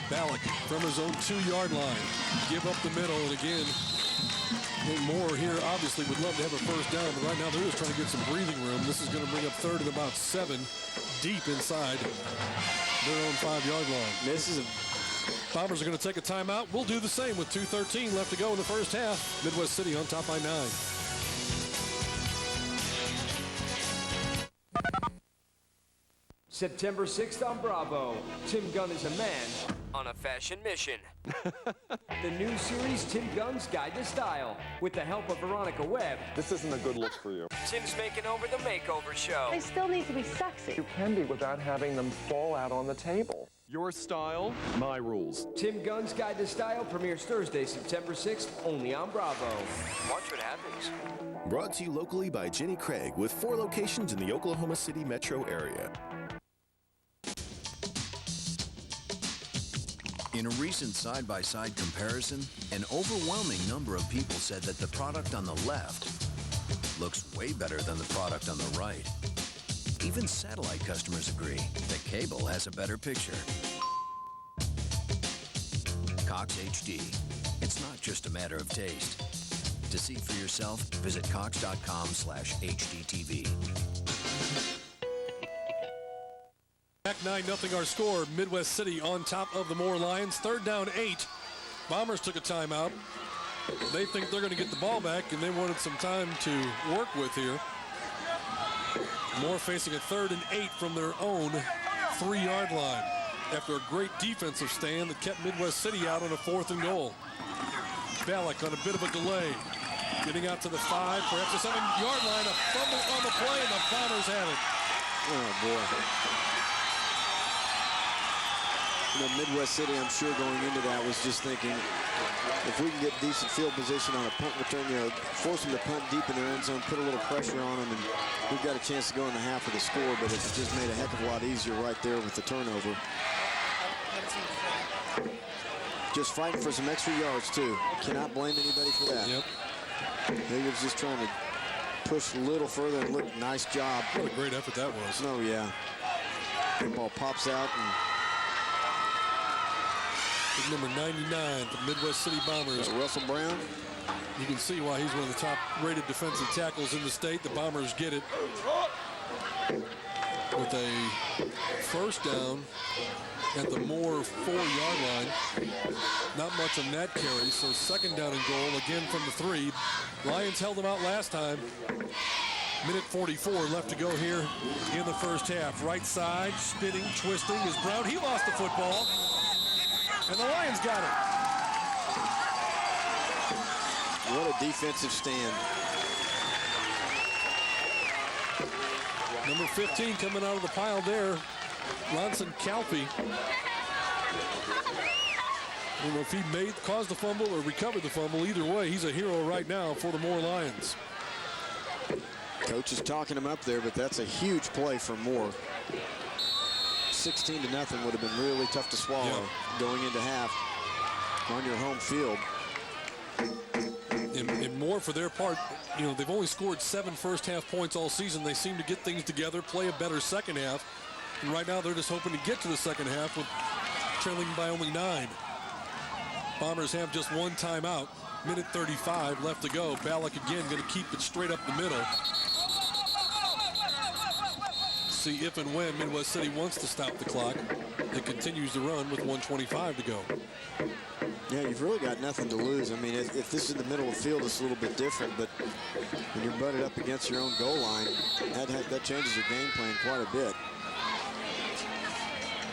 Ballack from his own 2-yard line. Give up the middle, and again, Moore here obviously would love to have a first down, but right now they're just trying to get some breathing room. This is going to bring up 3rd and about 7 deep inside their own 5-yard line. Bombers are going to take a timeout. We'll do the same with 2:13 left to go in the first half. Midwest City on top by 9. September 6th on Bravo, Tim Gunn is a man on a fashion mission. The new series, Tim Gunn's Guide to Style, with the help of Veronica Webb. This isn't a good look for you. Tim's making over the makeover show. They still need to be sexy. You can be without having them fall out on the table. Your style, my rules. Tim Gunn's Guide to Style premieres Thursday, September 6th, only on Bravo. Watch what happens. Brought to you locally by Jenny Craig, with 4 locations in the Oklahoma City metro area. In a recent side-by-side comparison, an overwhelming number of people said that the product on the left looks way better than the product on the right. Even satellite customers agree that cable has a better picture. Cox HD. It's not just a matter of taste. To see for yourself, visit cox.com/HDTV. Back 9-0 our score. Midwest City on top of the Moore Lions. 3rd down 8. Bombers took a timeout. They think they're going to get the ball back, and they wanted some time to work with here. Moore facing a 3rd and 8 from their own 3-yard line after a great defensive stand that kept Midwest City out on a 4th and goal. Ballack on a bit of a delay. Getting out to the 5, perhaps the 7-yard line. A fumble on the play, and the Bombers have it. Oh, boy. You know, Midwest City, I'm sure going into that was just thinking, if we can get decent field position on a punt return, you know, force them to punt deep in their end zone, put a little pressure on them, and we've got a chance to go in the half of the score, but it's just made a heck of a lot easier right there with the turnover. Just fighting for some extra yards, too. Cannot blame anybody for that. Yep. Higgins just trying to push a little further and look, nice job. What a great effort that was. Oh, yeah. The ball pops out, and with number 99 for Midwest City Bombers. Russell Brown. You can see why he's one of the top-rated defensive tackles in the state. The Bombers get it with a first down at the Moore 4-yard line. Not much on that carry, so second down and goal again from the 3. Lions held them out last time. Minute 44 left to go here in the first half. Right side, spinning, twisting is Brown. He lost the football, and the Lions got it. What a defensive stand. Number 15 coming out of the pile there, Ronson Calfee. I don't know if he caused the fumble or recovered the fumble. Either way, he's a hero right now for the Moore Lions. Coach is talking him up there, but that's a huge play for Moore. 16-0 would have been really tough to swallow going into half on your home field. And Moore, for their part, you know, they've only scored 7 first-half points all season. They seem to get things together, play a better second half. And right now, they're just hoping to get to the second half with trailing by only 9. Bombers have just one timeout. Minute 35 left to go. Ballack again going to keep it straight up the middle. See if and when Midwest City wants to stop the clock. It continues to run with 1:25 to go. Yeah, you've really got nothing to lose. I mean, if this is in the middle of the field, it's a little bit different, but when you're butted up against your own goal line, that changes your game plan quite a bit.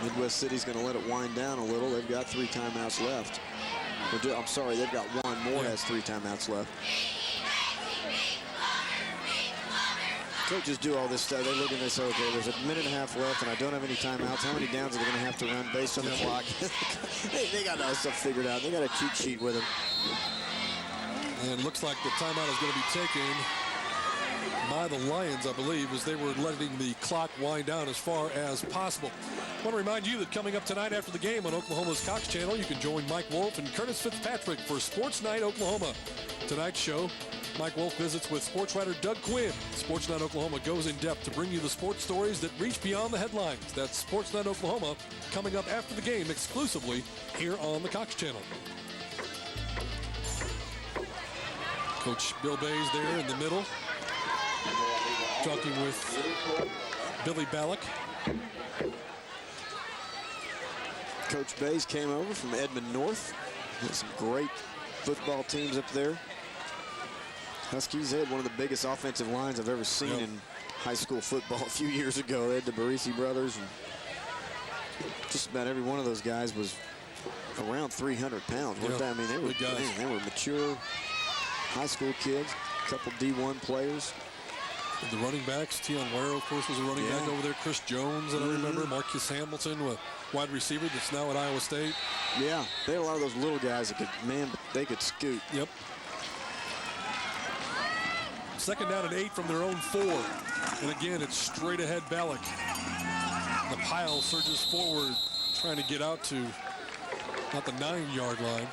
Midwest City's going to let it wind down a little. They've got 3 timeouts left. I'm sorry, they've got 1. Moore has 3 timeouts left. Coaches do all this stuff. They look and they say, okay, there's a minute and a half left, and I don't have any timeouts. How many downs are they going to have to run based on the clock? they got all stuff figured out. They got a cheat sheet with them. And it looks like the timeout is going to be taken by the Lions, I believe, as they were letting the clock wind down as far as possible. I want to remind you that coming up tonight after the game on Oklahoma's Cox Channel, you can join Mike Wolf and Curtis Fitzpatrick for Sports Night Oklahoma. Tonight's show, Mike Wolf visits with sports writer Doug Quinn. Sports Night Oklahoma goes in depth to bring you the sports stories that reach beyond the headlines. That's Sports Night Oklahoma coming up after the game exclusively here on the Cox Channel. Coach Bill Bays there in the middle, talking with Billy Ballack. Coach Bays came over from Edmond North. Had some great football teams up there. Huskies had one of the biggest offensive lines I've ever seen in high school football a few years ago. They had the Barisi brothers, and just about every one of those guys was around 300 pounds. I mean, they were mature high school kids, a couple D1 players. The running backs, Tion Ware, of course, was a running back over there. Chris Jones, that I remember. Marcus Hamilton, a wide receiver that's now at Iowa State. Yeah, they had a lot of those little guys that they could scoot. Yep. Second down and 8 from their own 4. And again, it's straight ahead Ballack. The pile surges forward, trying to get out to not the 9-yard line.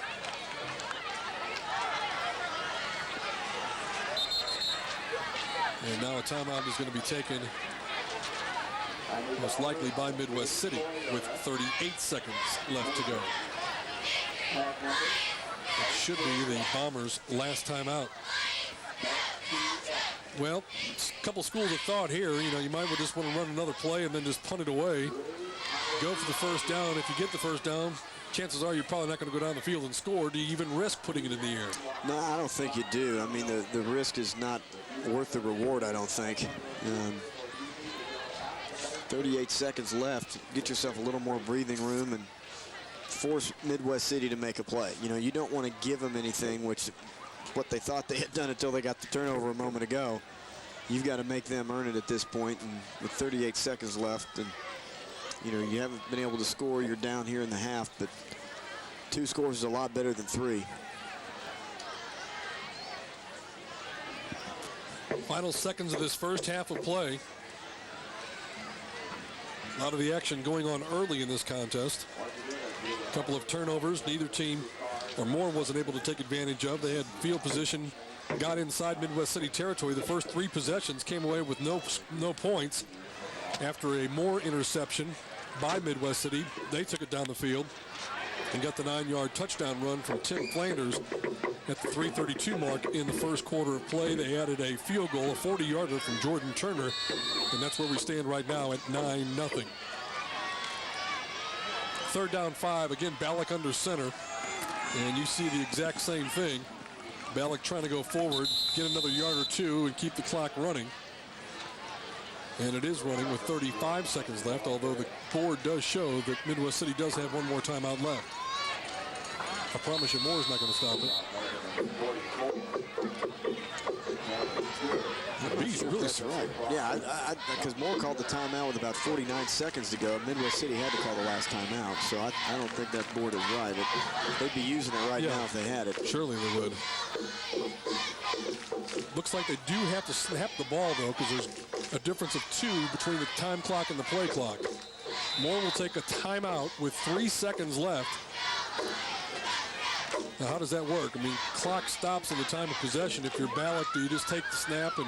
And now a timeout is going to be taken, most likely by Midwest City, with 38 seconds left to go. It should be the Bombers' last timeout. Well, a couple schools of thought here. You know, you might just want to run another play and then just punt it away. Go for the first down. If you get the first down, chances are you're probably not going to go down the field and score. Do you even risk putting it in the air? No, I don't think you do. I mean, the risk is not worth the reward, I don't think. 38 seconds left. Get yourself a little more breathing room and force Midwest City to make a play. You know, you don't want to give them anything, which is what they thought they had done until they got the turnover a moment ago. You've got to make them earn it at this point, and with 38 seconds left, and you know, you haven't been able to score. You're down here in the half, but 2 scores is a lot better than 3. Final seconds of this first half of play. A lot of the action going on early in this contest. A couple of turnovers. Neither team, or Moore, wasn't able to take advantage of. They had field position, got inside Midwest City territory. The first 3 possessions came away with no points. After a Moore interception by Midwest City, they took it down the field. and got the 9-yard touchdown run from Tim Flanders at the 3:32 mark in the first quarter of play. They added a field goal, a 40-yarder from Jordan Turner, and that's where we stand right now at 9-0. Third down 5, again, Ballack under center, and you see the exact same thing. Ballack trying to go forward, get another yard or two, and keep the clock running. And it is running with 35 seconds left, although the board does show that Midwest City does have one more timeout left. I promise you Moore's not going to stop it. He's really right. Yeah, because Moore called the timeout with about 49 seconds to go. Midwest City had to call the last timeout, so I don't think that board is right. They'd be using it right now if they had it. Surely they would. Looks like they do have to snap the ball, though, because there's a difference of 2 between the time clock and the play clock. Moore will take a timeout with 3 seconds left. Now, how does that work? I mean, clock stops in the time of possession. If you're Ballack, do you just take the snap and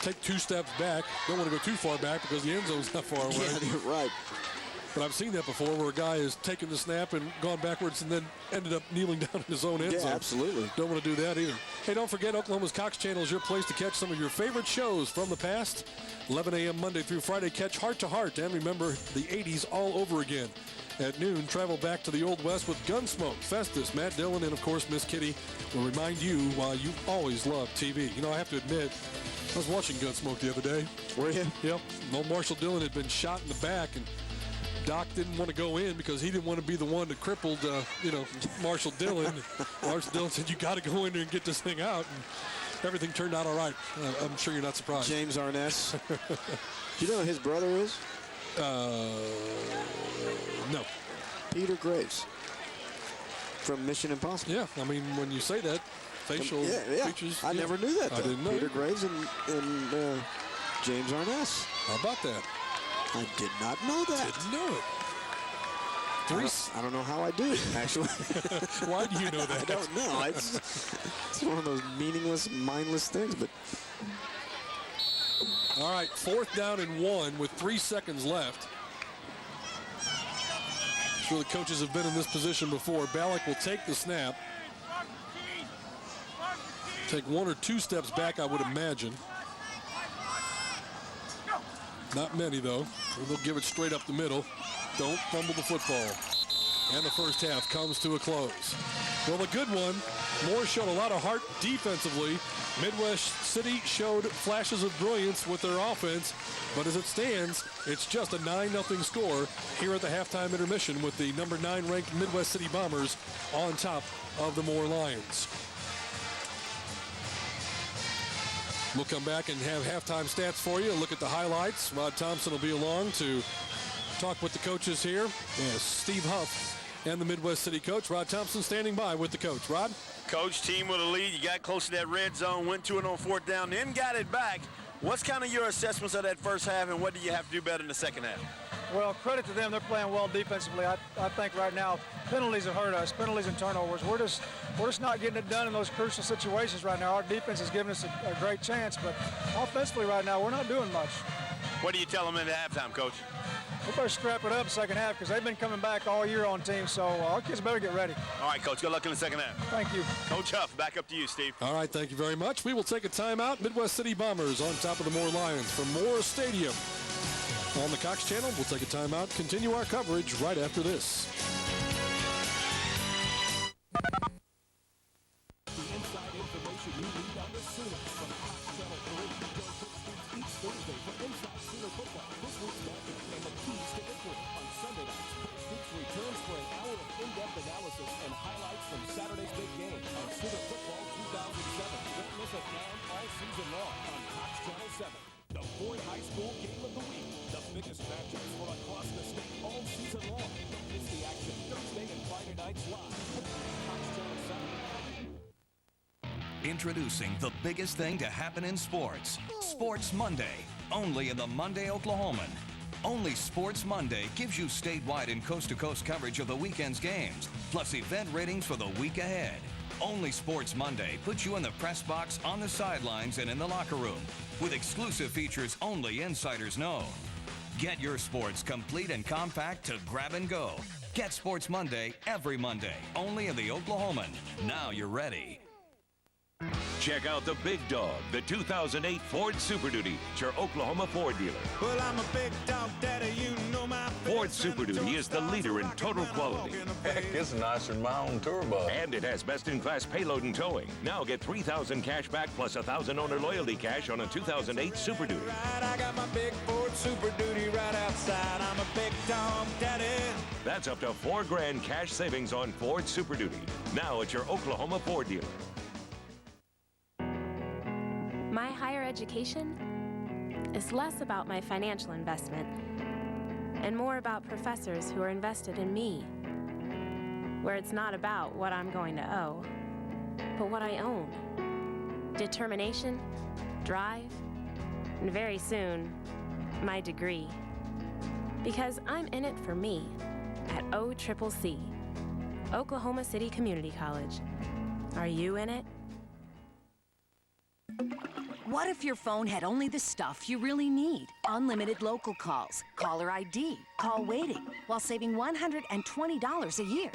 take 2 steps back? Don't want to go too far back because the end zone's not far away. Yeah, you're right. But I've seen that before where a guy has taken the snap and gone backwards and then ended up kneeling down in his own end zone. Yeah, absolutely. Don't want to do that either. Hey, don't forget, Oklahoma's Cox Channel is your place to catch some of your favorite shows from the past. 11 a.m. Monday through Friday, catch Heart to Heart and remember the 80s all over again. At noon, travel back to the Old West with Gunsmoke, Festus, Matt Dillon, and, of course, Miss Kitty will remind you why you always love TV. You know, I have to admit, I was watching Gunsmoke the other day. Were you? Yep. Old Marshall Dillon had been shot in the back, and Doc didn't want to go in because he didn't want to be the one that crippled, Marshall Dillon. Marshall Dillon said, you got to go in there and get this thing out. And everything turned out all right. I'm sure you're not surprised. James Arness. Do you know who his brother is? No. Peter Graves from Mission Impossible. Yeah, I mean, when you say that, facial features. I never knew that, though. I didn't know. Peter Graves and James Arness. How about that? I did not know that. Didn't know it. I don't know how I do it, actually. Why do you know that? I don't know. It's one of those meaningless, mindless things, but... All right, 4th down and 1 with 3 seconds left. Sure, the coaches have been in this position before. Ballack will take the snap. Take 1 or 2 steps back, I would imagine. Not many, though. They'll give it straight up the middle. Don't fumble the football. And the first half comes to a close. Well, the good one, Moore showed a lot of heart defensively. Midwest City showed flashes of brilliance with their offense, but as it stands, it's just a 9-0 score here at the halftime intermission with the number 9 ranked Midwest City Bombers on top of the Moore Lions. We'll come back and have halftime stats for you. Look at the highlights. Rod Thompson will be along to talk with the coaches here. Yes, Steve Huff and the Midwest City coach, Rod Thompson, standing by with the coach. Rod? Coach, team with a lead. You got close to that red zone, went to it on 4th down, then got it back. What's kind of your assessments of that first half, and what do you have to do better in the second half? Well, credit to them. They're playing well defensively. I think right now penalties have hurt us, penalties and turnovers. We're just not getting it done in those crucial situations right now. Our defense is giving us a great chance, but offensively right now, we're not doing much. What do you tell them in the halftime, Coach? We better strap it up second half because they've been coming back all year on teams, so our kids better get ready. All right, Coach, good luck in the second half. Thank you. Coach Huff, back up to you, Steve. All right, thank you very much. We will take a timeout. Midwest City Bombers on top of the Moore Lions from Moore Stadium. On the Cox Channel, we'll take a timeout, continue our coverage right after this. Introducing the biggest thing to happen in sports. Sports Monday, only in the Monday Oklahoman. Only Sports Monday gives you statewide and coast-to-coast coverage of the weekend's games, plus event ratings for the week ahead. Only Sports Monday puts you in the press box, on the sidelines, and in the locker room, with exclusive features only insiders know. Get your sports complete and compact to grab and go. Get Sports Monday every Monday, only in the Oklahoman. Now you're ready. Check out the big dog, the 2008 Ford Super Duty, your Oklahoma Ford dealer. Well, I'm a big dog daddy, you know my Ford Super Duty is the leader in total quality. Heck, it's nicer than my own tour bus. And it has best-in-class payload and towing. Now get $3,000 cash back plus $1,000 owner loyalty cash on a 2008 Super Duty. I got my big Ford Super Duty right outside. I'm a big dog daddy. That's up to $4,000 cash savings on Ford Super Duty. Now at your Oklahoma Ford dealer. My higher education is less about my financial investment and more about professors who are invested in me, where it's not about what I'm going to owe, but what I own. Determination, drive, and very soon, my degree. Because I'm in it for me at OCCC, Oklahoma City Community College. Are you in it? What if your phone had only the stuff you really need? Unlimited local calls, caller ID, call waiting, while saving $120 a year.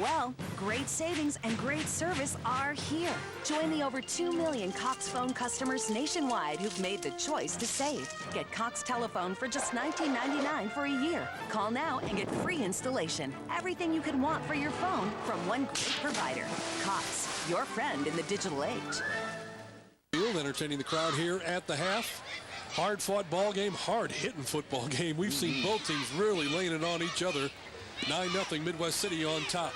Well, great savings and great service are here. Join the over 2 million Cox Phone customers nationwide who've made the choice to save. Get Cox Telephone for just $19.99 for a year. Call now and get free installation. Everything you could want for your phone from one great provider. Cox, your friend in the digital age. Entertaining the crowd here at the half. Hard-fought ball game, hard-hitting football game. We've seen both teams really laying it on each other. 9-0 Midwest City on top.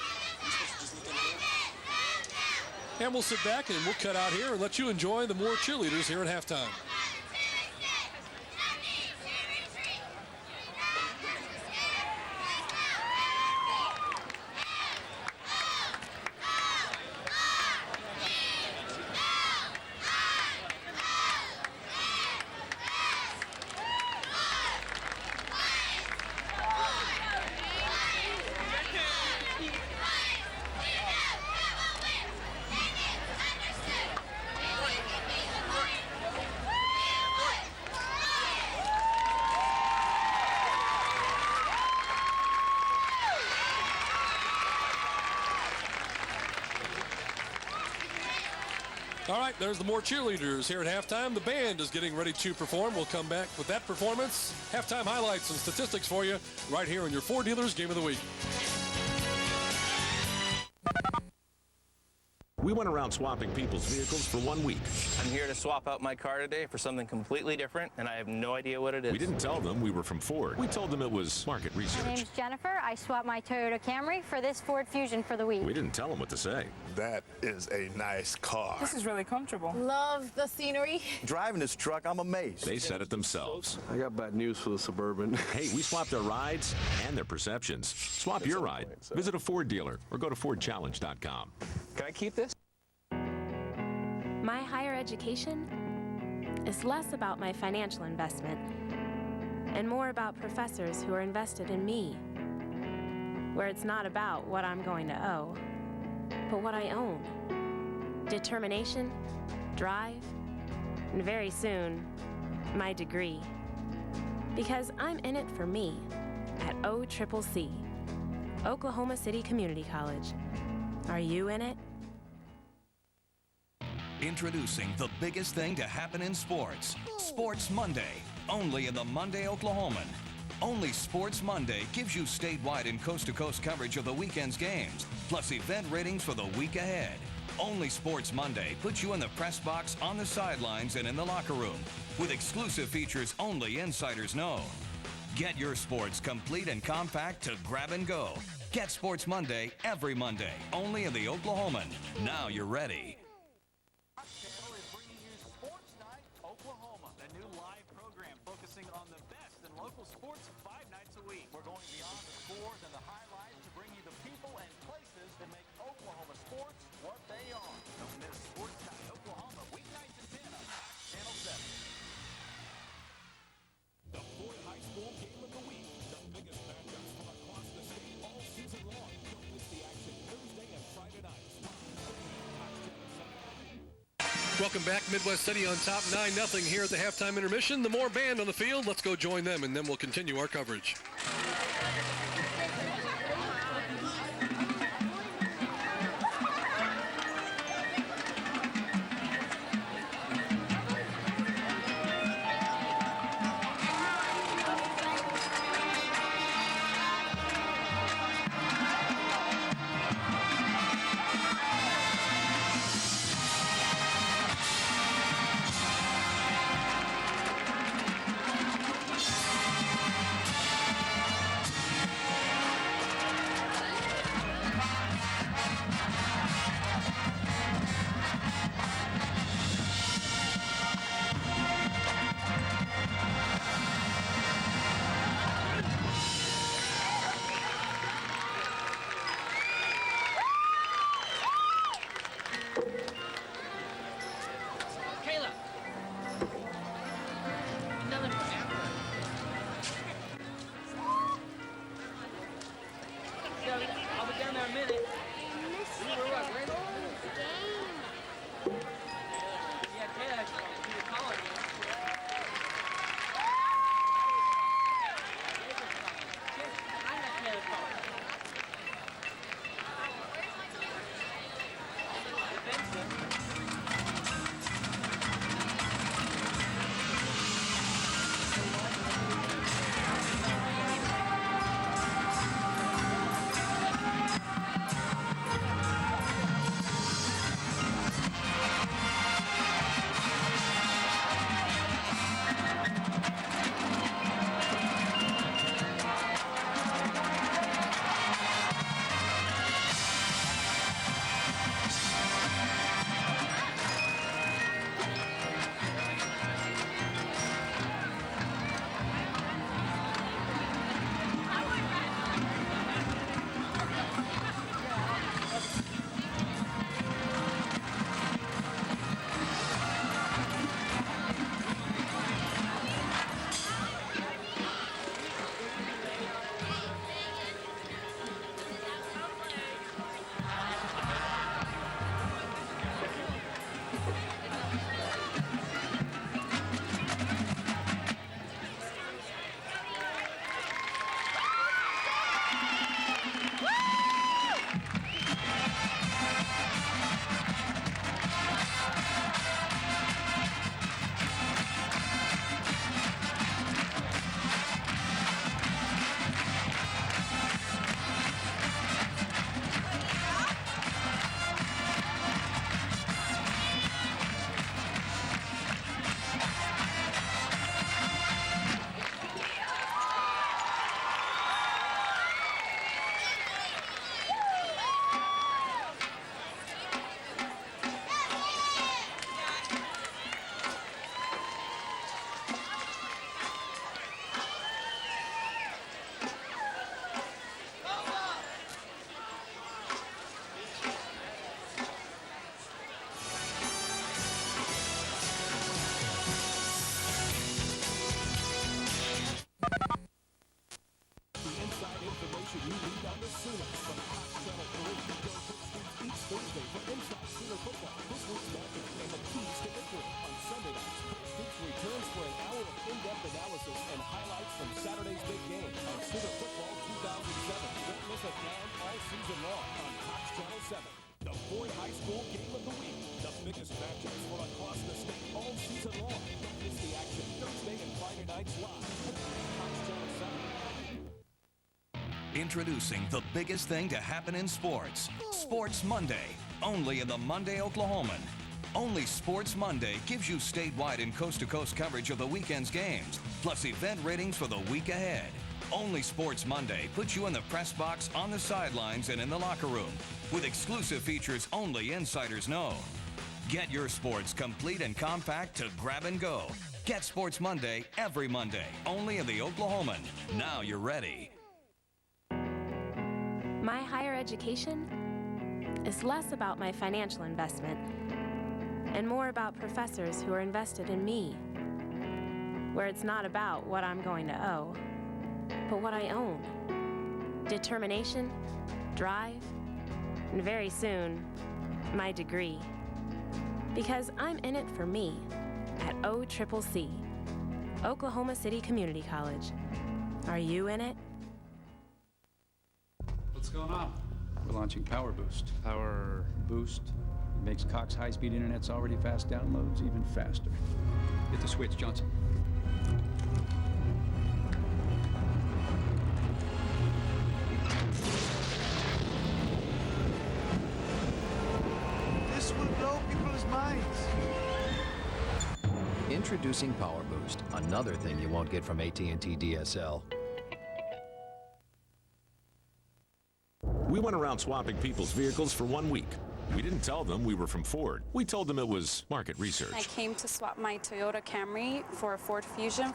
And we'll sit back and we'll cut out here and let you enjoy the more cheerleaders here at halftime. All right, there's the more cheerleaders here at halftime. The band is getting ready to perform. We'll come back with that performance. Halftime highlights and statistics for you right here on your Ford Dealers Game of the Week. We went around swapping people's vehicles for 1 week. I'm here to swap out my car today for something completely different, and I have no idea what it is. We didn't tell them we were from Ford. We told them it was market research. My name's Jennifer. I swapped my Toyota Camry for this Ford Fusion for the week. We didn't tell them what to say. That is a nice car. This is really comfortable. Love the scenery. Driving this truck, I'm amazed. They said it themselves. I got bad news for the Suburban. Hey, we swapped their rides and their perceptions. Swap your ride. Visit a Ford dealer or go to FordChallenge.com. Can I keep this? My higher education is less about my financial investment and more about professors who are invested in me, where it's not about what I'm going to owe, but what I own. Determination, drive, and very soon, my degree. Because I'm in it for me at OCCC, Oklahoma City Community College. Are you in it? Introducing the biggest thing to happen in sports. Sports Monday, only in the Monday Oklahoman. Only Sports Monday gives you statewide and coast-to-coast coverage of the weekend's games, plus event ratings for the week ahead. Only Sports Monday puts you in the press box, on the sidelines, and in the locker room, with exclusive features only insiders know. Get your sports complete and compact to grab and go. Get Sports Monday every Monday, only in the Oklahoman. Now you're ready. Sports 5 nights a week. We're going beyond the scores and the highlights to bring you the people and places that make Oklahoma sports what they are. Don't miss Sports Night Oklahoma weeknights at 10 on Channel 7. The Ford High School Game of the Week. The biggest matchups from across the state all season long. Don't miss the action Thursday and Friday nights. Welcome back. Midwest City on top, 9-0 here at the halftime intermission. The more band on the field. Let's go join them, and then we'll continue our coverage. Introducing the biggest thing to happen in sports. Sports Monday, only in the Monday Oklahoman. Only Sports Monday gives you statewide and coast-to-coast coverage of the weekend's games, plus event ratings for the week ahead. Only Sports Monday puts you in the press box, on the sidelines, and in the locker room, with exclusive features only insiders know. Get your sports complete and compact to grab and go. Get Sports Monday every Monday, only in the Oklahoman. Now you're ready. My higher education is less about my financial investment and more about professors who are invested in me, where it's not about what I'm going to owe, but what I own. Determination, drive, and very soon, my degree. Because I'm in it for me at OCCC, Oklahoma City Community College. Are you in it? What's going on? We're launching Power Boost. Power Boost makes Cox high-speed internet's already fast downloads even faster. Hit the switch, Johnson. This will blow people's minds. Introducing Power Boost, another thing you won't get from AT&T DSL. We went around swapping people's vehicles for 1 week. We didn't tell them we were from Ford. We told them it was market research. I came to swap my Toyota Camry for a Ford Fusion.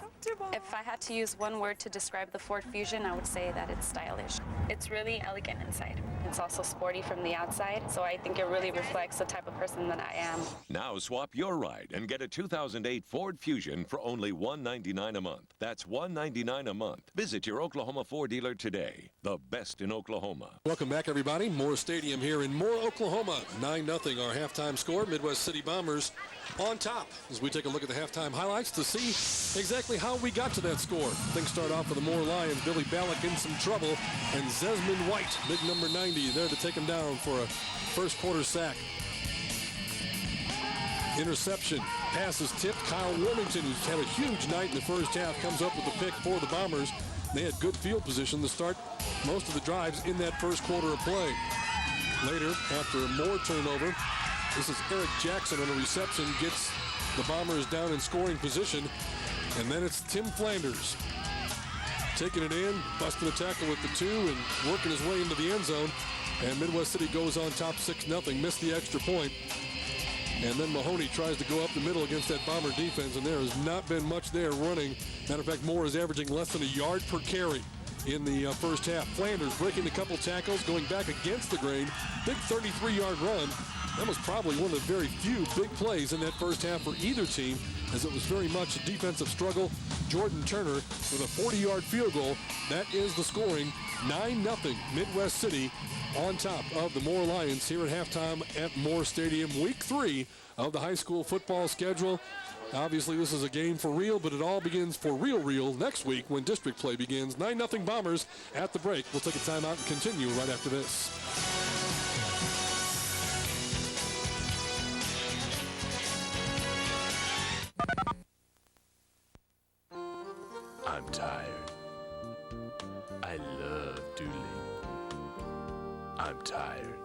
If I had to use one word to describe the Ford Fusion, I would say that it's stylish. It's really elegant inside. It's also sporty from the outside, so I think it really reflects the type of person that I am. Now swap your ride and get a 2008 Ford Fusion for only $199 a month. That's $199 a month. Visit your Oklahoma Ford dealer today. The best in Oklahoma. Welcome back, everybody. Moore Stadium here in Moore, Oklahoma. 9-0 our halftime score. Midwest City Bombers on top as we take a look at the halftime highlights to see exactly how we got to that score. Things start off for the Moore Lions. Billy Ballack in some trouble, and Zesmond White, big number 90, there to take him down for a first quarter sack. Interception. Pass is tipped. Kyle Warmington, who's had a huge night in the first half, comes up with the pick for the Bombers. They had good field position to start most of the drives in that first quarter of play. Later, after a Moore turnover, this is Eric Jackson on a reception, gets the Bombers down in scoring position, and then it's Tim Flanders taking it in, busting a tackle with the 2 and working his way into the end zone, and Midwest City goes on top 6-0, missed the extra point. And then Mahoney tries to go up the middle against that Bomber defense, and there has not been much there running. Matter of fact, Moore is averaging less than a yard per carry in the first half. Flanders breaking a couple tackles, going back against the grain. Big 33-yard run. That was probably one of the very few big plays in that first half for either team, as it was very much a defensive struggle. Jordan Turner with a 40-yard field goal. That is the scoring. 9-0 Midwest City on top of the Moore Lions here at halftime at Moore Stadium. Week 3 of the high school football schedule. Obviously, this is a game for real, but it all begins for real next week when district play begins. 9-0 Bombers at the break. We'll take a timeout and continue right after this. I'm tired. I love doodling. I'm tired.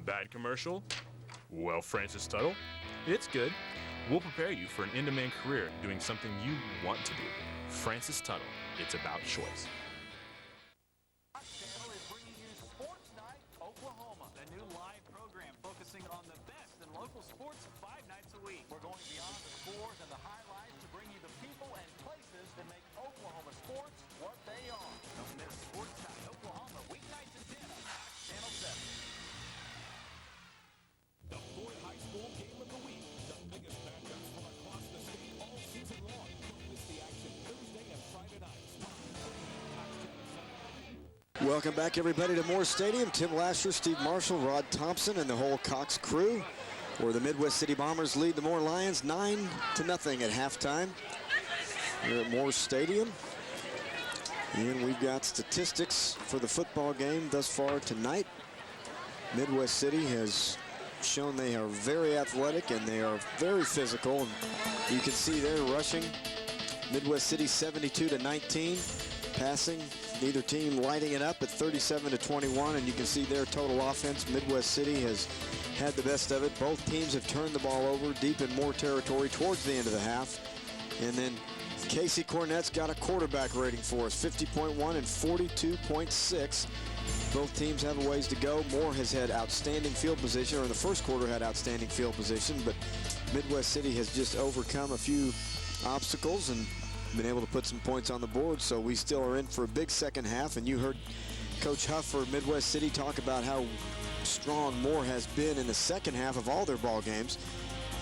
Bad commercial? Well, Francis Tuttle, it's good. We'll prepare you for an in-demand career doing something you want to do. Francis Tuttle, it's about choice. Sports Night Oklahoma, the new live program focusing on the best in local sports 5 nights a week. We're going beyond the scores and the highlights to bring you the people and places that make Oklahoma sports what they are. Don't miss Sports Night Oklahoma, weeknights at 10 on Fox Channel 7. The Ford High School Game of the Week. The biggest matchups from across the state all season long. Don't miss the action Thursday and Friday nights. Welcome back, everybody, to Moore Stadium. Tim Lasher, Steve Marshall, Rod Thompson, and the whole Cox crew, where the Midwest City Bombers lead the Moore Lions 9-0 at halftime here at Moore Stadium. And we've got statistics for the football game thus far tonight. Midwest City has shown they are very athletic and they are very physical. And you can see they're rushing. Midwest City 72-19, passing. Neither team lighting it up at 37-21, and you can see their total offense. Midwest City has had the best of it. Both teams have turned the ball over deep in more territory towards the end of the half. And then Casey Cornett's got a quarterback rating for us, 50.1 and 42.6. Both teams have a ways to go. Moore has had outstanding field position, or in the first quarter had outstanding field position, but Midwest City has just overcome a few obstacles and been able to put some points on the board. So we still are in for a big second half, and you heard Coach Huff for Midwest City talk about how strong Moore has been in the second half of all their ball games,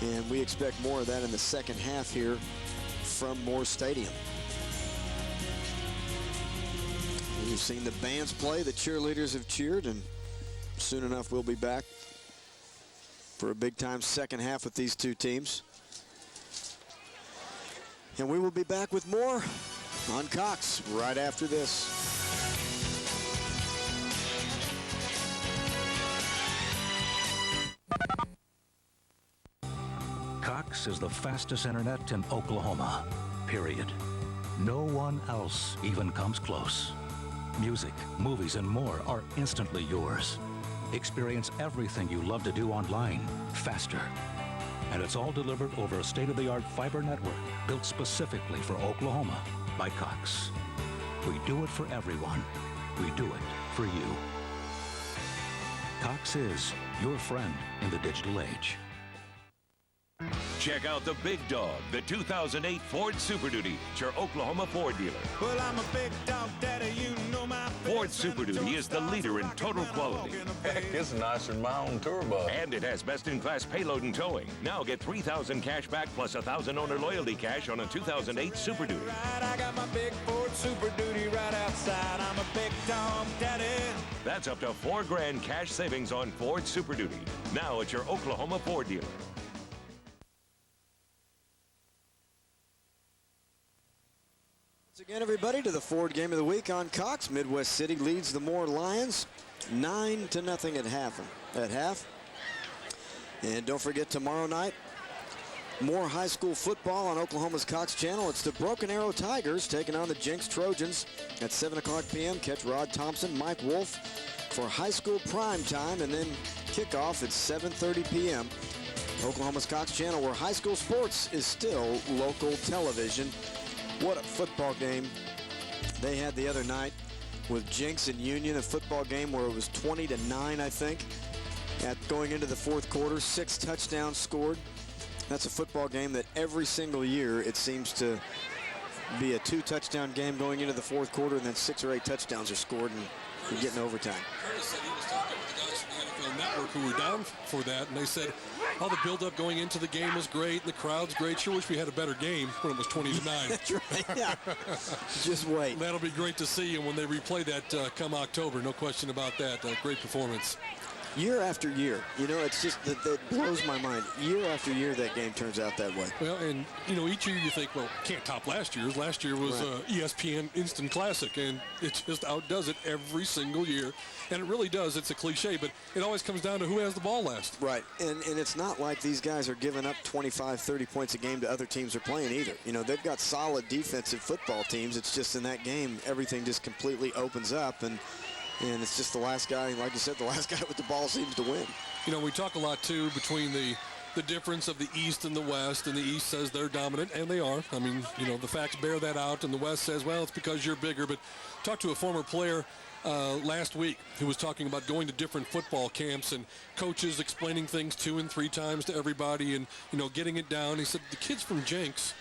and we expect more of that in the second half here from Moore Stadium. You've seen the bands play, the cheerleaders have cheered, and soon enough we'll be back for a big-time second half with these two teams. And we will be back with more on Cox right after this. Cox is the fastest internet in Oklahoma, period. No one else even comes close. Music, movies, and more are instantly yours. Experience everything you love to do online faster. And it's all delivered over a state-of-the-art fiber network built specifically for Oklahoma by Cox. We do it for everyone. We do it for you. Cox is your friend in the digital age. Check out the big dog, the 2008 Ford Super Duty, your Oklahoma Ford dealer. Well, I'm a big dog daddy, you know my Ford Super Duty is the leader in total quality. Heck, it's nicer than my own tour bus. And it has best-in-class payload and towing. Now get $3,000 cash back plus $1,000 owner loyalty cash on a 2008 Super Duty. I got my big Ford Super Duty right outside. I'm a big dog daddy. That's up to $4,000 cash savings on Ford Super Duty. Now at your Oklahoma Ford dealer. Once again, everybody, to the Ford Game of the Week on Cox. Midwest City leads the Moore Lions 9-0 at half. And don't forget, tomorrow night, more high school football on Oklahoma's Cox channel. It's the Broken Arrow Tigers taking on the Jenks Trojans at 7 o'clock p.m. Catch Rod Thompson, Mike Wolf for high school prime time, and then kickoff at 7:30 p.m. Oklahoma's Cox channel, where high school sports is still local television. What a football game they had the other night with Jenks and Union, a football game where it was 20-9, I think, at going into the fourth quarter. 6 touchdowns scored. That's a football game that every single year it seems to be a 2-touchdown game going into the fourth quarter, and then 6 or 8 touchdowns are scored and you get in overtime. Curtis said he was talking with the guys from the NFL Network who were down for that, and they said, oh, the build-up going into the game was great, and the crowd's great. Sure wish we had a better game when it was 20-9. That's right, yeah. Just wait. That'll be great to see, and when they replay that come October, no question about that. Great performance. Year after year, you know, it's just that blows my mind. Year after year, that game turns out that way. Well, and, you know, each year you think, well, can't top last year's. Last year was Right. ESPN Instant Classic, and it just outdoes it every single year. And it really does. It's a cliche, but it always comes down to who has the ball last. Right, and it's not like these guys are giving up 25, 30 points a game to other teams they're playing either. You know, they've got solid defensive football teams. It's just in that game, everything just completely opens up, and it's just the last guy, like you said, the last guy with the ball seems to win. You know, we talk a lot, too, between the difference of the East and the West, and the East says they're dominant, and they are. I mean, you know, the facts bear that out, and the West says, well, it's because you're bigger. But talked to a former player last week who was talking about going to different football camps and coaches explaining things 2 and 3 times to everybody and, you know, getting it down. He said the kids from Jenks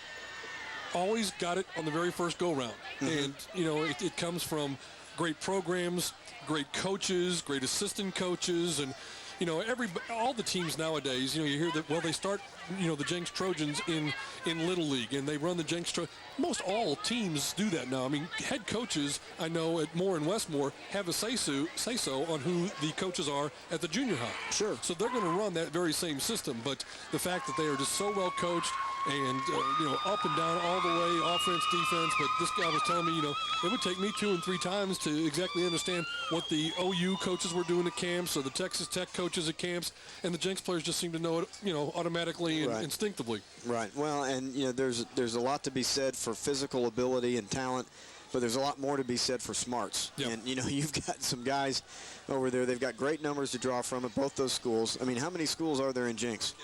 always got it on the very first go-round. Mm-hmm. And, you know, it comes from great programs, great coaches, great assistant coaches, and, you know, all the teams nowadays, you know, you hear that, well, they start, you know, the Jenks Trojans in Little League, and they run the Jenks most all teams do that now. I mean, head coaches, I know, at Moore and Westmore have a say-so on who the coaches are at the junior high. Sure. So they're going to run that very same system, but the fact that they are just so well coached, and up and down all the way, offense, defense. But this guy was telling me, it would take me 2 and 3 times to exactly understand what the OU coaches were doing at camps, or the Texas Tech coaches at camps, and the Jenks players just seem to know it, automatically and instinctively. Right. Well, and there's a lot to be said for physical ability and talent, but there's a lot more to be said for smarts. Yep. And you've got some guys over there. They've got great numbers to draw from at both those schools. I mean, how many schools are there in Jenks?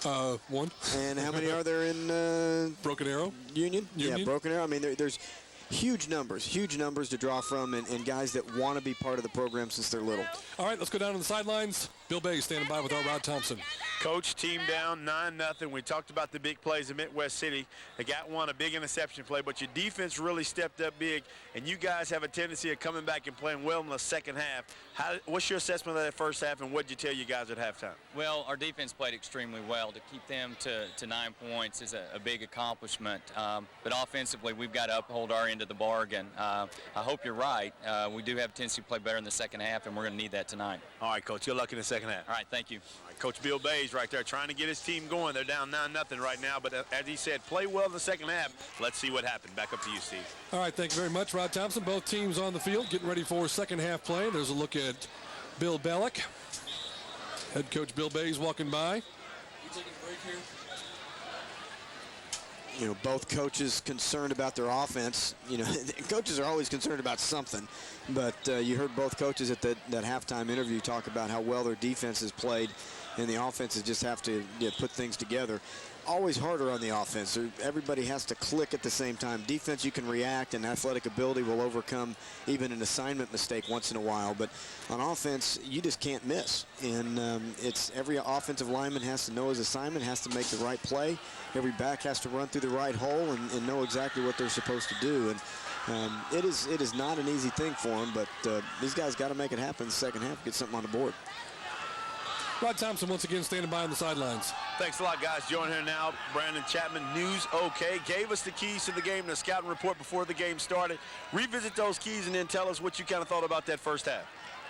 1. And how many are there in Broken Arrow? Union? Yeah, Broken Arrow. I mean, there's huge numbers to draw from, and guys that want to be part of the program since they're little. All right, let's go down to the sidelines. Bill Bays standing by with our Rod Thompson. Coach, team down 9-0. We talked about the big plays in Midwest City. They got one, a big interception play, but your defense really stepped up big, and you guys have a tendency of coming back and playing well in the second half. What's your assessment of that first half, and what did you tell you guys at halftime? Well, our defense played extremely well. To keep them to 9 points is a big accomplishment. But offensively, we've got to uphold our end of the bargain. I hope you're right. We do have a tendency to play better in the second half, and we're going to need that tonight. All right, Coach. Good luck in the second half. All right, thank you. All right, Coach Bill Bays right there trying to get his team going. They're down 9-0 right now, but as he said, play well in the second half. Let's see what happened. Back up to you, Steve. All right, thank you very much, Rod Thompson. Both teams on the field getting ready for second half play. There's a look at Bill Bellick. Head coach Bill Bays walking by. You taking a break here? Both coaches concerned about their offense. Coaches are always concerned about something, but you heard both coaches at that halftime interview talk about how well their defense has played, and the offenses just have to put things together. Always harder on the offense. Everybody has to click at the same time. Defense, you can react, and athletic ability will overcome even an assignment mistake once in a while. But on offense, you just can't miss. And it's every offensive lineman has to know his assignment, has to make the right play. Every back has to run through the right hole and know exactly what they're supposed to do. And it is not an easy thing for them, but these guys got to make it happen in the second half, get something on the board. Rod Thompson once again standing by on the sidelines. Thanks a lot, guys. Joining here now, Brandon Chapman, News OK. Gave us the keys to the game and the scouting report before the game started. Revisit those keys and then tell us what you kind of thought about that first half.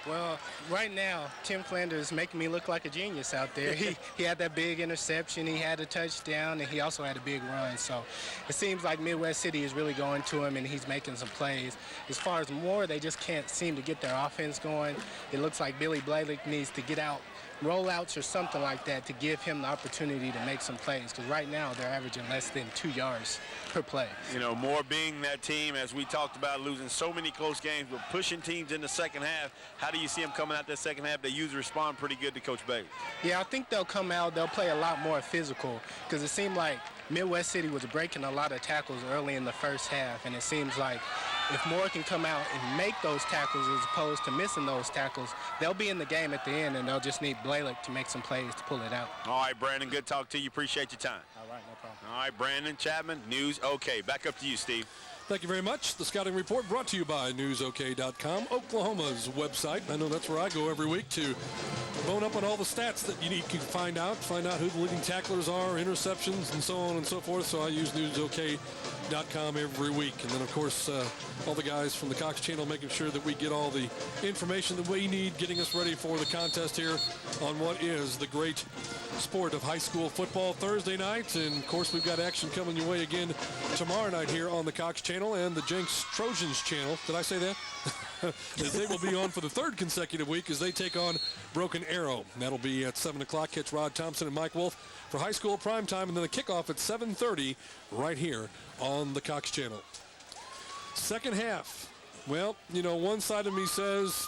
Well, right now, Tim Flanders is making me look like a genius out there. He had that big interception, he had a touchdown, and he also had a big run. So it seems like Midwest City is really going to him, and he's making some plays. As far as Moore, they just can't seem to get their offense going. It looks like Billy Blalick needs to get out rollouts or something like that to give him the opportunity to make some plays, because right now they're averaging less than 2 yards per play. Moore being that team, as we talked about, losing so many close games, but pushing teams in the second half. How do you see them coming out that second half? They usually respond pretty good to Coach Bays. Yeah, I think they'll come out, they'll play a lot more physical, because it seemed like Midwest City was breaking a lot of tackles early in the first half, and it seems like if Moore can come out and make those tackles as opposed to missing those tackles, they'll be in the game at the end, and they'll just need Blalick to make some plays to pull it out. All right, Brandon, good talk to you. Appreciate your time. All right, no problem. All right, Brandon Chapman, News OK. Back up to you, Steve. Thank you very much. The scouting report brought to you by NewsOK.com, Oklahoma's website. I know that's where I go every week to bone up on all the stats that you need to find out who the leading tacklers are, interceptions, and so on and so forth. So I use NewsOK.com every week. And then, of course, all the guys from the Cox Channel making sure that we get all the information that we need, getting us ready for the contest here on what is the great sport of high school football Thursday night. And, of course, we've got action coming your way again tomorrow night here on the Cox Channel and the Jenks Trojans channel. Did I say that? As they will be on for the third consecutive week as they take on Broken Arrow. And that'll be at 7 o'clock. Catch Rod Thompson and Mike Wolf for high school primetime, and then a kickoff at 7:30 right here on the Cox Channel. Second half. Well, one side of me says,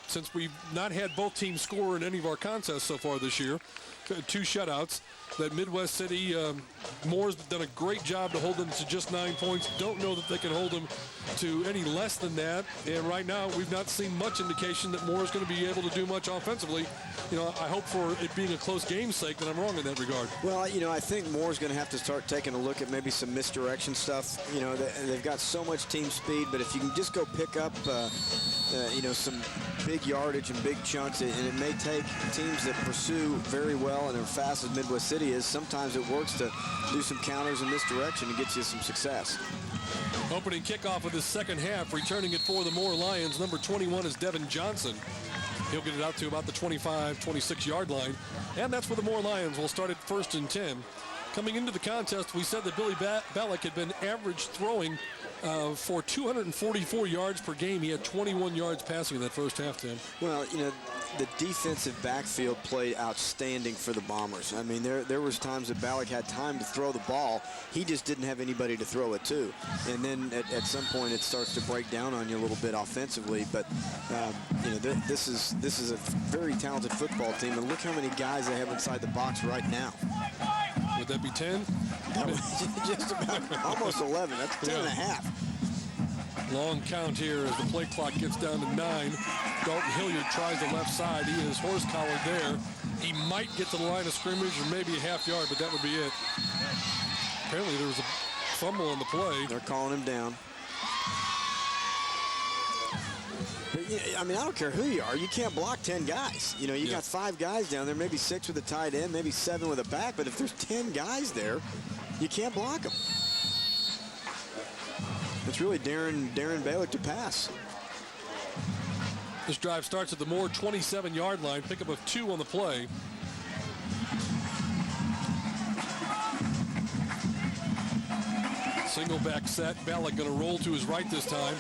since we've not had both teams score in any of our contests so far this year, 2 shutouts, that Midwest City, Moore's done a great job to hold them to just 9 points. Don't know that they can hold them to any less than that. And right now, we've not seen much indication that Moore's going to be able to do much offensively. I hope for it being a close game's sake that I'm wrong in that regard. Well, I think Moore's going to have to start taking a look at maybe some misdirection stuff. They've got so much team speed, but if you can just go pick up, some big yardage and big chunks, and it may take teams that pursue very well and are fast as Midwest City is, sometimes it works to do some counters in misdirection and get you some success. Opening kickoff of the second half, returning it for the Moore Lions. Number 21 is Devin Johnson. He'll get it out to about the 25, 26-yard line. And that's where the Moore Lions will start at 1st and 10 Coming into the contest, we said that Billy Bellick had been average throwing for 244 yards per game. He had 21 yards passing in that first half, Tim. Well, you know, the defensive backfield played outstanding for the Bombers. I mean, there was times that Bellick had time to throw the ball. He just didn't have anybody to throw it to. And then at some point it starts to break down on you a little bit offensively. But, you know, this is a very talented football team. And look how many guys they have inside the box right now. Would that be 10? Just about almost 11. That's 10 and a half. Long count here as the play clock gets down to 9. Dalton Hilliard tries the left side. He is horse collared there. He might get to the line of scrimmage or maybe a half yard, but that would be it. Apparently there was a fumble on the play. They're calling him down. But, I mean, I don't care who you are. You can't block 10 guys. You know, you got 5 guys down there, maybe 6 with a tight end, maybe 7 with a back. But if there's 10 guys there, you can't block them. It's really Darren Bellick to pass. This drive starts at the Moore 27-yard line. Pickup of 2 on the play. Single back set. Bellick going to roll to his right this time.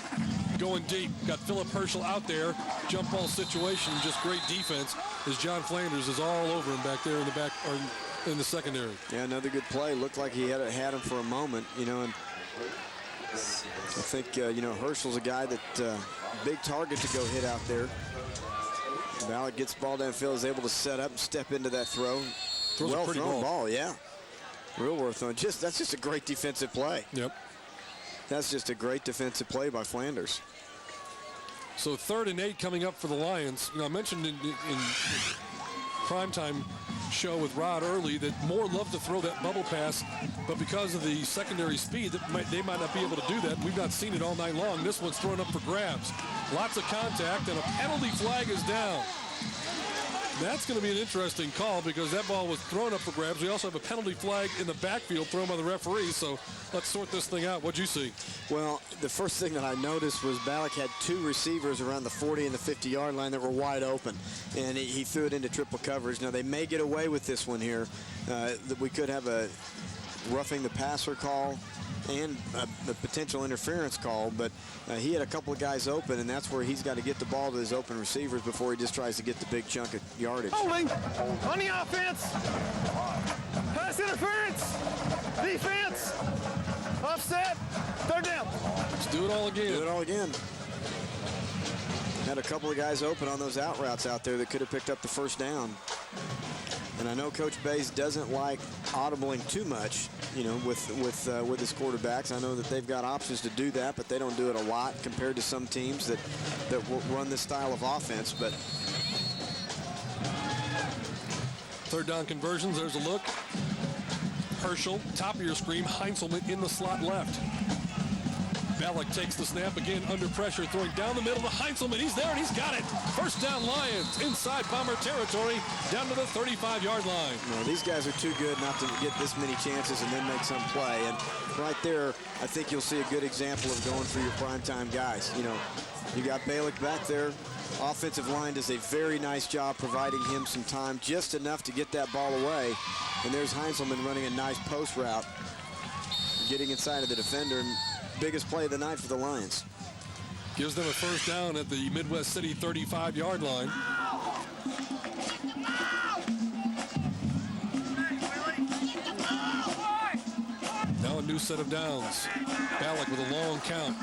Going deep. Got Philip Herschel out there. Jump ball situation. Just great defense as John Flanders is all over him back there in the back or in the secondary. Yeah, another good play. Looked like he had him for a moment, you know, and I think, you know, Herschel's a guy that big target to go hit out there. Bellick gets the ball downfield, is able to set up and step into that throw. Throws well a pretty thrown ball, yeah. Real worth on. That's just a great defensive play. Yep. That's just a great defensive play by Flanders. So 3rd and 8 coming up for the Lions. You know, I mentioned in primetime show with Rod early that Moore loved to throw that bubble pass, but because of the secondary speed, they might not be able to do that. We've not seen it all night long. This one's thrown up for grabs. Lots of contact, and a penalty flag is down. That's going to be an interesting call because that ball was thrown up for grabs. We also have a penalty flag in the backfield thrown by the referee, so let's sort this thing out. What'd you see? Well, the first thing that I noticed was Bellick had 2 receivers around the 40 and the 50-yard line that were wide open, and he threw it into triple coverage. Now, they may get away with this one here. That we could have a roughing the passer call and a potential interference call, but he had a couple of guys open, and that's where he's got to get the ball to his open receivers before he just tries to get the big chunk of yardage. Holding on the offense. Pass interference. Defense. Offset. 3rd down. Let's do it all again. Do it all again. Had a couple of guys open on those out routes out there that could have picked up the 1st down. And I know Coach Bays doesn't like audibling too much, you know, with his quarterbacks. I know that they've got options to do that, but they don't do it a lot compared to some teams that will run this style of offense. But 3rd down conversions. There's a look. Herschel, top of your screen. Heinzelman in the slot left. Bellick takes the snap again under pressure, throwing down the middle to Heinzelman. He's there and he's got it. 1st down Lions inside Bomber territory down to the 35-yard line. No, these guys are too good not to get this many chances and then make some play. And right there, I think you'll see a good example of going for your primetime guys. You know, you got Bellick back there. Offensive line does a very nice job providing him some time, just enough to get that ball away. And there's Heinzelman running a nice post route, getting inside of the defender. And biggest play of the night for the Lions. Gives them a 1st down at the Midwest City 35-yard line. Now a new set of downs. Bellick with a long count.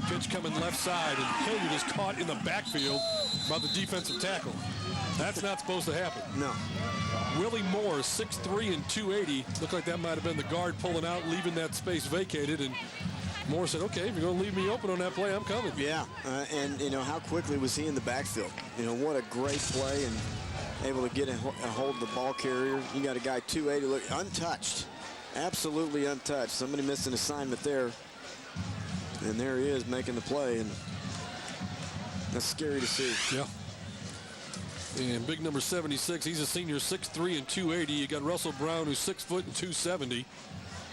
Pitch coming left side, and Hilliard is caught in the backfield by the defensive tackle. That's not supposed to happen. No. Willie Moore, 6'3" and 280. Looked like that might have been the guard pulling out, leaving that space vacated, and Moore said, okay, if you're going to leave me open on that play, I'm coming. Yeah, and, you know, how quickly was he in the backfield? You know, what a great play, and able to get a hold of the ball carrier. You got a guy 280, look, untouched, absolutely untouched. Somebody missed an assignment there, and there he is making the play, and that's scary to see. Yeah. And big number 76, he's a senior, 6'3" and 280. You got Russell Brown, who's 6 foot and 270.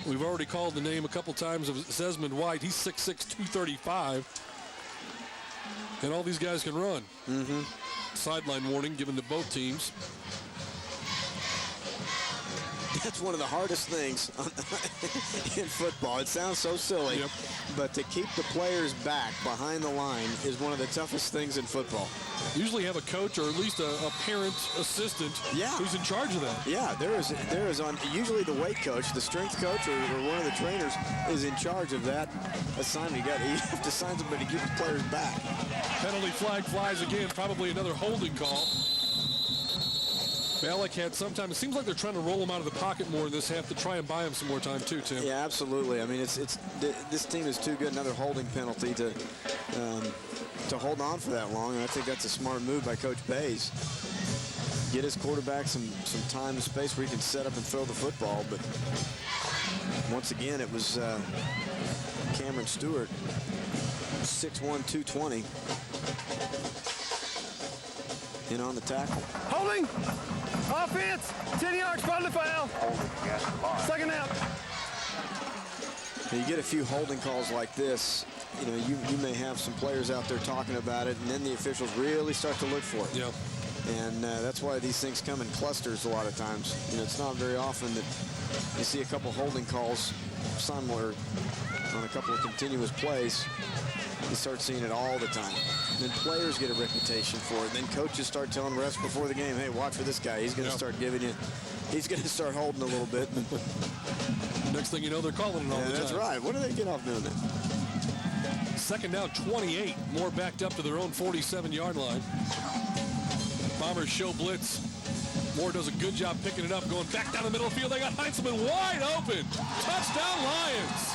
We've already called the name a couple times of Zesmond White. He's 6'6", 235. And all these guys can run. Sideline warning given to both teams. That's one of the hardest things in football. It sounds so silly, but to keep the players back behind the line is one of the toughest things in football. Usually have a coach or at least a parent assistant who's in charge of that. Yeah, there is on usually the weight coach, the strength coach, or one of the trainers is in charge of that assignment. You have to assign somebody to keep the players back. Penalty flag flies again, probably another holding call. Ballack had some time. It seems like they're trying to roll him out of the pocket more in this half to try and buy him some more time too, Tim. Yeah, absolutely. I mean, this team is too good. Another holding penalty to hold on for that long, and I think that's a smart move by Coach Bays. Get his quarterback some time and space where he can set up and throw the football. But once again, it was Cameron Stewart, 6'1", 220. In on the tackle. Holding! Offense! 10 yards, probably foul. Second out. You get a few holding calls like this, you know, you may have some players out there talking about it, and then the officials really start to look for it. Yep. And that's why these things come in clusters a lot of times. You know, it's not very often that you see a couple holding calls somewhere on a couple of continuous plays. You start seeing it all the time. And then players get a reputation for it. Then coaches start telling refs before the game, hey, watch for this guy. He's going to start giving you, he's going to start holding a little bit. Next thing you know, they're calling it all the time. That's right. What do they get off doing that? Second down, 28. More backed up to their own 47-yard line. Bombers show blitz. Moore does a good job picking it up, going back down the middle of the field. They got Heintzelman wide open. Touchdown, Lions.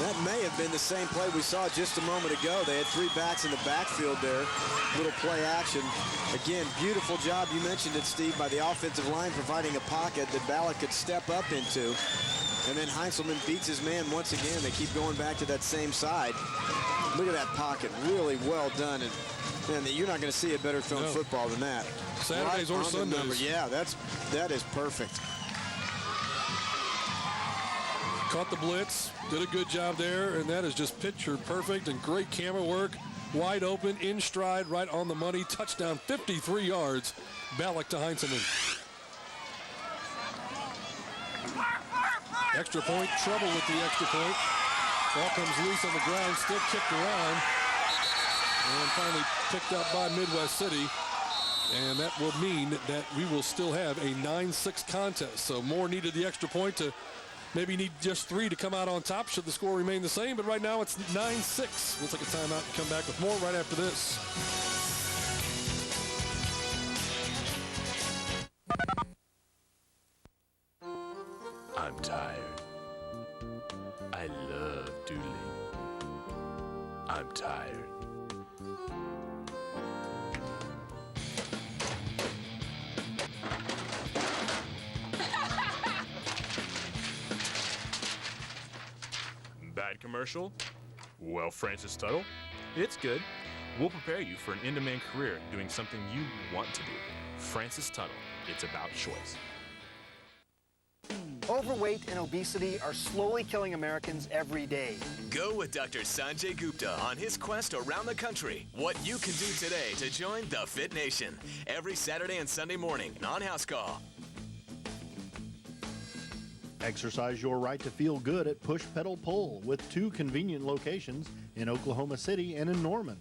That may have been the same play we saw just a moment ago. They had three backs in the backfield there. Little play action. Again, beautiful job. You mentioned it, Steve, by the offensive line providing a pocket that Ballack could step up into. And then Heintzelman beats his man once again. They keep going back to that same side. Look at that pocket. Really well done. And man, you're not going to see a better thrown football than that. Saturdays or Sundays. Yeah, that is perfect. Caught the blitz, did a good job there, and that is just picture perfect and great camera work. Wide open, in stride, right on the money. Touchdown, 53 yards. Ballack to Heintzelman. Extra point, trouble with the extra point. Ball comes loose on the ground, still kicked around. And finally picked up by Midwest City. And that will mean that we will still have a 9-6 contest. So Moore needed the extra point to maybe need just 3 to come out on top should the score remain the same. But right now it's 9-6. We'll take a timeout and come back with more right after this. I'm tired. I love doodling. I'm tired. Bad commercial? Well, Francis Tuttle, it's good. We'll prepare you for an in-demand career doing something you want to do. Francis Tuttle, it's about choice. Overweight and obesity are slowly killing Americans every day. Go with Dr. Sanjay Gupta on his quest around the country. What you can do today to join the Fit Nation. Every Saturday and Sunday morning on House Call. Exercise your right to feel good at Push Pedal Pull with 2 convenient locations in Oklahoma City and in Norman.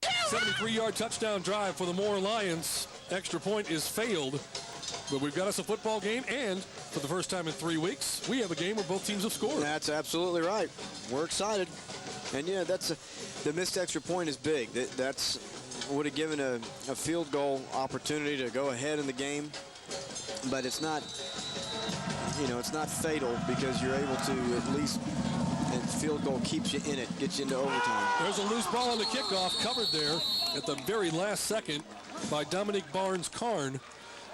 73-yard touchdown drive for the Moore Lions. Extra point is failed, but we've got us a football game, and for the first time in 3 weeks, we have a game where both teams have scored. That's absolutely right. We're excited. And yeah, the missed extra point is big. That's would have given a field goal opportunity to go ahead in the game, but it's not, it's not fatal because you're able to at least, and field goal keeps you in it, gets you into overtime. There's a loose ball on the kickoff, covered there at the very last second by Dominique Barnes-Karn,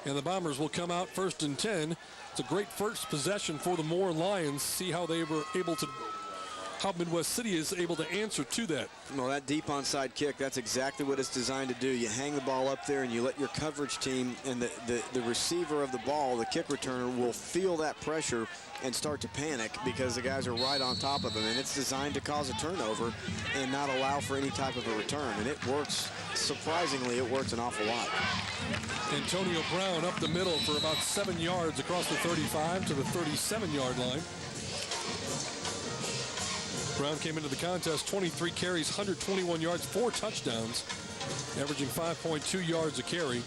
and the Bombers will come out 1st and 10. It's a great first possession for the Moore Lions. See how they were able to how Midwest City is able to answer to that. Well, that deep onside kick, that's exactly what it's designed to do. You hang the ball up there and you let your coverage team and the receiver of the ball, the kick returner, will feel that pressure and start to panic because the guys are right on top of them. And it's designed to cause a turnover and not allow for any type of a return. And it works, surprisingly, it works an awful lot. Antonio Brown up the middle for about 7 yards across the 35 to the 37-yard line. Brown came into the contest, 23 carries, 121 yards, 4 touchdowns, averaging 5.2 yards a carry.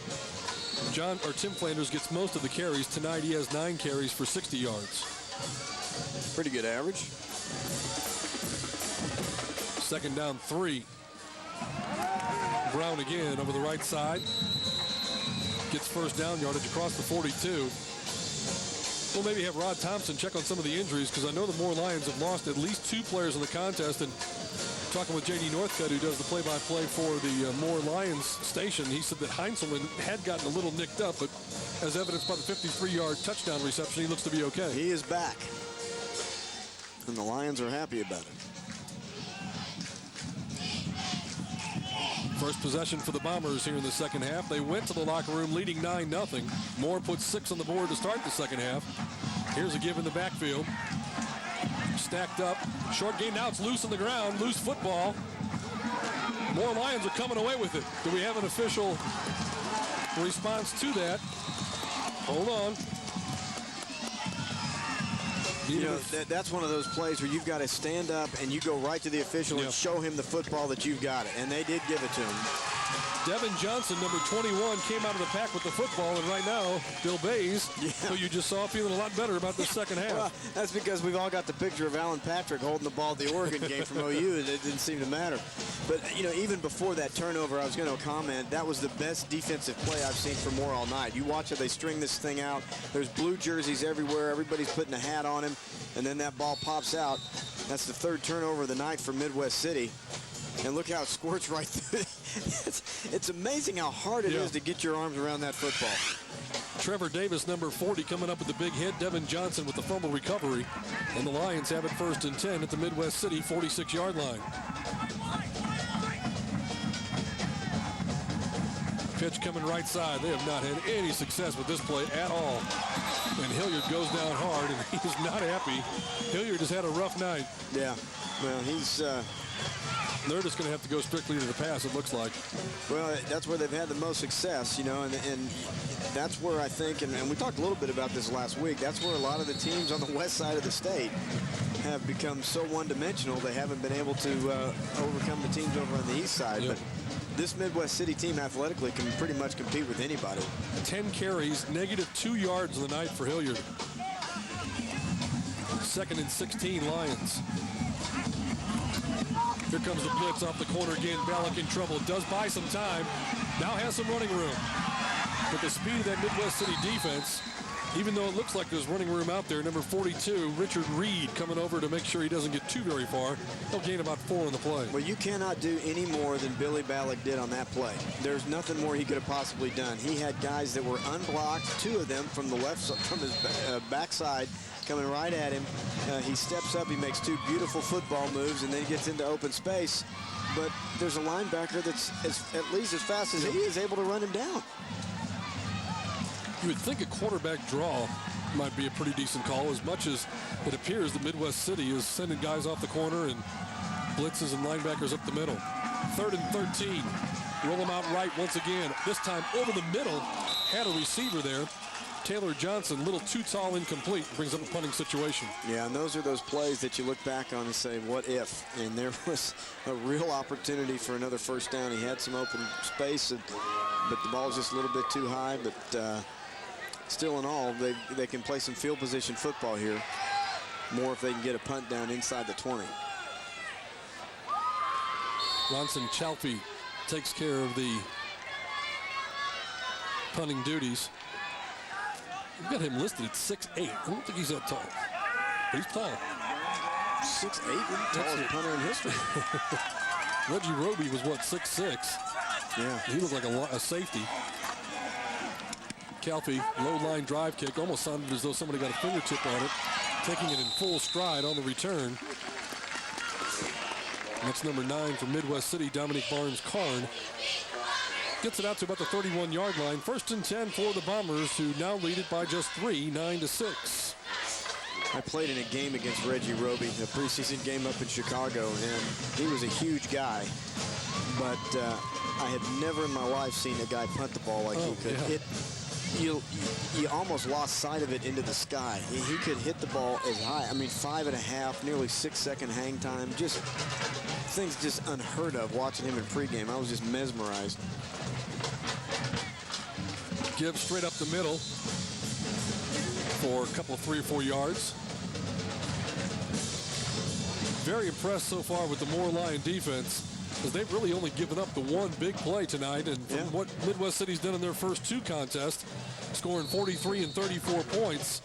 Tim Flanders gets most of the carries. Tonight he has 9 carries for 60 yards. Pretty good average. Second down 3. Brown again over the right side. Gets first down yardage across the 42. We'll maybe have Rod Thompson check on some of the injuries because I know the Moore Lions have lost at least 2 players in the contest. And talking with J.D. Northcutt, who does the play-by-play for the Moore Lions station, he said that Heinzelman had gotten a little nicked up, but as evidenced by the 53-yard touchdown reception, he looks to be okay. He is back, and the Lions are happy about it. First possession for the Bombers here in the second half. They went to the locker room leading 9-0. Moore put 6 on the board to start the second half. Here's a give in the backfield. Stacked up. Short gain. Now it's loose on the ground. Loose football. Moore Lions are coming away with it. Do we have an official response to that? Hold on. You know, that's one of those plays where you've got to stand up and you go right to the official and show him the football that you've got it. And they did give it to him. Devin Johnson, number 21, came out of the pack with the football, and right now, Bill Bays, who you just saw, feeling a lot better about the second half. Well, that's because we've all got the picture of Alan Patrick holding the ball at the Oregon game from OU, and it didn't seem to matter. But, you know, even before that turnover, I was going to comment, that was the best defensive play I've seen for Moore all night. You watch it, they string this thing out. There's blue jerseys everywhere. Everybody's putting a hat on him, and then that ball pops out. That's the 3rd turnover of the night for Midwest City. And look how it squirts right through. It's amazing how hard it is to get your arms around that football. Trevor Davis, number 40, coming up with the big hit. Devin Johnson with the fumble recovery. And the Lions have it 1st and 10 at the Midwest City 46-yard line. Pitch coming right side. They have not had any success with this play at all. And Hilliard goes down hard, and he's not happy. Hilliard has had a rough night. Yeah, well, he's... They're just going to have to go strictly to the pass, it looks like. Well, that's where they've had the most success, you know, and that's where I think, and we talked a little bit about this last week, that's where a lot of the teams on the west side of the state have become so one-dimensional they haven't been able to overcome the teams over on the east side. But this Midwest City team athletically can pretty much compete with anybody. 10 carries, -2 yards in the night for Hilliard. 2nd and 16 Lions. Here comes the blitz off the corner again. Ballack in trouble. Does buy some time. Now has some running room. But the speed of that Midwest City defense, even though it looks like there's running room out there, number 42, Richard Reed, coming over to make sure he doesn't get too very far. He'll gain about 4 on the play. Well, you cannot do any more than Billy Ballack did on that play. There's nothing more he could have possibly done. He had guys that were unblocked, 2 of them from the left side, from his backside, coming right at him. He steps up, he makes 2 beautiful football moves, and then he gets into open space. But there's a linebacker that's at least as fast as he is able to run him down. You would think a quarterback draw might be a pretty decent call, as much as it appears that Midwest City is sending guys off the corner and blitzes and linebackers up the middle. 3rd and 13. Roll them out right once again. This time over the middle. Had a receiver there. Taylor Johnson, a little too tall, incomplete, brings up a punting situation. Yeah, and those are those plays that you look back on and say, what if? And there was a real opportunity for another first down. He had some open space, but the ball's just a little bit too high. But still in all, they can play some field position football here. More if they can get a punt down inside the 20. Ronson Chalfie takes care of the punting duties. We've got him listed at 6'8". I don't think he's that tall. But he's tall. 6'8", tallest punter in history. Reggie Roby was, what, 6'6"? Yeah. He looked like a safety. Calfee, low line drive kick. Almost sounded as though somebody got a fingertip on it. Taking it in full stride on the return. That's number 9 for Midwest City, Dominique Barnes-Karn. Gets it out to about the 31-yard line. 1st and 10 for the Bombers, who now lead it by just 3, 9-6. I played in a game against Reggie Roby, a preseason game up in Chicago, and he was a huge guy. But I had never in my life seen a guy punt the ball like he could. Yeah. You almost lost sight of it into the sky. He could hit the ball as high. I mean, 5.5, nearly 6-second hang time. Just things just unheard of watching him in pregame. I was just mesmerized. Gibbs straight up the middle for a couple of 3 or 4 yards. Very impressed so far with the Moore Lion defense, because they've really only given up the one big play tonight. And from what Midwest City's done in their first 2 contests, scoring 43 and 34 points,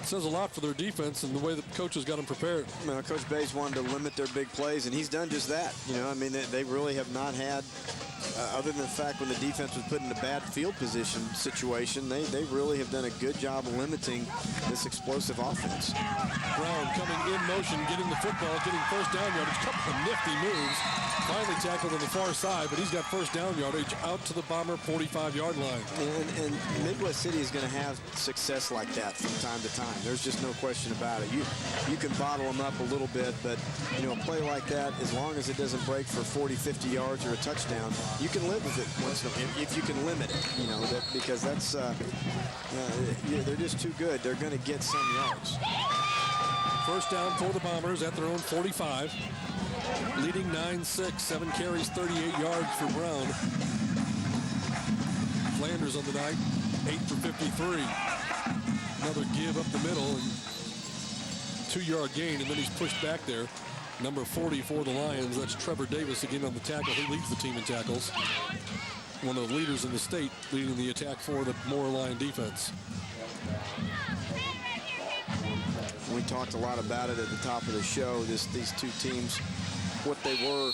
it says a lot for their defense and the way that coaches got them prepared. Well, Coach Bays wanted to limit their big plays, and he's done just that. You know, I mean, they really have not had, other than the fact when the defense was put in a bad field position situation, they really have done a good job of limiting this explosive offense. Brown coming in motion, getting the football, getting first down yardage. A couple of nifty moves. Finally tackled on the far side, but he's got first down yardage out to the Bomber 45-yard line. And Midwest City is going to have success like that from time to time. There's just no question about it. You can bottle them up a little bit, but you know, a play like that, as long as it doesn't break for 40, 50 yards or a touchdown, you can live with it once in a while, if you can limit it. You know, because that's they're just too good. They're going to get some yards. First down for the Bombers at their own 45. Leading 9-6, 7 carries, 38 yards for Brown. Flanders on the night, 8 for 53. Another give up the middle, and 2-yard gain, and then he's pushed back there. Number 40 for the Lions, that's Trevor Davis again on the tackle. He leads the team in tackles. One of the leaders in the state leading the attack for the Moore Lion defense. We talked a lot about it at the top of the show, these 2 teams, what they were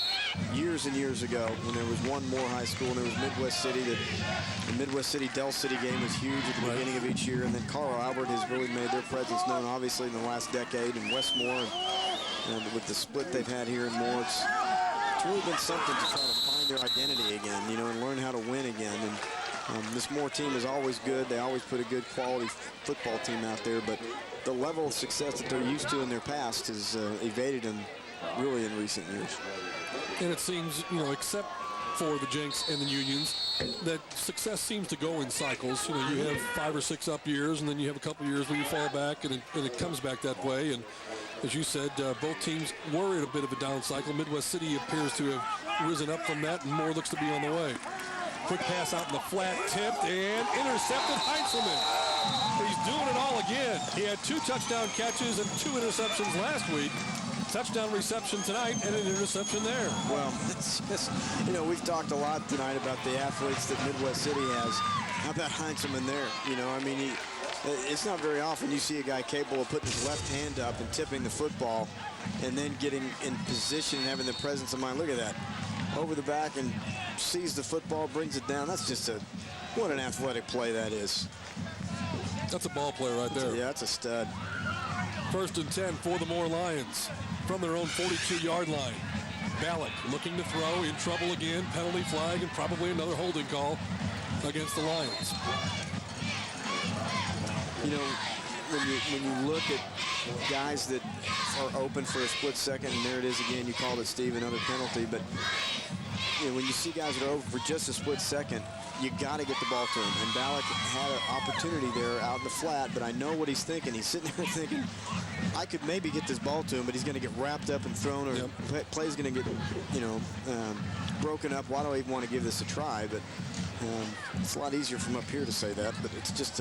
years and years ago when there was one Moore High School and there was Midwest City. The Midwest City-Del City game was huge at the beginning of each year, and then Carl Albert has really made their presence known, obviously, in the last decade, and Westmore, and with the split they've had here in Moore, it's really been something to try to find their identity again, you know, and learn how to win again. And this Moore team is always good. They always put a good quality football team out there, but the level of success that they're used to in their past has evaded them really in recent years. And it seems, you know, except for the Jenks and the Unions, that success seems to go in cycles. You know, you have 5 or 6 up years, and then you have a couple years where you fall back, and it comes back that way. And as you said, both teams were in a bit of a down cycle. Midwest City appears to have risen up from that, and Moore looks to be on the way. Quick pass out in the flat, tipped, and intercepted. Heintzelman. He's doing it all again. He had 2 touchdown catches and 2 interceptions last week. Touchdown reception tonight and an interception there. Well, it's just, you know, we've talked a lot tonight about the athletes that Midwest City has. How about Heintzelman there? You know, I mean, it's not very often you see a guy capable of putting his left hand up and tipping the football and then getting in position and having the presence of mind. Look at that. Over the back and sees the football, brings it down. That's just what an athletic play that is. That's a ball player right there. Yeah, that's a stud. 1st and 10 for the Moore Lions from their own 42-yard line. Ballack looking to throw, in trouble again. Penalty flag and probably another holding call against the Lions. You know, when you look at guys that are open for a split second, and there it is again, you called it, Steve, another penalty, but you know, when you see guys that are open for just a split second, you got to get the ball to him. And Ballack had an opportunity there out in the flat, but I know what he's thinking. He's sitting there thinking, I could maybe get this ball to him, but he's going to get wrapped up and thrown, or play's going to get, you know, broken up. Why do I even want to give this a try? But it's a lot easier from up here to say that, but it's just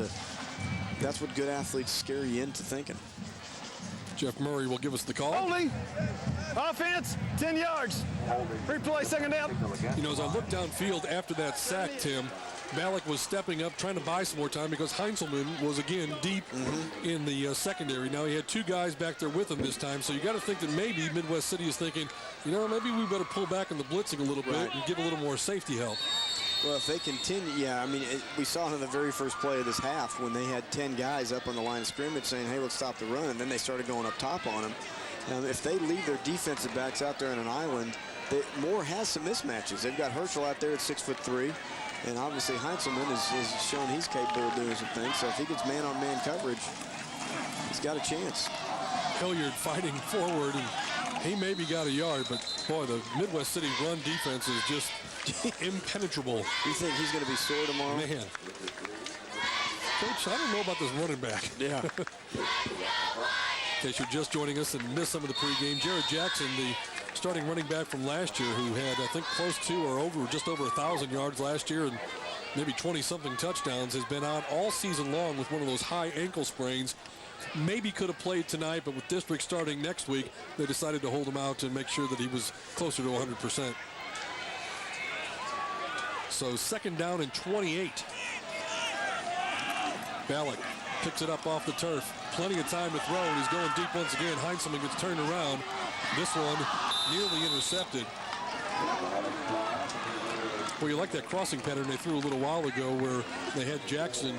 that's what good athletes scare you into thinking. Jeff Murray will give us the call. Holding. Offense, 10 yards. Replay, second down. You know, as I look downfield after that sack, Tim, Ballack was stepping up, trying to buy some more time because Heintzelman was, again, deep in the secondary. Now, he had 2 guys back there with him this time, so you got to think that maybe Midwest City is thinking, you know, maybe we better pull back in the blitzing a little bit and give a little more safety help. Well, if they continue, yeah, I mean, we saw it in the very first play of this half when they had 10 guys up on the line of scrimmage saying, hey, let's stop the run, and then they started going up top on them. If they leave their defensive backs out there on an island, Moore has some mismatches. They've got Herschel out there at 6'3", and obviously Heinzelman has shown he's capable of doing some things. So if he gets man-on-man coverage, he's got a chance. Hilliard fighting forward, and he maybe got a yard, but boy, the Midwest City run defense is just impenetrable. You think he's going to be sore tomorrow? Man. Coach, I don't know about this running back. Yeah. In case you're just joining us and missed some of the pregame, Jared Jackson, the starting running back from last year, who had, I think, close to or just over 1,000 yards last year and maybe 20-something touchdowns, has been out all season long with one of those high ankle sprains. Maybe could have played tonight, but with district starting next week, they decided to hold him out and make sure that he was closer to 100%. So 2nd down and 28. Ballack picks it up off the turf. Plenty of time to throw, and he's going deep once again. Heinzelman gets turned around. This one nearly intercepted. Well, you like that crossing pattern they threw a little while ago where they had Jackson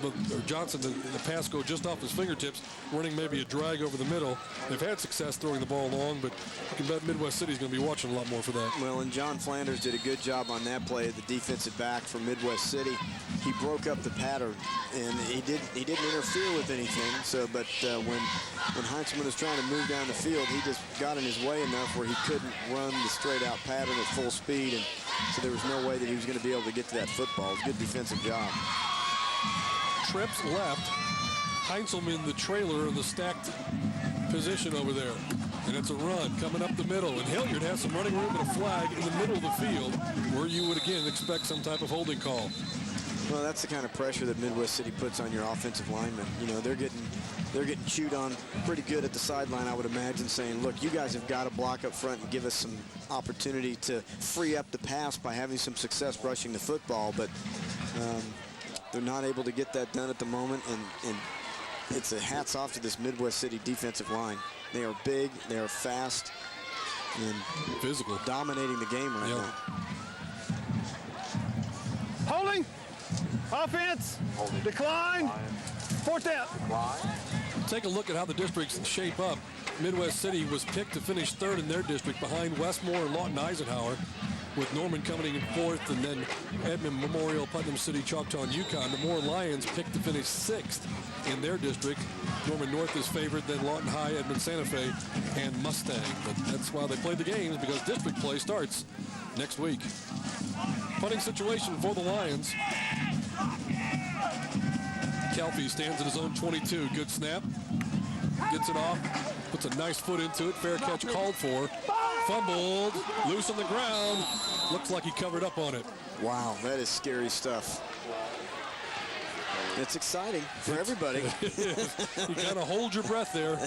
or Johnson, the pass go just off his fingertips, running maybe a drag over the middle. They've had success throwing the ball long, but you can bet Midwest City's going to be watching a lot more for that. Well, and John Flanders did a good job on that play, the defensive back from Midwest City. He broke up the pattern, and he didn't interfere with anything. So, but when Heinzelman was trying to move down the field, he just got in his way enough where he couldn't run the straight-out pattern at full speed, and so there was no way that he was going to be able to get to that football. It was a good defensive job. Trips left. Heinzelman, the trailer in the stacked position over there. And it's a run coming up the middle. And Hilliard has some running room and a flag in the middle of the field where you would, again, expect some type of holding call. Well, that's the kind of pressure that Midwest City puts on your offensive linemen. You know, they're getting chewed on pretty good at the sideline, I would imagine, saying, look, you guys have got to block up front and give us some opportunity to free up the pass by having some success rushing the football. But they're not able to get that done at the moment, and it's a hats off to this Midwest City defensive line. They are big, they are fast, and physical, dominating the game right now. Holding, offense, decline, 4th down. Take a look at how the districts shape up. Midwest City was picked to finish 3rd in their district behind Westmore and Lawton Eisenhower, with Norman coming in 4th, and then Edmond, Memorial, Putnam City, Choctaw, and Yukon. The Moore Lions picked to finish 6th in their district. Norman North is favored, then Lawton High, Edmond Santa Fe, and Mustang. But that's why they play the games, because district play starts next week. Punting situation for the Lions. Kelpie stands at his own 22. Good snap. Gets it off. Puts a nice foot into it. Fair catch called for. Fumbled. Loose on the ground. Looks like he covered up on it. Wow, that is scary stuff. It's exciting for everybody. You kind of hold your breath there,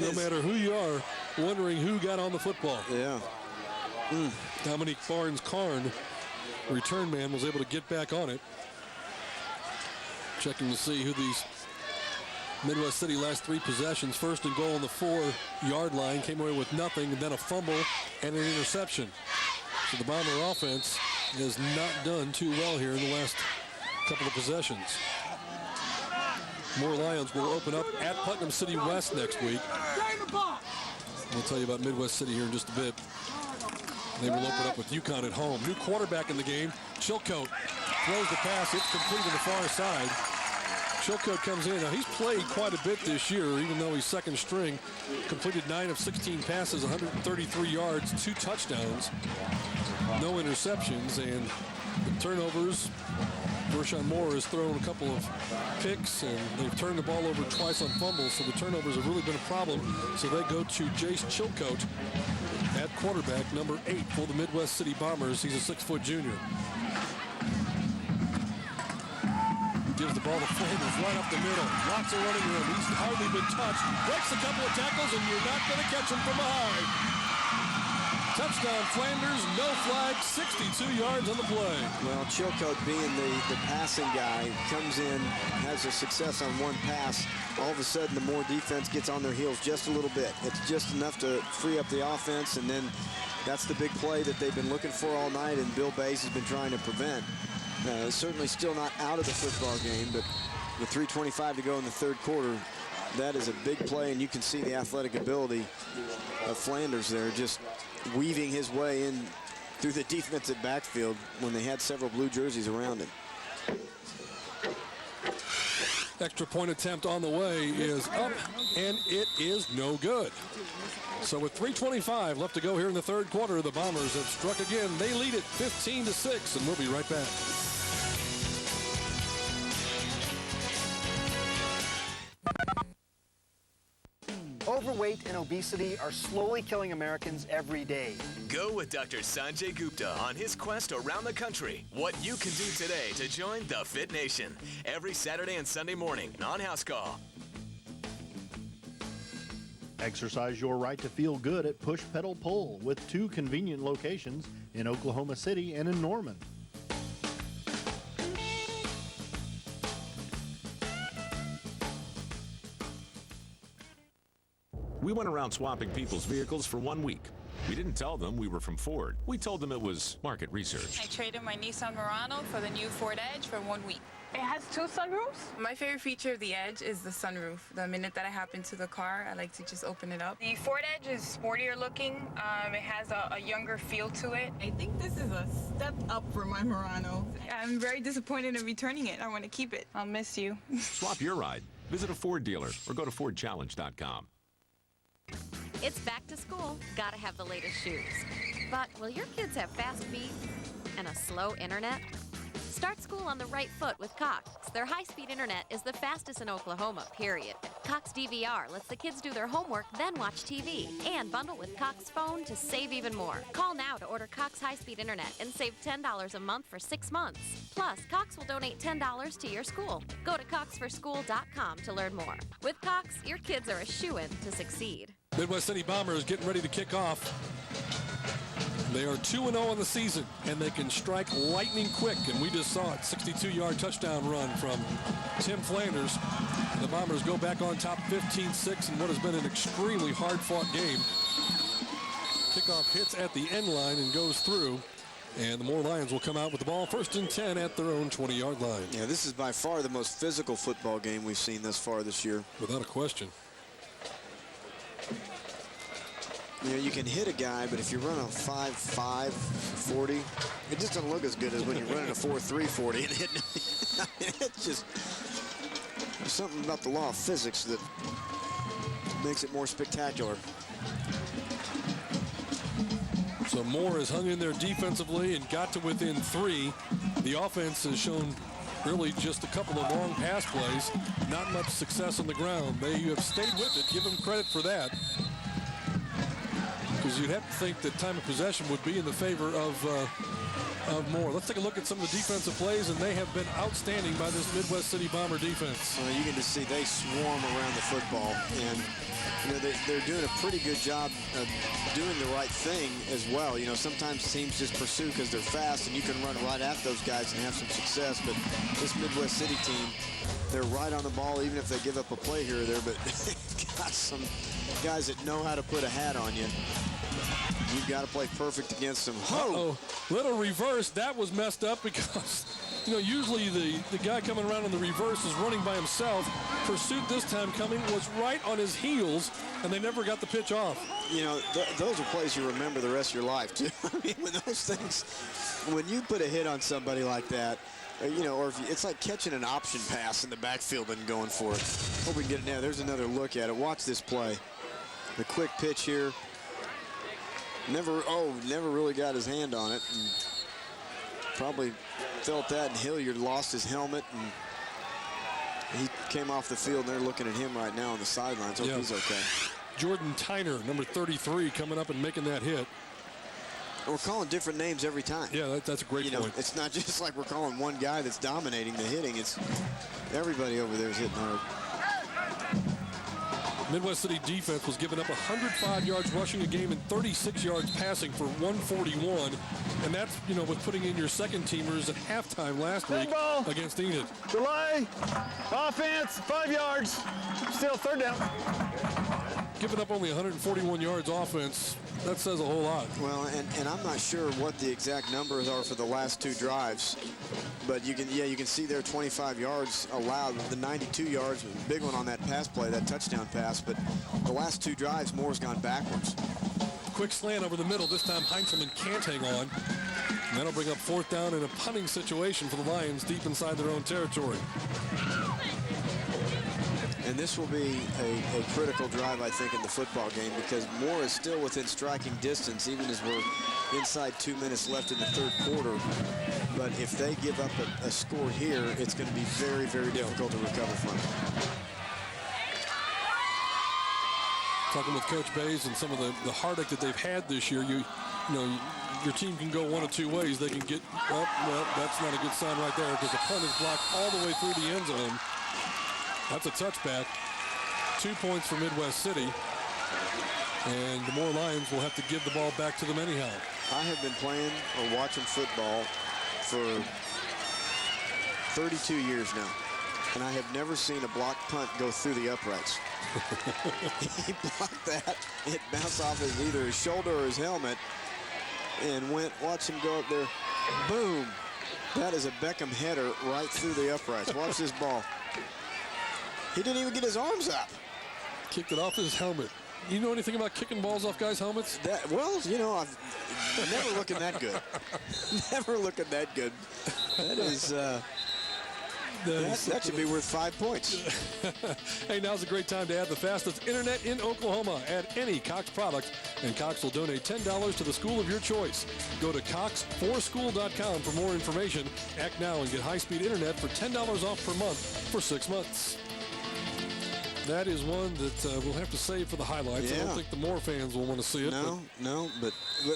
no matter who you are, wondering who got on the football. Yeah. Dominique Barnes-Karn, return man, was able to get back on it. Checking to see who these Midwest City last 3 possessions. 1st and goal on the 4-yard line. Came away with nothing, and then a fumble and an interception. So the Bomber offense has not done too well here in the last couple of possessions. Moore Lions will open up at Putnam City West next week. We'll tell you about Midwest City here in just a bit. They will open up with Yukon at home. New quarterback in the game, Chilcote. Throws the pass, it's complete on the far side. Chilcote comes in. Now, he's played quite a bit this year, even though he's 2nd string. Completed 9 of 16 passes, 133 yards, 2 touchdowns, no interceptions, and the turnovers. Vershawn Moore has thrown a couple of picks, and they've turned the ball over twice on fumbles, so the turnovers have really been a problem. So they go to Jace Chilcote at quarterback, number 8 for the Midwest City Bombers. He's a 6-foot junior. Gives the ball to Flanders right up the middle. Lots of running room. He's hardly been touched. Breaks a couple of tackles, and you're not going to catch him from behind. Touchdown Flanders, no flag, 62 yards on the play. Well, Chilcote being the passing guy, comes in, has a success on one pass. All of a sudden, the Moore defense gets on their heels just a little bit. It's just enough to free up the offense, and then that's the big play that they've been looking for all night, and Bill Bays has been trying to prevent. Certainly still not out of the football game, but With 3:25 to go in the third quarter, that is a big play, and you can see the athletic ability of Flanders there, just weaving his way in through the defensive backfield when they had several blue jerseys around him. Extra point attempt on the way is up, and it is no good. So with 3:25 left to go here in the third quarter, the Bombers have struck again. They lead it 15-6, and we'll be right back. Overweight and obesity are slowly killing Americans every day. Go with Dr. Sanjay Gupta on his quest around the country. What you can do today to join the Fit Nation. Every Saturday and Sunday morning on House Call. Exercise your right to feel good at Push Pedal Pull with 2 convenient locations in Oklahoma City and in Norman. We went around swapping people's vehicles for 1 week. We didn't tell them we were from Ford. We told them it was market research. I traded my Nissan Murano for the new Ford Edge for 1 week. It has 2 sunroofs? My favorite feature of the Edge is the sunroof. The minute that I hop into the car, I like to just open it up. The Ford Edge is sportier looking. It has a younger feel to it. I think this is a step up for my Murano. I'm very disappointed in returning it. I want to keep it. I'll miss you. Swap your ride. Visit a Ford dealer or go to FordChallenge.com. It's back to school. Gotta have the latest shoes. But will your kids have fast feet and a slow internet? Start school on the right foot with Cox. Their high-speed internet is the fastest in Oklahoma, period. Cox DVR lets the kids do their homework, then watch TV. And bundle with Cox Phone to save even more. Call now to order Cox high-speed internet and save $10 a month for 6 months. Plus, Cox will donate $10 to your school. Go to coxforschool.com to learn more. With Cox, your kids are a shoo-in to succeed. Midwest City Bombers getting ready to kick off. They are 2-0 on the season, and they can strike lightning quick, and we just saw it. 62-yard touchdown run from Tim Flanders. The Bombers go back on top 15-6 in what has been an extremely hard-fought game. Kickoff hits at the end line and goes through, and the Moore Lions will come out with the ball 1st and 10 at their own 20-yard line. Yeah, this is by far the most physical football game we've seen thus far this year. Without a question. You know, you can hit a guy, but if you run a 5.5 40, it just doesn't look as good as when you're running a 4.3 40 and hitting it. It's just there's something about the law of physics that makes it more spectacular. So Moore has hung in there defensively and got to within 3. The offense has shown really just a couple of long pass plays, not much success on the ground. They have stayed with it. Give them credit for that. Because you'd have to think that time of possession would be in the favor of Moore. Let's take a look at some of the defensive plays, and they have been outstanding by this Midwest City Bomber defense. Well, you can just see they swarm around the football, and you know they're doing a pretty good job of doing the right thing as well. You know, sometimes teams just pursue because they're fast, and you can run right at those guys and have some success. But this Midwest City team, they're right on the ball, even if they give up a play here or there. But they've got some guys that know how to put a hat on you. You've got to play perfect against them. Uh-oh. Little reverse. That was messed up because, you know, usually the guy coming around in the reverse is running by himself. Pursuit this time coming was right on his heels, and they never got the pitch off. You know, those are plays you remember the rest of your life, too. I mean, when those things, when you put a hit on somebody like that, you know, or if it's like catching an option pass in the backfield and going for it. Hope we can get it now. There's another look at it. Watch this play. The quick pitch here. Never really got his hand on it. And probably felt that, and Hilliard lost his helmet, and he came off the field. They're looking at him right now on the sidelines. Hope he's okay. Jordan Tyner, number 33, coming up and making that hit. We're calling different names every time. Yeah, that's a great point. It's not just like we're calling one guy that's dominating the hitting. It's everybody over there is hitting hard. Midwest City defense was giving up 105 yards rushing a game and 36 yards passing for 141. And that's, you know, with putting in your second teamers at halftime last week against Enid. Delay. Offense, 5 yards. Still 3rd down. Giving up only 141 yards offense, that says a whole lot. Well, and I'm not sure what the exact numbers are for the last 2 drives, but you can see there 25 yards allowed. The 92 yards was a big one on that pass play, that touchdown pass, but the last 2 drives, Moore's gone backwards. Quick slant over the middle. This time Heinzelman can't hang on. And that'll bring up 4th down in a punting situation for the Lions deep inside their own territory. And this will be a critical drive, I think, in the football game, because Moore is still within striking distance, even as we're inside 2 minutes left in the 3rd quarter. But if they give up a score here, it's going to be very, very difficult to recover from. Talking with Coach Bays and some of the heartache that they've had this year, you know, your team can go one of 2 ways. They can get, well, that's not a good sign right there, because the punt is blocked all the way through the end zone. That's a touchback. 2 points for Midwest City. And the Moore Lions will have to give the ball back to them anyhow. I have been playing or watching football for 32 years now, and I have never seen a blocked punt go through the uprights. He blocked that. It bounced off either his shoulder or his helmet and watch him go up there. Boom. That is a Beckham header right through the uprights. Watch this ball. He didn't even get his arms up. Kicked it off his helmet. You know anything about kicking balls off guys' helmets? Well, you know, I've never looking that good. Never looking that good. That is... That should be worth 5 points. Hey, now's a great time to add the fastest internet in Oklahoma. Add any Cox product, and Cox will donate $10 to the school of your choice. Go to cox4school.com for more information. Act now and get high-speed internet for $10 off per month for 6 months. That is one that we'll have to save for the highlights. Yeah. I don't think the Moore fans will want to see it. No, but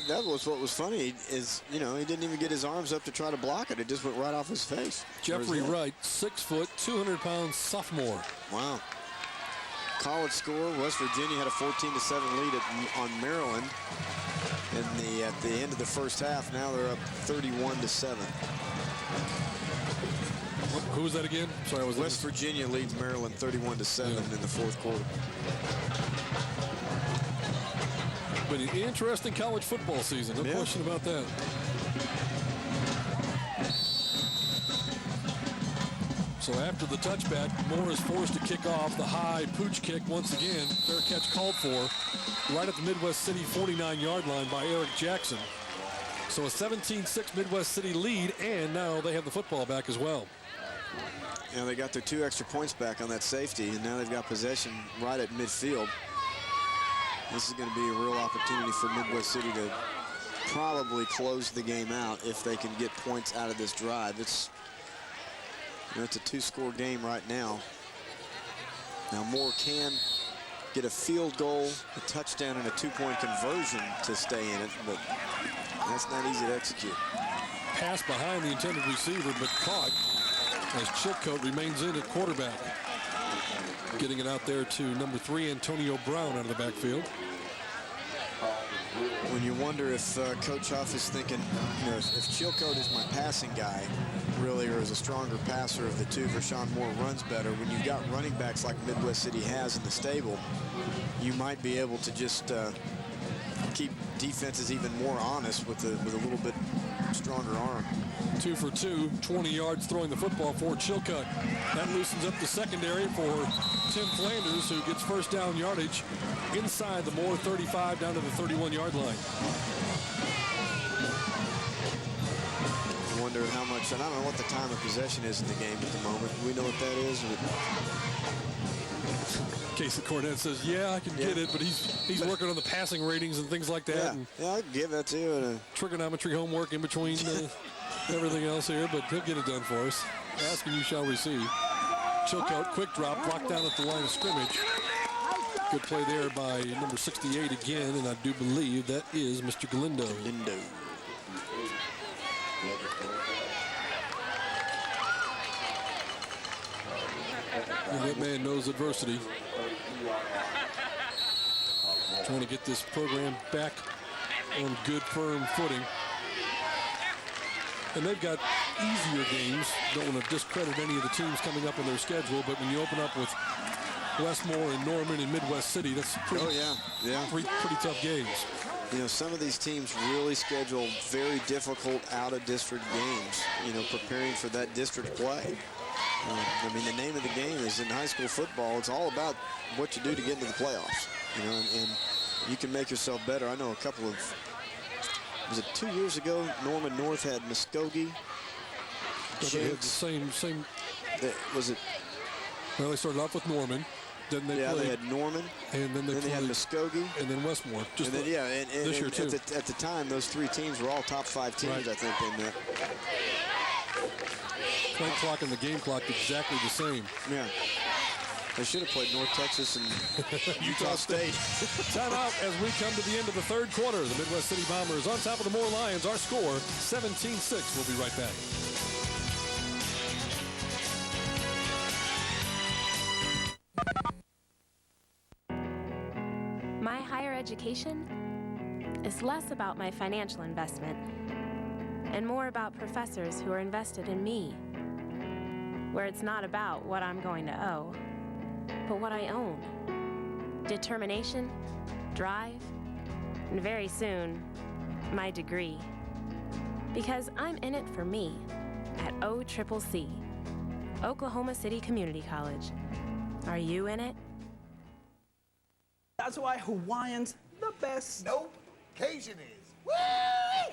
that was what was funny is, you know, he didn't even get his arms up to try to block it. It just went right off his face. Jeffrey Wright, 6 foot, 200-pound sophomore. Wow. College score, West Virginia had a 14-7 lead on Maryland at the end of the first half. Now they're up 31-7. Who was that again? Sorry, I was West Virginia leads Maryland 31-7 in the 4th quarter. But an interesting college football season, no question about that. So after the touchback, Moore is forced to kick off the high pooch kick once again. Fair catch called for right at the Midwest City 49-yard line by Eric Jackson. So a 17-6 Midwest City lead, and now they have the football back as well. Yeah, they got their 2 extra points back on that safety, and now they've got possession right at midfield. This is going to be a real opportunity for Midwest City to probably close the game out if they can get points out of this drive. It's a 2-score game right now. Now Moore can get a field goal, a touchdown, and a 2-point conversion to stay in it, but that's not easy to execute. Pass behind the intended receiver, but caught as Chilcote remains in at quarterback. Getting it out there to number 3, Antonio Brown, out of the backfield. When you wonder if Coach Huff is thinking, you know, if Chilcote is my passing guy, really, or is a stronger passer of the two, Vershawn Moore runs better. When you've got running backs like Midwest City has in the stable, you might be able to just keep defenses even more honest with a little bit stronger arm. 2 for 2, 20 yards throwing the football for Chilcutt. That loosens up the secondary for Tim Flanders, who gets first down yardage inside the Moore 35 down to the 31-yard line. I wonder how much, and I don't know what the time of possession is in the game at the moment. We know what that is. Casey Cornett says, yeah, I can get it, but he's working on the passing ratings and things like that. Yeah, I'll give that to you. Trigonometry homework in between everything else here, but he'll get it done for us. Ask and you shall receive. Chilcote, quick drop, blocked down at the line of scrimmage. Good play there by number 68 again, and I do believe that is Mr. Galindo. That man knows adversity. Trying to get this program back on good, firm footing. And they've got easier games. Don't want to discredit any of the teams coming up in their schedule, but when you open up with Westmore and Norman and Midwest City. That's pretty, pretty tough games. You know, some of these teams really schedule very difficult out-of-district games, preparing for that district play. I mean, the name of the game is in high school football, it's all about what you do to get into the playoffs, and you can make yourself better. I know a couple of, was it 2 years ago, Norman North had Muskogee. They had the same. Was it? Well, they started off with Norman. Then they they had Norman, and then they had Muskogee, and then Westmore. Just and then, this year too. At the time, those three teams were all top 5 teams. I think they met. Play clock and the game clock exactly the same. Yeah. They should have played North Texas and Utah State. Timeout as we come to the end of the third quarter. The Midwest City Bombers on top of the Moore Lions. Our score, 17-6. We'll be right back. My higher education is less about my financial investment and more about professors who are invested in me, where it's not about what I'm going to owe, but what I own. Determination, drive, and very soon, my degree. Because I'm in it for me at OCCC, Oklahoma City Community College. Are you in it? That's why Hawaiian's the best. Nope, Cajun is. Woo!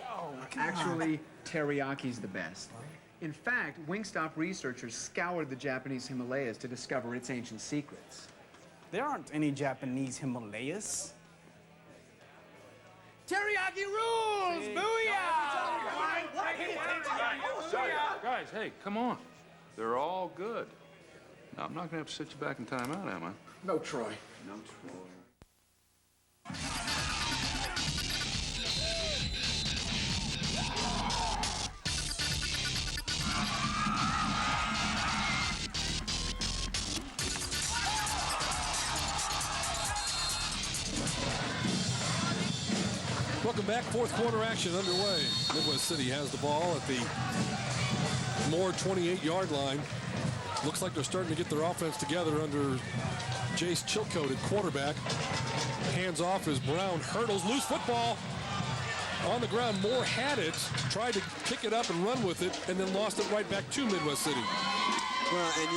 Oh, actually, teriyaki's the best. In fact, Wingstop researchers scoured the Japanese Himalayas to discover its ancient secrets. There aren't any Japanese Himalayas. Teriyaki rules! Booyah! Guys, hey, come on. They're all good. Now, I'm not going to have to sit you back in timeout, am I? No, Troy. No, Troy. Welcome back. Fourth quarter action underway. Midwest City has the ball at the Moore 28-yard line. Looks like they're starting to get their offense together under Jace Chilcote at quarterback. Hands off as Brown hurdles. Loose football on the ground. Moore had it, tried to pick it up and run with it, and then lost it right back to Midwest City. Well, and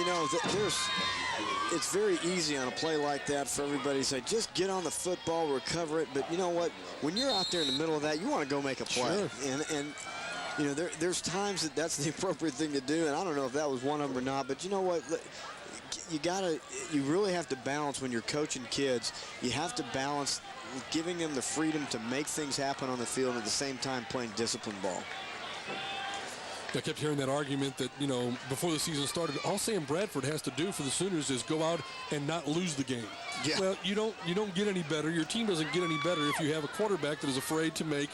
it's very easy on a play like that for everybody to say, just get on the football, recover it. But you know what? When you're out there in the middle of that, you want to go make a play. Sure. And there's times that's the appropriate thing to do. And I don't know if that was one of them or not. But you know what? You really have to balance when you're coaching kids. You have to balance giving them the freedom to make things happen on the field and at the same time playing disciplined ball. I kept hearing that argument that, before the season started, all Sam Bradford has to do for the Sooners is go out and not lose the game. Yeah. Well, you don't get any better. Your team doesn't get any better if you have a quarterback that is afraid to make,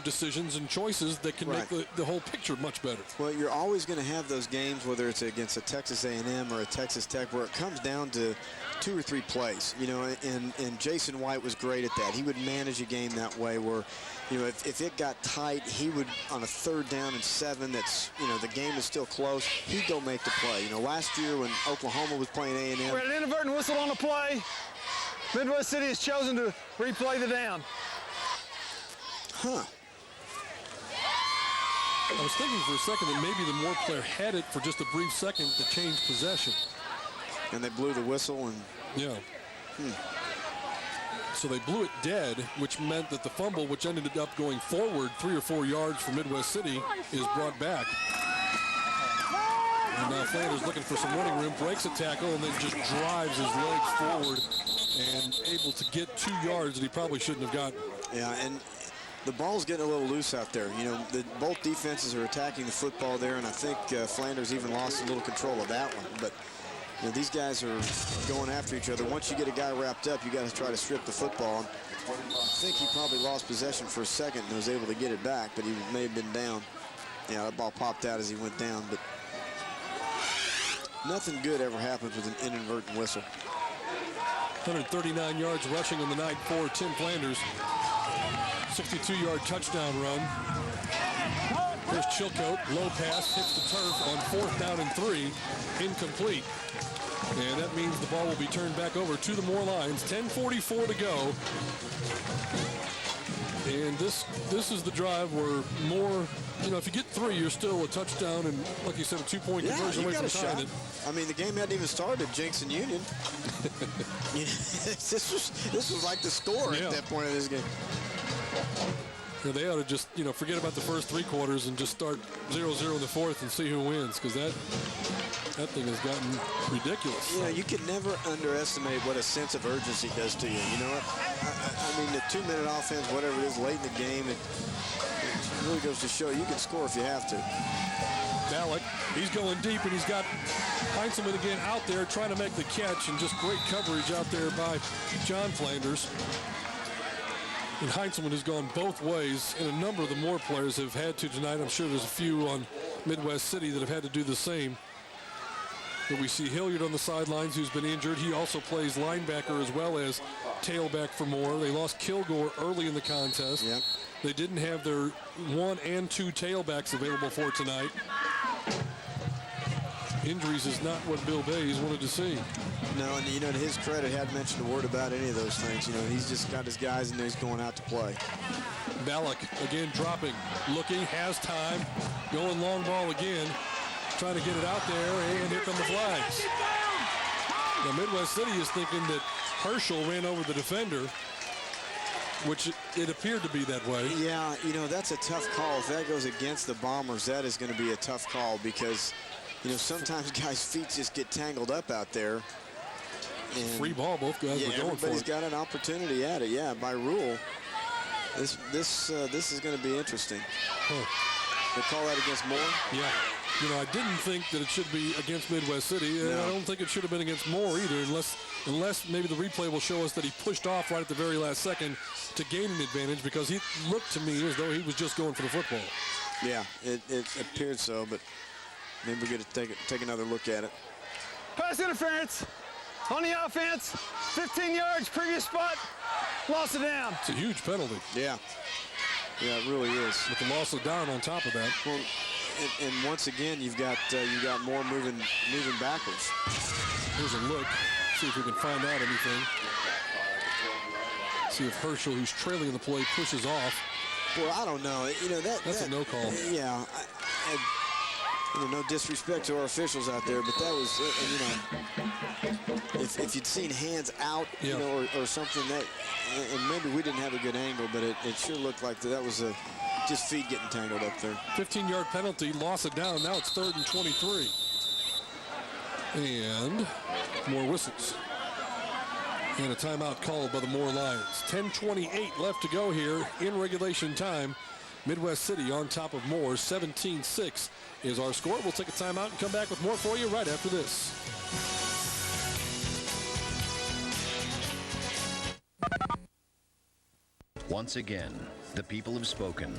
decisions and choices that can make the whole picture much better. Well, you're always going to have those games, whether it's against a Texas A&M or a Texas Tech, where it comes down to 2 or 3 plays, and Jason White was great at that. He would manage a game that way where, if it got tight, he would, on a 3rd down and 7, that's, the game is still close, he'd go make the play. Last year when Oklahoma was playing A&M. We had an inadvertent whistle on the play. Midwest City has chosen to replay the down. Huh. I was thinking for a second that maybe the Moore player had it for just a brief second to change possession. And they blew the whistle and... Yeah. So they blew it dead, which meant that the fumble, which ended up going forward 3 or 4 yards for Midwest City, is brought back. And now Flanders looking for some running room, breaks a tackle, and then just drives his legs forward and able to get 2 yards that he probably shouldn't have gotten. Yeah, and the ball's getting a little loose out there. Both defenses are attacking the football there, and I think Flanders even lost a little control of that one. But these guys are going after each other. Once you get a guy wrapped up, you got to try to strip the football. I think he probably lost possession for a second and was able to get it back, but he may have been down. Yeah, that ball popped out as he went down, but nothing good ever happens with an inadvertent whistle. 139 yards rushing in the night for Tim Flanders. 62-yard touchdown run. Here's Chilcote, low pass, hits the turf on 4th down and 3, incomplete. And that means the ball will be turned back over to the Moore Lions. 10:44 to go. And this is the drive where Moore, if you get 3, you're still a touchdown and, like you said, a 2-point conversion away from tying it. I mean, the game hadn't even started, Jenks and Union. This was like the score at that point of this game. Yeah, they ought to just, forget about the first 3 quarters and just start 0-0 in the fourth and see who wins, because that thing has gotten ridiculous. You can never underestimate what a sense of urgency does to you. You know what? I mean, the 2-minute offense, whatever it is, late in the game, it really goes to show you can score if you have to. Ballack, he's going deep, and he's got Heinzelman again out there trying to make the catch, and just great coverage out there by John Flanders. And Heinzelman has gone both ways, and a number of the Moore players have had to tonight. I'm sure there's a few on Midwest City that have had to do the same. But we see Hilliard on the sidelines, who's been injured. He also plays linebacker as well as tailback for Moore. They lost Kilgore early in the contest. Yep. They didn't have their 1 and 2 tailbacks available for tonight. Injuries is not what Bill Bays wanted to see. No, and to his credit, hadn't mentioned a word about any of those things. He's just got his guys and he's going out to play. Ballack again dropping, looking, has time, going long ball again, trying to get it out there, and here come the flags. Now Midwest City is thinking that Herschel ran over the defender, which it appeared to be that way. Yeah, that's a tough call. If that goes against the Bombers, that is going to be a tough call because, sometimes guys' feet just get tangled up out there. And free ball, both guys were going for it. Everybody's got an opportunity at it. Yeah, by rule, this is going to be interesting. They call that against Moore? Yeah. I didn't think that it should be against Midwest City, and I don't think it should have been against Moore either, unless maybe the replay will show us that he pushed off right at the very last second to gain an advantage, because he looked to me as though he was just going for the football. Yeah, it appeared so, but maybe we're going to take another look at it. Pass interference on the offense, 15 yards, previous spot, lost it down. It's a huge penalty. Yeah. Yeah, it really is. With the loss of down on top of that. Well, and once again, you've got Moore moving backwards. Here's a look. See if we can find out anything. See if Herschel, who's trailing the play, pushes off. Well, I don't know. That's a no call. Yeah. No disrespect to our officials out there, but that was, if you'd seen hands out, or something, that, and maybe we didn't have a good angle, but it sure looked like that was just feet getting tangled up there. 15-yard penalty, loss it down. Now it's 3rd and 23. And more whistles. And a timeout called by the Moore Lions. 10:28 left to go here in regulation time. Midwest City on top of Moore. 17-6 is our score. We'll take a timeout and come back with more for you right after this. Once again, the people have spoken.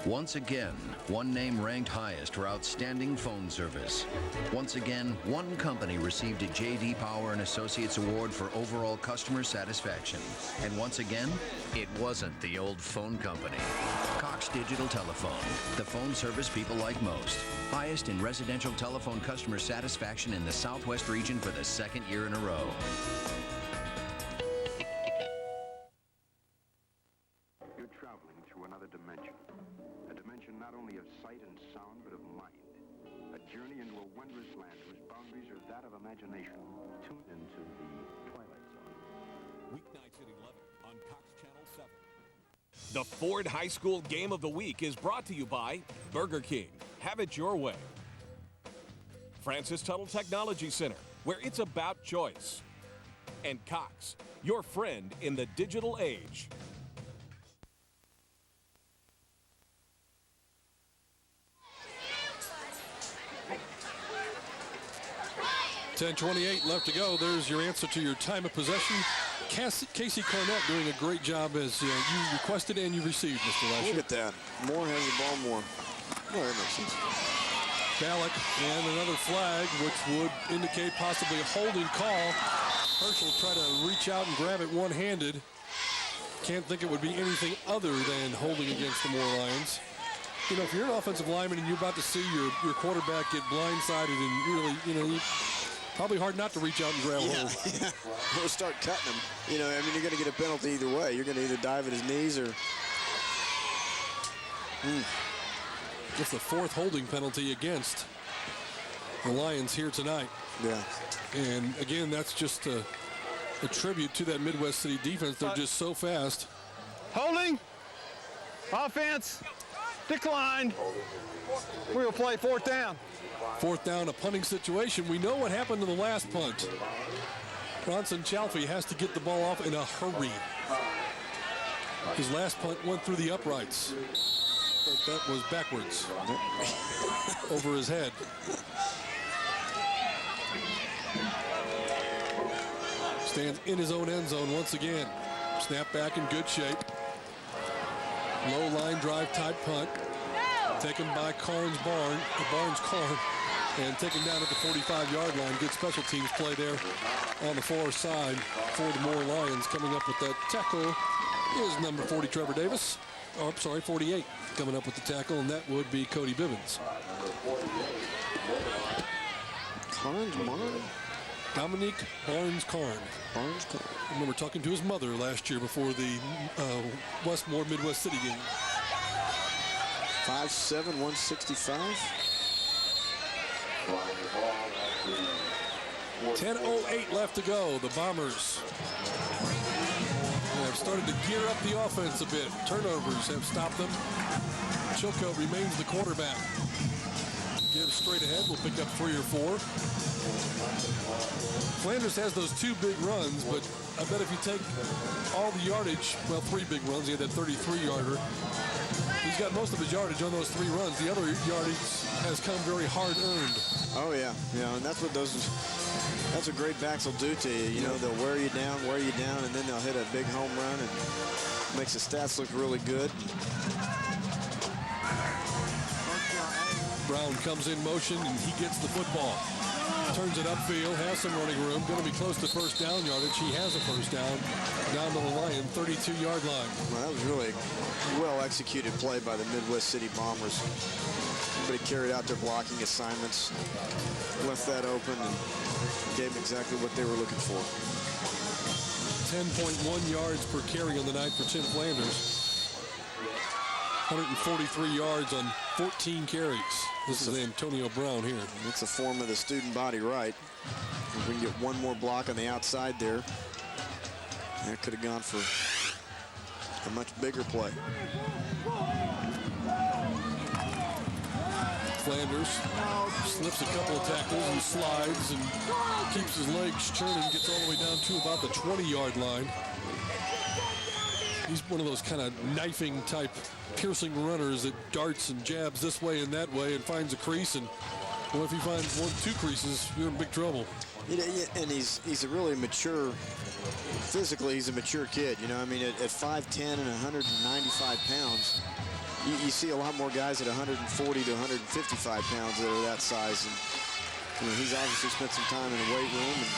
Once again, one name ranked highest for outstanding phone service. Once again, one company received a J.D. Power and Associates Award for overall customer satisfaction. And once again, it wasn't the old phone company. Cox Digital Telephone, the phone service people like most. Highest in residential telephone customer satisfaction in the Southwest region for the 2nd year in a row. You're traveling through another dimension. A dimension not only of sight and sound, but of mind. A journey into a wondrous land whose boundaries are that of imagination. Tune into the Twilight Zone. Weeknights at 11 on Cox Channel 7. The Ford High School Game of the Week is brought to you by Burger King. Have it your way. Francis Tuttle Technology Center, where it's about choice. And Cox, your friend in the digital age. 10:28 left to go. There's your answer to your time of possession. Casey Cornett doing a great job as you requested and you received, Mr. Lasher. Look at that. Moore has the ball more. Well, that makes sense. Ballack and another flag, which would indicate possibly a holding call. Herschel try to reach out and grab it one-handed. Can't think it would be anything other than holding against the Moore Lions. You know, if you're an offensive lineman and you're about to see your quarterback get blindsided and really, Probably hard not to reach out and grab hold. Yeah. We'll start cutting him. You know, I mean, you're going to get a penalty either way. You're going to either dive at his knees or... Just the 4th holding penalty against the Lions here tonight. Yeah. And again, that's just a tribute to that Midwest City defense. They're just so fast. Holding. Offense. Declined. We will play 4th down. 4th down, a punting situation. We know what happened to the last punt. Bronson Chalfie has to get the ball off in a hurry. His last punt went through the uprights. But that was backwards. Over his head. Stands in his own end zone once again. Snap back in good shape. Low line drive type punt. Taken by Barnes Carn. And taken down at the 45-yard line. Good special teams play there on the far side for the Moore Lions. Coming up with that tackle is number 40, Trevor Davis. Oh, I'm sorry, 48 coming up with the tackle, and that would be Cody Bivens. Dominique Barnes-Carn. I remember talking to his mother last year before the Westmore Midwest City game. 5'7", 165. 10:08 left to go. The Bombers have started to gear up the offense a bit. Turnovers have stopped them. Chilcote remains the quarterback. Gives straight ahead. We'll pick up 3 or 4. Flanders has those 2 big runs, but I bet if you take all the yardage, well, 3 big runs, he had that 33-yarder. He's got most of his yardage on those 3 runs. The other yardage has come very hard-earned. Oh, yeah. And that's what that's what great backs will do to you. You know, they'll wear you down, and then they'll hit a big home run and makes the stats look really good. Brown comes in motion, and he gets the football. Turns it upfield, has some running room. Going to be close to 1st down yardage. He has a 1st down to the Lion, 32-yard line. Well, that was really well-executed play by the Midwest City Bombers. Everybody carried out their blocking assignments, left that open, and gave them exactly what they were looking for. 10.1 yards per carry on the night for Tim Flanders. 143 yards on 14 carries. This is Antonio Brown here. It's a form of the student body right. If we can get one more block on the outside there, that could have gone for a much bigger play. Flanders slips a couple of tackles and slides and keeps his legs churning, gets all the way down to about the 20-yard line. He's one of those kind of knifing type piercing runners that darts and jabs this way and that way and finds a crease. And well, if he finds 1-2 creases, you're in big trouble. And he's a really mature, physically he's a mature kid. You know, I mean, at 5'10" and 195 pounds, you see a lot more guys at 140 to 155 pounds that are that size. And you know, he's obviously spent some time in the weight room and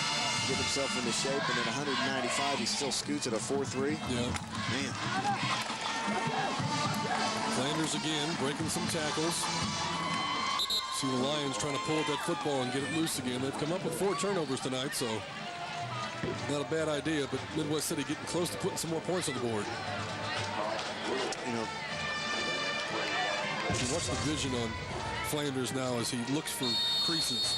get himself into shape. And at 195, he still scoots at a 4.3. Yeah. Man. Flanders again breaking some tackles. See the Lions trying to pull at that football and get it loose again. They've come up with 4 turnovers tonight, so not a bad idea, but Midwest City getting close to putting some more points on the board. You know, you watch the vision on Flanders now as he looks for creases.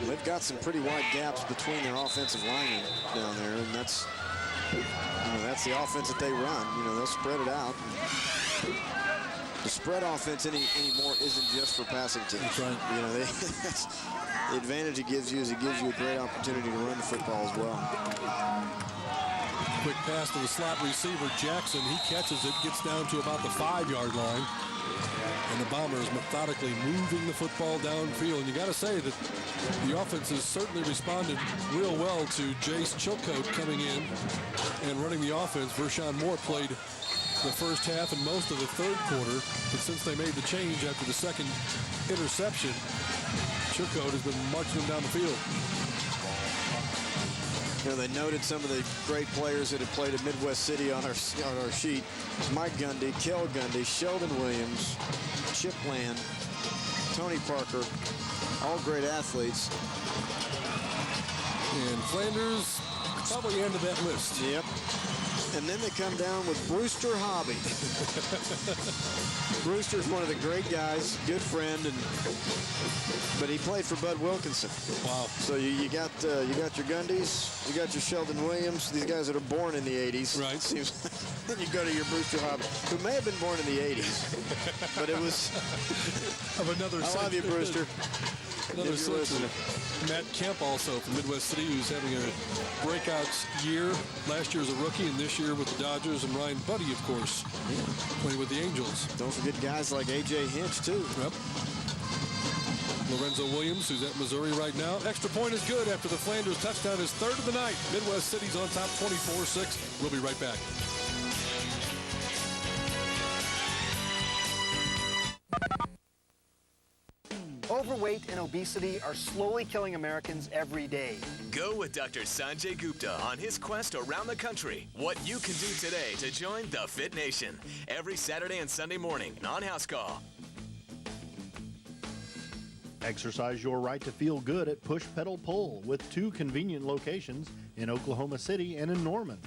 They've got some pretty wide gaps between their offensive linemen down there, and that's the offense that they run. You know, they'll spread it out. The spread offense anymore isn't just for passing teams. That's right. You know, that's the advantage it gives you is it gives you a great opportunity to run the football as well. Quick pass to the slot receiver, Jackson. He catches it, gets down to about the 5-yard line. And the Bombers methodically moving the football downfield. And you got to say that the offense has certainly responded real well to Jace Chilcote coming in and running the offense. Vershawn Moore played the first half and most of the third quarter. But since they made the change after the second interception, Chilcote has been marching them down the field. You know, they noted some of the great players that have played at Midwest City on our sheet. Mike Gundy, Kel Gundy, Sheldon Williams, Chip Land, Tony Parker, All great athletes. And Flanders probably end of that list. Yep. And then they come down with Brewster Hobby. Brewster's one of the great guys, good friend, but he played for Bud Wilkinson. Wow. So you got your Gundys, you got your Sheldon Williams, these guys that are born in the 80s. Right. Seems then you go to your Brewster Hobby, who may have been born in the 80s, but it was of another I love you, Brewster. Another century. Matt Kemp also from Midwest City, who's having a breakout year. Last year as a rookie, and this year with the Dodgers. And Ryan Buddy, of course, playing with the Angels. Don't forget guys like A.J. Hinch, too. Yep. Lorenzo Williams, who's at Missouri right now. Extra point is good after the Flanders touchdown, his third of the night. Midwest City's on top 24-6. We'll be right back. Overweight and obesity are slowly killing Americans every day. Go with Dr. Sanjay Gupta on his quest around the country. What you can do today to join the Fit Nation. Every Saturday and Sunday morning on House Call. Exercise your right to feel good at Push Pedal Pull with 2 convenient locations in Oklahoma City and in Norman.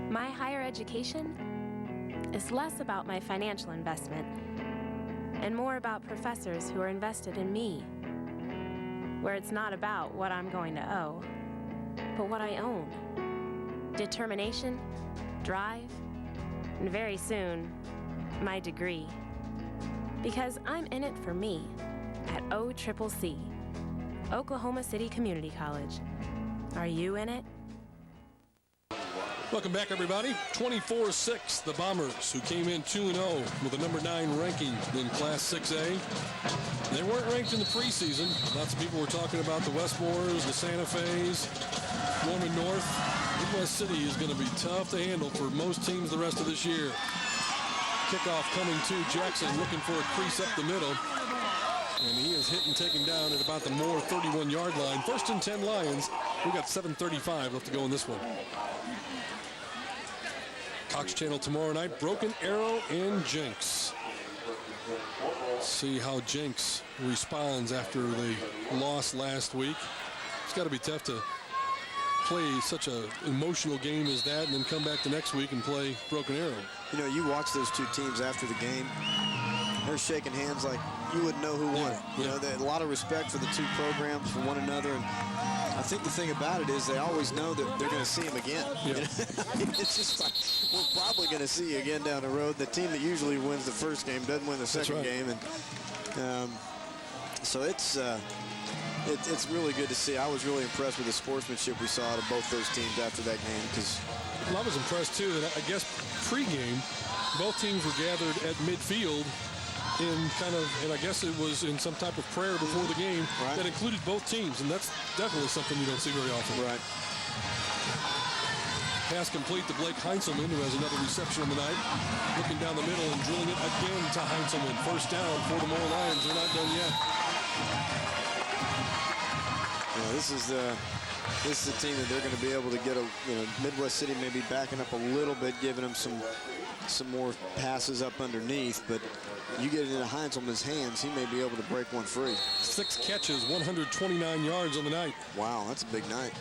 My higher education is less about my financial investment and more about professors who are invested in me, where it's not about what I'm going to owe, but what I own. Determination, drive, and very soon, my degree. Because I'm in it for me at OCCC, Oklahoma City Community College. Are you in it? Welcome back, everybody. 24-6, the Bombers, who came in 2-0 with a number 9 ranking in Class 6A. They weren't ranked in the preseason. Lots of people were talking about the Westmores, the Santa Fe's, Norman North. Midwest City is going to be tough to handle for most teams the rest of this year. Kickoff coming to Jackson, looking for a crease up the middle. And he is hit and taken down at about the Moore 31-yard line. First and 10 Lions. We've got 7:35 left to go in this one. Cox Channel tomorrow night, Broken Arrow and Jenks. See how Jenks responds after the loss last week. It's got to be tough to play such an emotional game as that and then come back the next week and play Broken Arrow. You know, you watch those two teams after the game. They're shaking hands like you wouldn't know who won. You know, a lot of respect for the two programs, for one another. And I think the thing about it is they always know that they're going to see him again. Yeah. It's just like, we're probably going to see you again down the road. The team that usually wins the first game doesn't win the second game. And so it's really good to see. I was really impressed with the sportsmanship we saw out of both those teams after that game. Well, I was impressed, too, that I guess pregame, both teams were gathered at midfield and I guess it was in some type of prayer before the game that included both teams, and that's definitely something you don't see very often. Right. Pass complete to Blake Heinzelman, who has another reception of the night. Looking down the middle and drilling it again to Heinzelman. First down for the Moore Lions. They're not done yet. Yeah, this is the team that they're going to be able to get Midwest City maybe backing up a little bit, giving them some more passes up underneath, but you get it into Heinzelman's hands, he may be able to break one free. 6 catches, 129 yards on the night. Wow, that's a big night.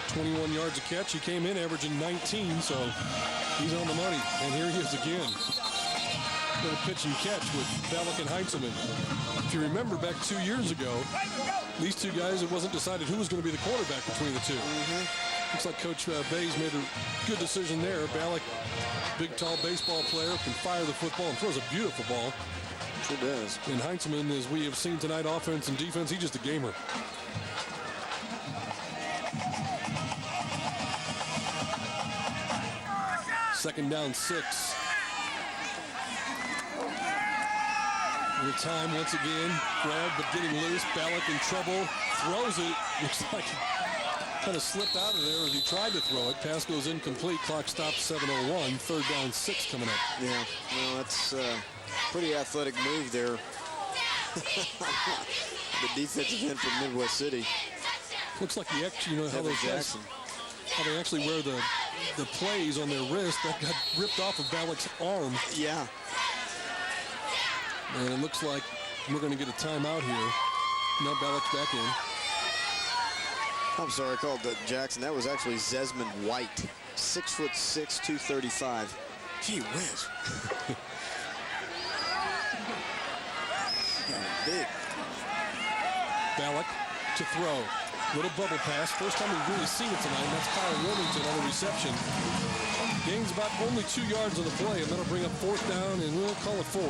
21 yards a catch. He came in averaging 19, so he's on the money. And here he is again. Little pitch and catch with Ballack and Heinzelman. If you remember back 2 years ago, these two guys, it wasn't decided who was going to be the quarterback between the two. Looks like Coach Bays made a good decision there. Ballack, big, tall baseball player, can fire the football and throws a beautiful ball. Sure does. And Heinzelman, as we have seen tonight, offense and defense, he's just a gamer. Second down, 6. The time once again, grab but getting loose. Ballack in trouble, throws it. Looks like kind of slipped out of there as he tried to throw it. Pass goes incomplete. Clock stops 7:01. Third down, 6 coming up. Yeah, well, that's a pretty athletic move there. The defensive end from Midwest City. Looks like he actually, how those guys, how they actually wear the the plays on their wrist that got ripped off of Balak's arm. Yeah. And it looks like we're going to get a timeout here. Now Balak's back in. I'm sorry, I called Jackson. That was actually Zesmond White, 6'6", 235. Gee whiz. Big. Balak to throw. Little bubble pass. First time we've really seen it tonight. That's Kyle Wilmington on the reception. Gains about only 2 yards on the play, and that'll bring up 4th down, and we'll call it 4.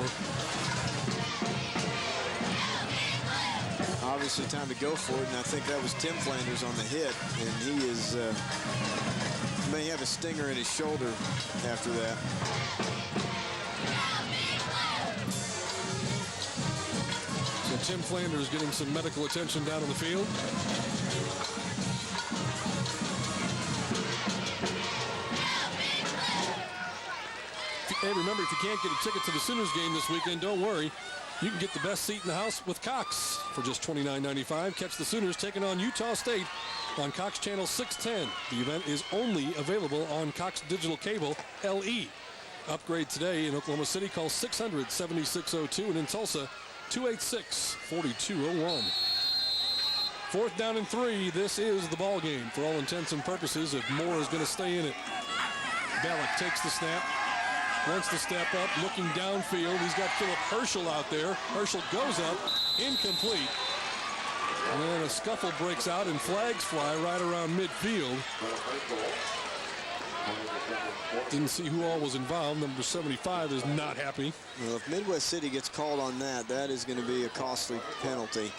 Obviously time to go for it, and I think that was Tim Flanders on the hit, and he is may have a stinger in his shoulder after that. So Tim Flanders getting some medical attention down on the field. Hey, remember, if you can't get a ticket to the Sooners game this weekend, don't worry. You can get the best seat in the house with Cox for just $29.95. Catch the Sooners taking on Utah State on Cox Channel 610. The event is only available on Cox Digital Cable LE. Upgrade today in Oklahoma City. Call 600-7602 and in Tulsa 286-4201. 4th down and 3. This is the ball game for all intents and purposes if Moore is going to stay in it. Balak takes the snap. Wants to step up, looking downfield. He's got Philip Herschel out there. Herschel goes up, incomplete. And then a scuffle breaks out and flags fly right around midfield. Didn't see who all was involved. Number 75 is not happy. Well, if Midwest City gets called on that, that is going to be a costly penalty.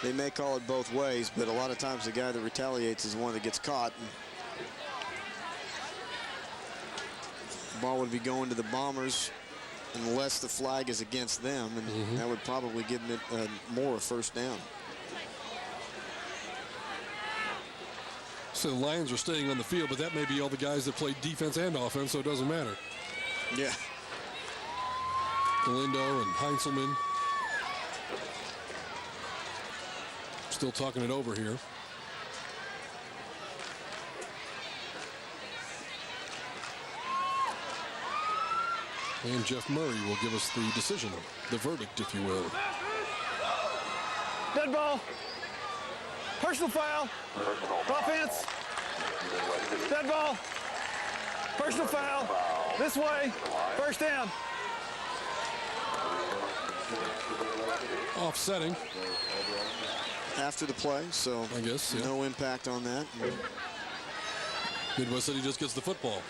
They may call it both ways, but a lot of times the guy that retaliates is the one that gets caught. Ball would be going to the Bombers unless the flag is against them, and that would probably give Moore a 1st down. So the Lions are staying on the field, but that may be all the guys that play defense and offense, so it doesn't matter. Yeah. Galindo and Heinzelman. Still talking it over here. And Jeff Murray will give us the decision, the verdict, if you will. Dead ball. Personal foul. Offense. Dead ball. Personal foul. This way. 1st down. Offsetting. After the play, so I guess no impact on that. Midwest City just gets the football.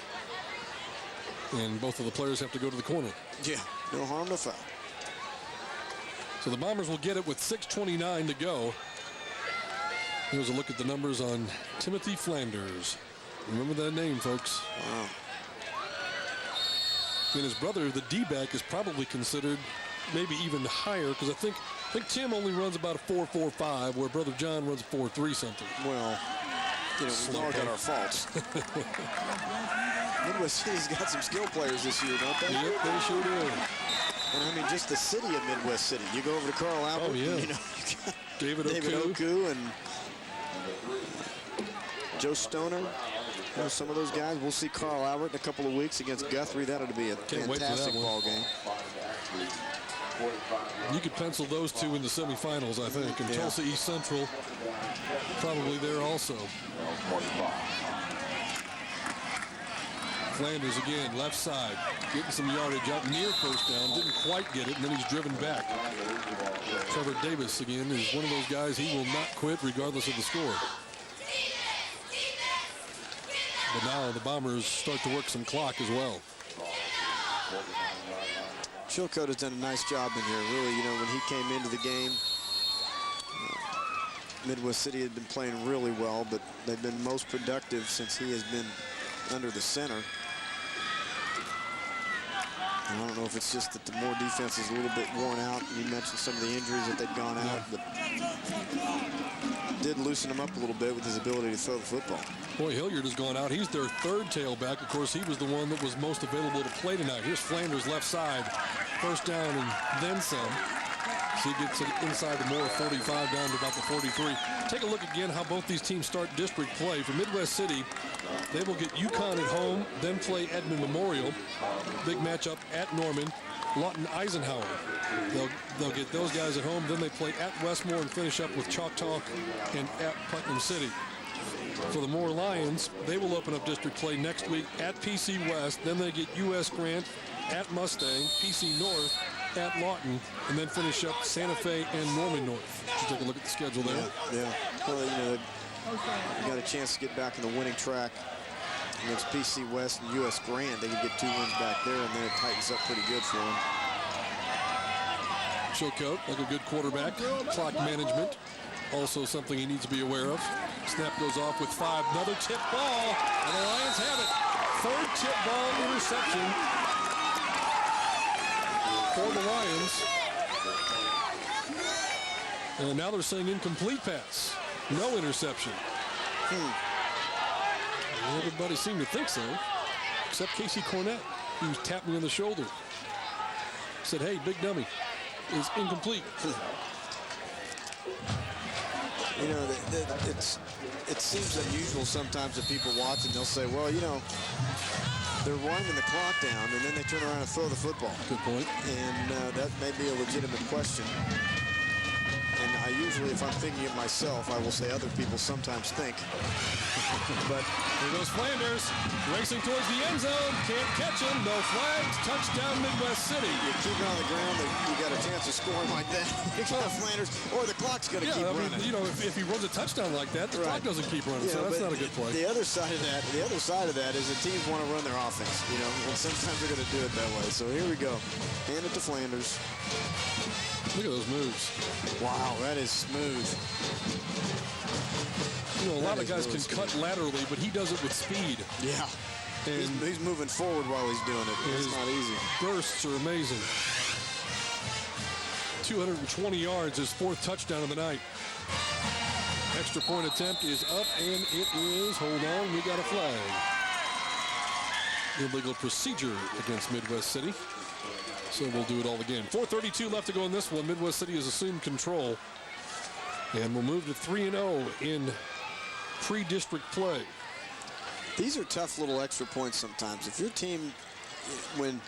And both of the players have to go to the corner. Yeah, no harm, no foul. So the Bombers will get it with 6:29 to go. Here's a look at the numbers on Timothy Flanders. Remember that name, folks. Wow. And his brother, the D-back, is probably considered maybe even higher, because I think Tim only runs about a 4.45, where brother John runs a 4.3 something. Well, you know, we've all got our faults. Midwest City's got some skill players this year, don't they? Yep, they sure do. And I mean, just the city of Midwest City. You go over to Carl Albert, oh, yeah. you know, you got David Oku and Joe Stoner. You know, some of those guys. We'll see Carl Albert in a couple of weeks against Guthrie. That'll be a fantastic ball game. You could pencil those two in the semifinals, I think. And Tulsa East Central probably there also. Flanders again, left side, getting some yardage out near 1st down. Didn't quite get it, and then he's driven back. Trevor Davis again is one of those guys, he will not quit regardless of the score. But now the Bombers start to work some clock as well. Chilcote has done a nice job in here. Really, you know, when he came into the game, Midwest City had been playing really well, but they've been most productive since he has been under the center. I don't know if it's just that the Moore defense is a little bit worn out. You mentioned some of the injuries that they've gone out, but did loosen him up a little bit with his ability to throw the football. Boy, Hilliard has gone out. He's their 3rd tailback. Of course, he was the one that was most available to play tonight. Here's Flanders left side. 1st down and then some. So he gets it inside the Moore 45 down to about the 43. Take a look again how both these teams start district play. For Midwest City, they will get UConn at home, then play Edmond Memorial. Big matchup at Norman. Lawton Eisenhower. They'll get those guys at home, then they play at Westmore and finish up with Choctaw and at Putnam City. For the Moore Lions, they will open up district play next week at PC West, then they get US Grant at Mustang, PC North at Lawton, and then finish up Santa Fe and Norman North. Take a look at the schedule there. Yeah. Well, you got a chance to get back in the winning track against PC West and US Grant. They could get 2 wins back there, and then it tightens up pretty good for them. Chilcote, like a good quarterback. Clock management, also something he needs to be aware of. Snap goes off with 5. Another tip ball, and the Lions have it. 3rd tip ball interception for the Lions. And now they're saying incomplete pass. No interception. Everybody seemed to think so, except Casey Cornett, who tapped me on the shoulder. Said, hey, big dummy, is incomplete. You know, it seems unusual sometimes that people watch and they'll say, well, you know, they're winding the clock down and then they turn around and throw the football. Good point. And that may be a legitimate question. And I usually, if I'm thinking it myself, I will say other people sometimes think. But here goes Flanders, racing towards the end zone. Can't catch him. No flags. Touchdown, Midwest City. You keep it on the ground, you got a chance of scoring like that. You got Flanders, or the clock's going to keep running. You know, if he runs a touchdown like that, the clock doesn't keep running. So that's not a good play. The other side of that is the teams want to run their offense. You know, and sometimes they're going to do it that way. So here we go. Hand it to Flanders. Look at those moves. Wow, that is smooth. You know, a lot of guys can cut laterally, but he does it with speed. Yeah. And he's moving forward while he's doing it. It's not easy. Bursts are amazing. 220 yards, his 4th touchdown of the night. Extra point attempt is up, and it is, hold on, we got a flag. Illegal procedure against Midwest City. So we'll do it all again. 4:32 left to go in this one. Midwest City has assumed control. And we'll move to 3-0 in pre-district play. These are tough little extra points sometimes. If your team, when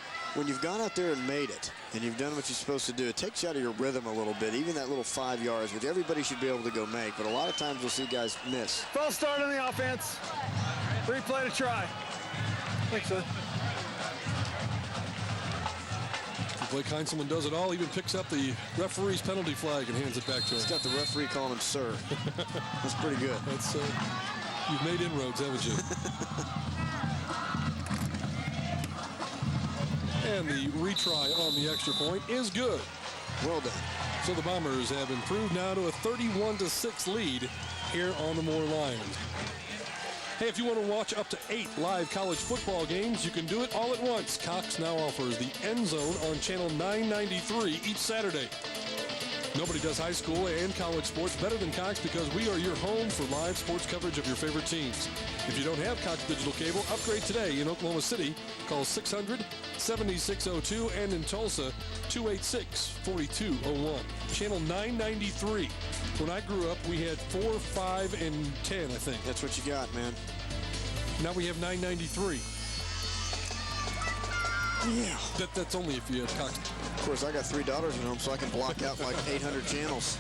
you've gone out there and made it, and you've done what you're supposed to do, it takes you out of your rhythm a little bit. Even that little 5 yards, which everybody should be able to go make. But a lot of times we'll see guys miss. False start on the offense. Replay to try. Thanks, sir. Blake Heinzelman does it all, even picks up the referee's penalty flag and hands it back to him. He's got the referee calling him sir. That's pretty good. That's you've made inroads, haven't you? And the retry on the extra point is good. Well done. So the Bombers have improved now to a 31-6 lead here on the Moore Lions. Hey, if you want to watch up to 8 live college football games, you can do it all at once. Cox now offers the End Zone on channel 993 each Saturday. Nobody does high school and college sports better than Cox because we are your home for live sports coverage of your favorite teams. If you don't have Cox Digital Cable, upgrade today in Oklahoma City. Call 600-7602 and in Tulsa, 286-4201. Channel 993. When I grew up, we had 4, 5, and 10, I think. That's what you got, man. Now we have 993. Yeah. That's only if you have Cox. Of course, I got 3 daughters at home, so I can block out like 800 channels.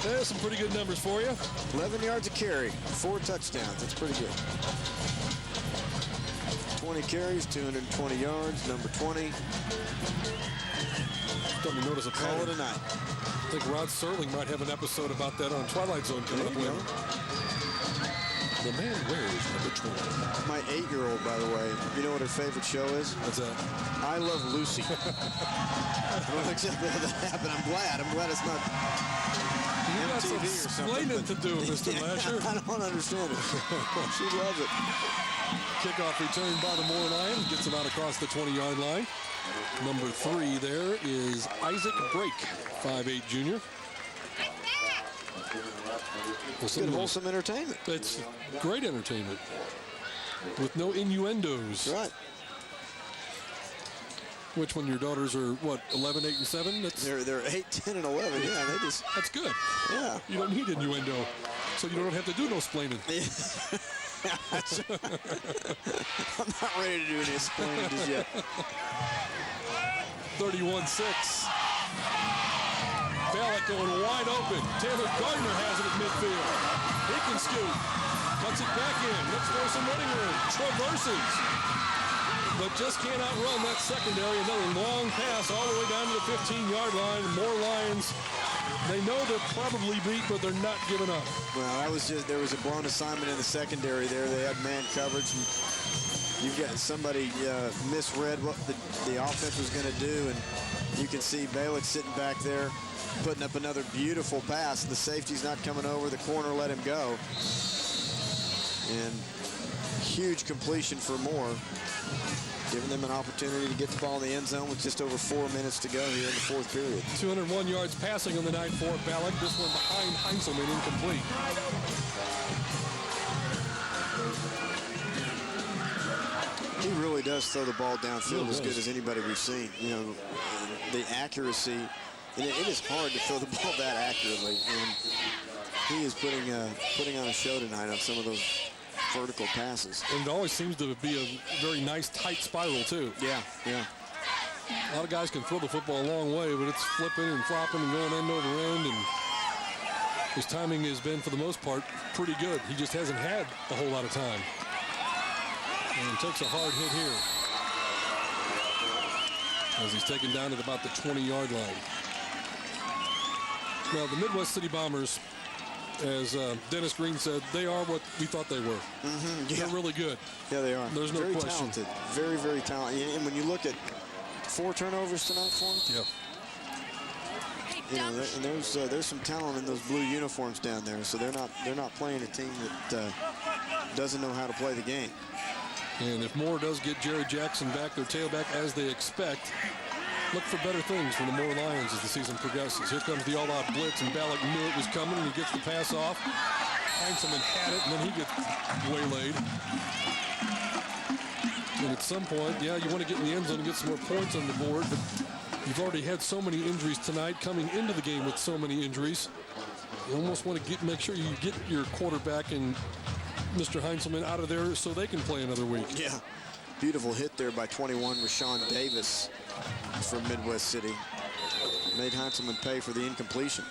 There's some pretty good numbers for you. 11 yards a carry, 4 touchdowns. That's pretty good. 20 carries, 220 yards, number 20. Don't you notice a call it a night. I think Rod Serling might have an episode about that on Twilight Zone coming up later. The man wears number 20. My 8-year-old, by the way, you know what her favorite show is? What's that? I Love Lucy. I don't know exactly how that happened. I'm glad it's not MTV or something. Explaining to do, Mr. Lasher. I don't understand it. She loves it. Kickoff return by the Moore Lions. Gets it out across the 20-yard line. Number 3 there is Isaac Brake, 5'8" junior. Good wholesome entertainment. It's great entertainment with no innuendos. Right. Which when your daughters are, what, 11, 8, and 7? They're 8, 10, and 11. Yeah, they just. That's good. Yeah. You don't need innuendo, so you don't have to do no splaining. I'm not ready to do any explaining just yet. 31-6. Ballack going wide open. Taylor Gardner has it at midfield. He can scoot. Cuts it back in. Looks for some running room. Traverses. But just can't outrun that secondary. Another long pass all the way down to the 15-yard line. More Lions. They know they're probably beat, but they're not giving up. Well, there was a blown assignment in the secondary there. They had man coverage. And you've got somebody misread what the offense was going to do, and you can see Ballack sitting back there putting up another beautiful pass. The safety's not coming over. The corner let him go. And huge completion for Moore, giving them an opportunity to get the ball in the end zone with just over 4 minutes to go here in the fourth period. 201 yards passing on the night for Ballack. This one behind Heinzelman, incomplete. He really does throw the ball downfield as good as anybody we've seen. You know, the accuracy, and it is hard to throw the ball that accurately. And he is putting on a show tonight on some of those vertical passes. And it always seems to be a very nice, tight spiral, too. Yeah, yeah. A lot of guys can throw the football a long way, but it's flipping and flopping and going end over end. And his timing has been, for the most part, pretty good. He just hasn't had a whole lot of time. And takes a hard hit here as he's taken down at about the 20-yard line. Now, the Midwest City Bombers, as Dennis Green said, they are what we thought they were. They're really good. Yeah, they are. There's no very question. Talented. Very, very talented. And when you look at 4 turnovers tonight for them, you know, and there's some talent in those blue uniforms down there. So they're not playing a team that doesn't know how to play the game. And if Moore does get Jerry Jackson back, their tailback, as they expect, look for better things from the Moore Lions as the season progresses. Here comes the all-out blitz, and Ballack knew it was coming, and he gets the pass off. Heinzelman had it, and then he gets waylaid. And at some point, yeah, you want to get in the end zone and get some more points on the board, but you've already had so many injuries tonight, coming into the game with so many injuries. You almost want to make sure you get your quarterback and Mr. Heinzelman out of there so they can play another week. Yeah, beautiful hit there by 21, Rashawn Davis from Midwest City. Made Heinzelman pay for the incompletion.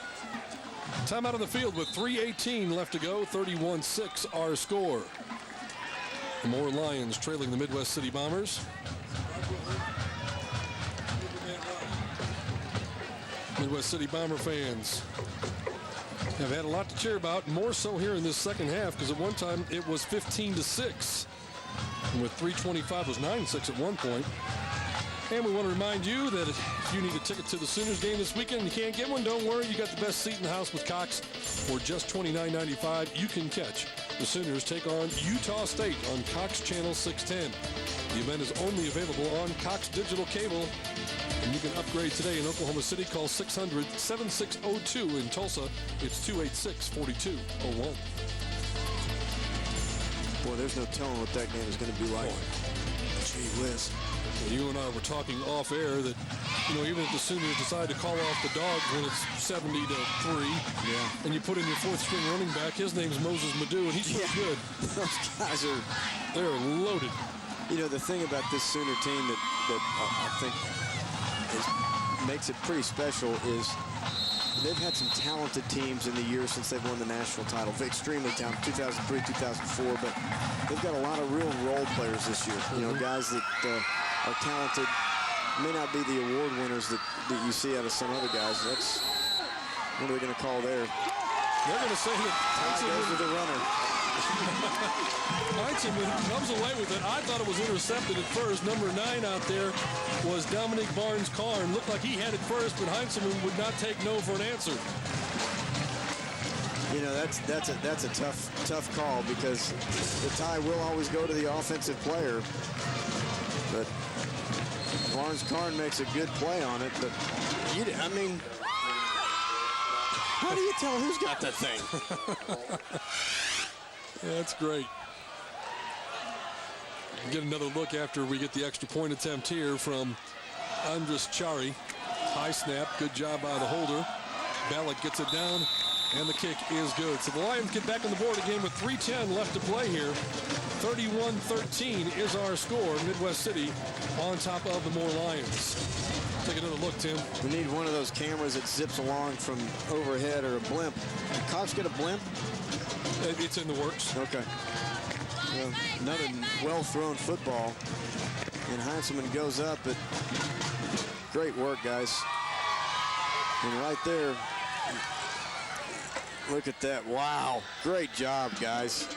Time out on the field with 3:18 left to go. 31-6 our score. The Moore Lions trailing the Midwest City Bombers. Midwest City Bomber fans have had a lot to cheer about, more so here in this second half, because at one time it was 15-6. And with 3:25, it was 9-6 at one point. And we want to remind you that if you need a ticket to the Sooners game this weekend and you can't get one, don't worry. You got the best seat in the house with Cox. For just $29.95, you can catch the Sooners take on Utah State on Cox Channel 610. The event is only available on Cox Digital Cable. And you can upgrade today in Oklahoma City. Call 600-7602. In Tulsa, it's 286-4201. Boy, there's no telling what that game is going to be like. Gee whiz. You and I were talking off air that, you know, even if the Sooners decide to call off the Dogs when it's 70-3, and you put in your fourth-string running back, his name's Moses Madu, and he's pretty good. Those guys they're loaded. You know, the thing about this Sooner team that I think makes it pretty special is they've had some talented teams in the years since they've won the national title. Extremely talented, 2003, 2004, but they've got a lot of real role players this year. You know, guys that are talented, may not be the award winners that you see out of some other guys. That's what are they going to call there? They're going to say that goes to the runner. Heinzelman comes away with it. I thought it was intercepted at first. Number 9 out there was Dominic Barnes-Karn. Looked like he had it first, but Heinzelman would not take no for an answer. You know, that's a tough call, because the tie will always go to the offensive player. But Barnes-Karn makes a good play on it. But I mean, how do you tell who's got that thing? That's great. Get another look after we get the extra point attempt here from Andres Chari. High snap. Good job by the holder. Ballack gets it down, and the kick is good. So the Lions get back on the board again with 3:10 left to play here. 31-13 is our score. Midwest City on top of the Moore Lions. Take another look, Tim. We need one of those cameras that zips along from overhead or a blimp. Did Cox get a blimp? It's in the works. Okay. Well, another well-thrown football. And Heinzelman goes up, but great work, guys. And right there, look at that. Wow. Great job, guys.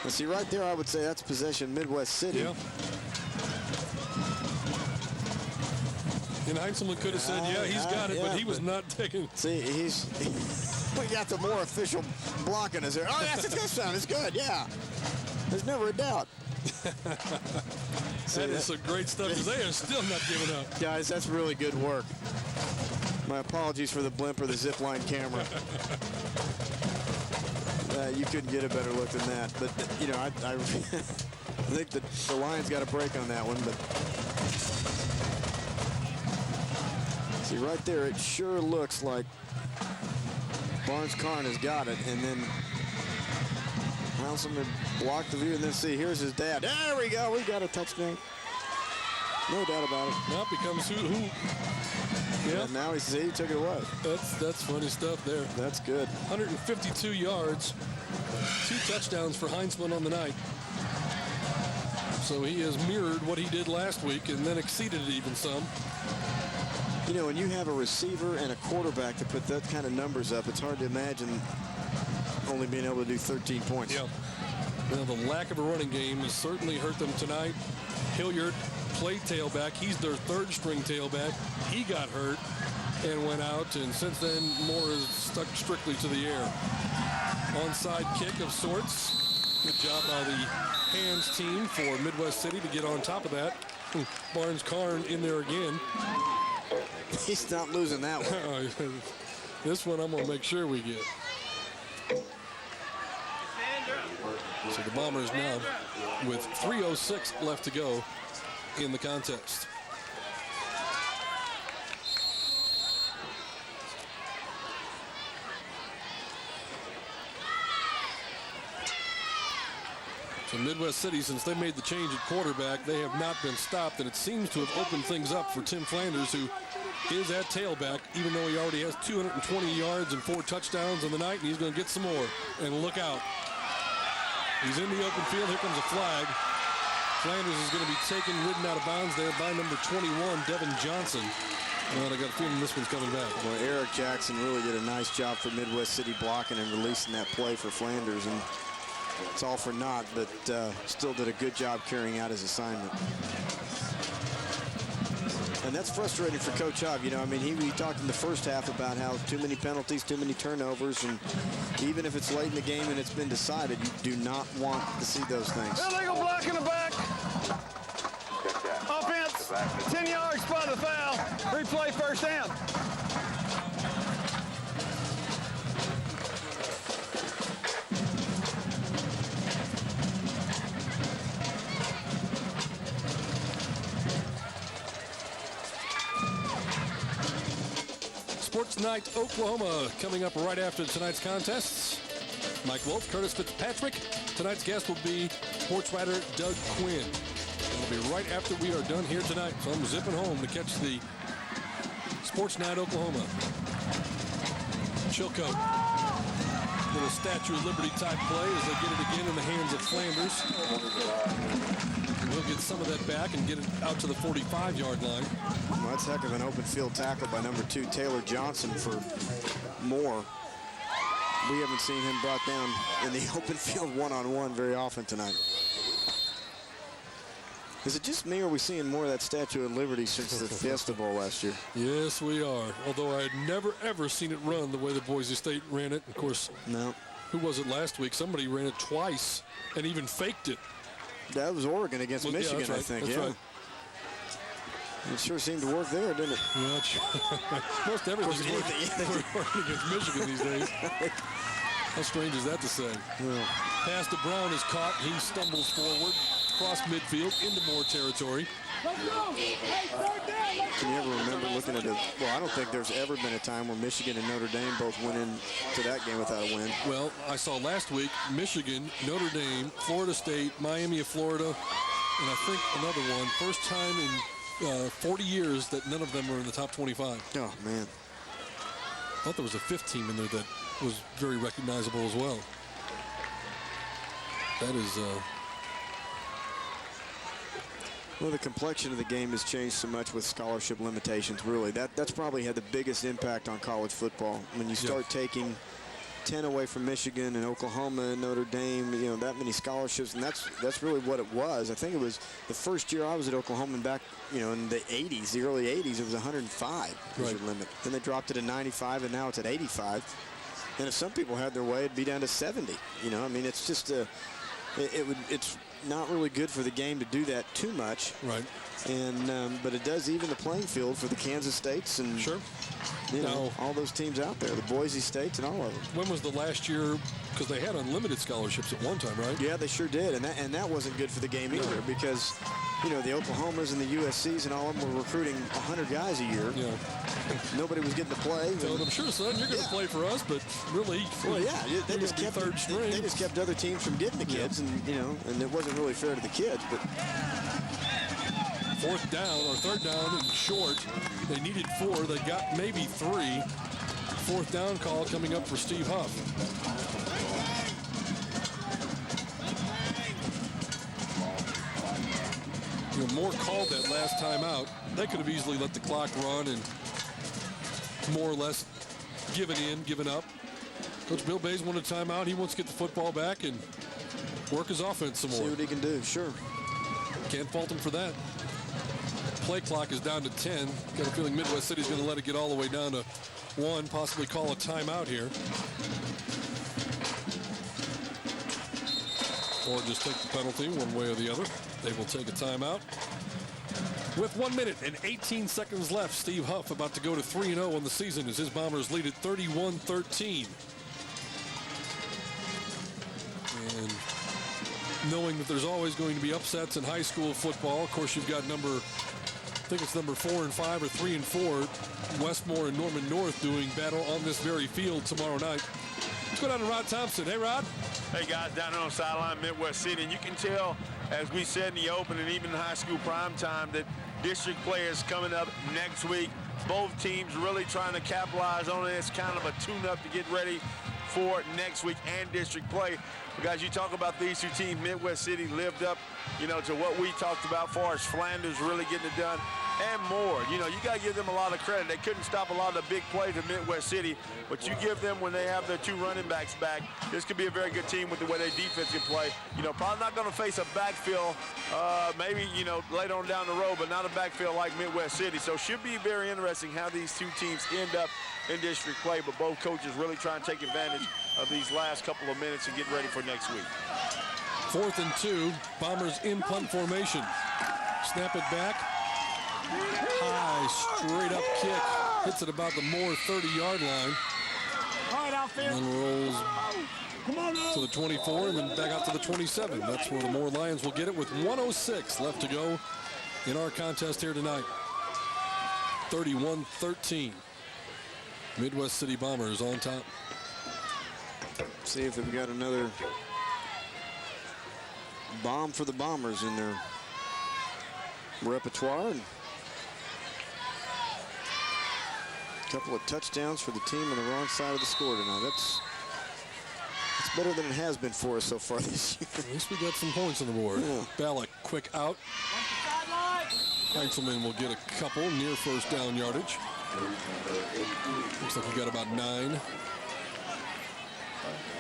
And see, right there, I would say that's possession Midwest City. Yeah. And Heinzelman could have said, yeah, he's got it, but he was not taking. See, we got the more official blocking us there. Oh, that's a touchdown. It's good, yeah. There's never a doubt. That is some great stuff, because they are still not giving up. Guys, that's really good work. My apologies for the blimp or the zip line camera. You couldn't get a better look than that. But, you know, I think the Lions got a break on that one. But see, right there, it sure looks like Barnes-Carn has got it. And then Heinzelman blocked the view. And then, see, here's his dad. There we go. We got a touchdown. No doubt about it. Now it becomes who. Yeah. And now he took it away. That's funny stuff there. That's good. 152 yards, 2 touchdowns for Heinzelman on the night. So he has mirrored what he did last week and then exceeded it even some. You know, when you have a receiver and a quarterback to put that kind of numbers up, it's hard to imagine only being able to do 13 points. Yeah. Well, the lack of a running game has certainly hurt them tonight. Hilliard played tailback. He's their 3rd string tailback. He got hurt and went out, and since then Moore is stuck strictly to the air. Onside kick of sorts. Good job by the hands team for Midwest City to get on top of that. Barnes-Carn in there again. He's not losing that one. This one I'm going to make sure we get. So the Bombers now with 3:06 left to go in the contest. So Midwest City, since they made the change at quarterback, they have not been stopped, and it seems to have opened things up for Tim Flanders, who is at tailback, even though he already has 220 yards and 4 touchdowns in the night, and he's going to get some more. And look out. He's in the open field. Here comes a flag. Flanders is going to be ridden out of bounds there by number 21, Devin Johnson. Well, I got a feeling this one's coming back. Well, Eric Jackson really did a nice job for Midwest City blocking and releasing that play for Flanders, and it's all for naught, but still did a good job carrying out his assignment. And that's frustrating for Coach Hub. You know, I mean, he talked in the first half about how too many penalties, too many turnovers, and even if it's late in the game and it's been decided, you do not want to see those things. Illegal block in the back. Offense, 10 yards, spot of the foul. Replay, first down. Sports Night Oklahoma coming up right after tonight's contests. Mike Wolf, Curtis Fitzpatrick. Tonight's guest will be sports writer Doug Quinn. It'll be right after we are done here tonight. So I'm zipping home to catch the Sports Night Oklahoma. Chilcote. Little Statue of Liberty type play as they get it again in the hands of Flanders. And we'll get some of that back and get it out to the 45-yard line. Well, that's a heck of an open field tackle by number 2, Taylor Johnson, for Moore. We haven't seen him brought down in the open field one-on-one very often tonight. Is it just me, or are we seeing more of that Statue of Liberty since the Fiesta Bowl last year? Yes, we are. Although I had never, ever seen it run the way that Boise State ran it. Of course, no. Who was it last week? Somebody ran it twice and even faked it. That was Oregon against Michigan, yeah, right. I think. That's right. It sure seemed to work there, didn't it? Yeah, most everything's working against Michigan these days. How strange is that to say? Yeah. Pass to Brown is caught. He stumbles forward. across midfield into Moore territory. Can you ever remember looking at it? Well, I don't think there's ever been a time where Michigan and Notre Dame both went into that game without a win. Well, I saw last week Michigan, Notre Dame, Florida State, Miami of Florida, and I think another one. First time in 40 years that none of them were in the top 25. Oh, man. I thought there was a fifth team in there that was very recognizable as well. That is... Well, the complexion of the game has changed so much with scholarship limitations, really. That's probably had the biggest impact on college football. When you start taking 10 away from Michigan and Oklahoma and Notre Dame, you know, that many scholarships, and that's really what it was. I think it was the first year I was at Oklahoma back, you know, in the 80s, the early 80s, it was 105 was your limit. Then they dropped it to 95, and now it's at 85. And if some people had their way, it'd be down to 70. You know, I mean, it's just it's not really good for the game to do that too much. Right. And but it does even the playing field for the Kansas States and you know, all those teams out there, the Boise States and all of them. When was the last year? Because they had unlimited scholarships at one time, right? Yeah, they sure did, and that wasn't good for the game either because, you know, the Oklahomas and the USCs and all of them were recruiting 100 guys a year. Yeah. Nobody was getting to play. Told them, sure, son, you're going to play for us, but really, well, yeah, they just kept third string. They just kept other teams from getting the kids, and you know, and it wasn't really fair to the kids. But fourth down or third down and short. They needed 4. They got maybe 3. Fourth down call coming up for Steve Huff. You know, Moore called that last time out. They could have easily let the clock run and more or less given up. Coach Bill Bays wanted a timeout. He wants to get the football back and work his offense some more. See what he can do, sure. Can't fault him for that. Play clock is down to 10. Got a feeling Midwest City's going to let it get all the way down to 1, possibly call a timeout here. Or just take the penalty one way or the other. They will take a timeout. With 1 minute and 18 seconds left, Steve Huff about to go to 3-0 on the season as his Bombers lead at 31-13. And knowing that there's always going to be upsets in high school football, of course, you've got number 4 and 5 or 3 and 4, Westmore and Norman North doing battle on this very field tomorrow night. Let's go down to Rod Thompson. Hey, Rod. Hey, guys, down here on the sideline, Midwest City, and you can tell, as we said in the open and even in high school prime time, that district players coming up next week. Both teams really trying to capitalize on it. It's kind of a tune-up to get ready for next week and district play. But guys, you talk about these two teams. Midwest City lived up, you know, to what we talked about as far as Flanders really getting it done and more. You know, you got to give them a lot of credit. They couldn't stop a lot of the big plays at Midwest City, but you give them when they have their 2 running backs back. This could be a very good team with the way their defense can play. You know, probably not going to face a backfield, maybe, you know, later on down the road, but not a backfield like Midwest City. So should be very interesting how these two teams end up in district play, but both coaches really trying to take advantage of these last couple of minutes and get ready for next week. 4th and 2, Bombers in punt formation. Snap it back. High, straight up kick. Hits it about the Moore 30-yard line. And then rolls to the 24 and then back out to the 27. That's where the Moore Lions will get it with 1:06 left to go in our contest here tonight. 31-13. Midwest City Bombers on top. See if they've got another bomb for the Bombers in their repertoire. And a couple of touchdowns for the team on the wrong side of the score tonight. That's better than it has been for us so far this year. At least we got some points on the board. Yeah. Ballack, quick out. Heintzelman will get a couple near first down yardage. Looks like he got about 9.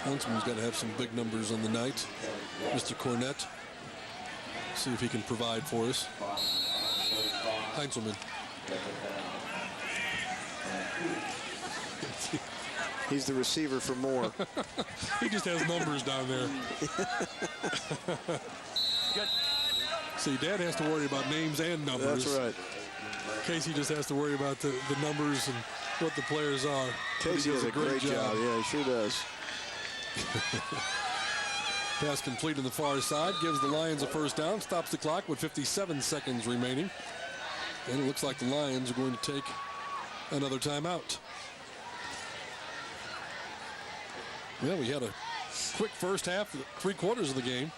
Heintzelman's got to have some big numbers on the night. Mr. Cornett. See if he can provide for us. Heintzelman. He's the receiver for Moore. He just has numbers down there. See, Dad has to worry about names and numbers. That's right. Casey just has to worry about the numbers and what the players are. Casey does a great job. Yeah, he sure does. Pass complete on the far side, gives the Lions a first down, stops the clock with 57 seconds remaining. And it looks like the Lions are going to take another timeout. Well, we had a quick first half, 3/4 of the game.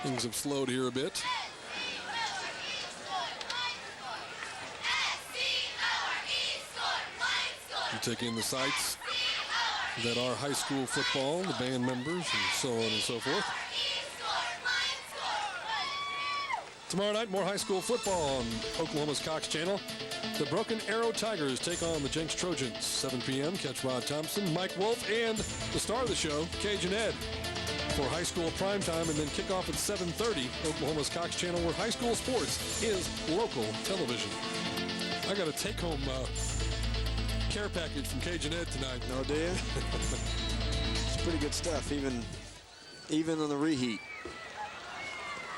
Things have slowed here a bit. You take in the sights that are high school football, the band members, and so on and so forth. Tomorrow night, more high school football on Oklahoma's Cox Channel. The Broken Arrow Tigers take on the Jenks Trojans. 7 p.m. Catch Rod Thompson, Mike Wolf, and the star of the show, Cajun Ed, for high school primetime, and then kickoff at 7:30. Oklahoma's Cox Channel, where high school sports is local television. I got a take-home care package from Cajun Ed tonight. No, do you? It's pretty good stuff, even on the reheat.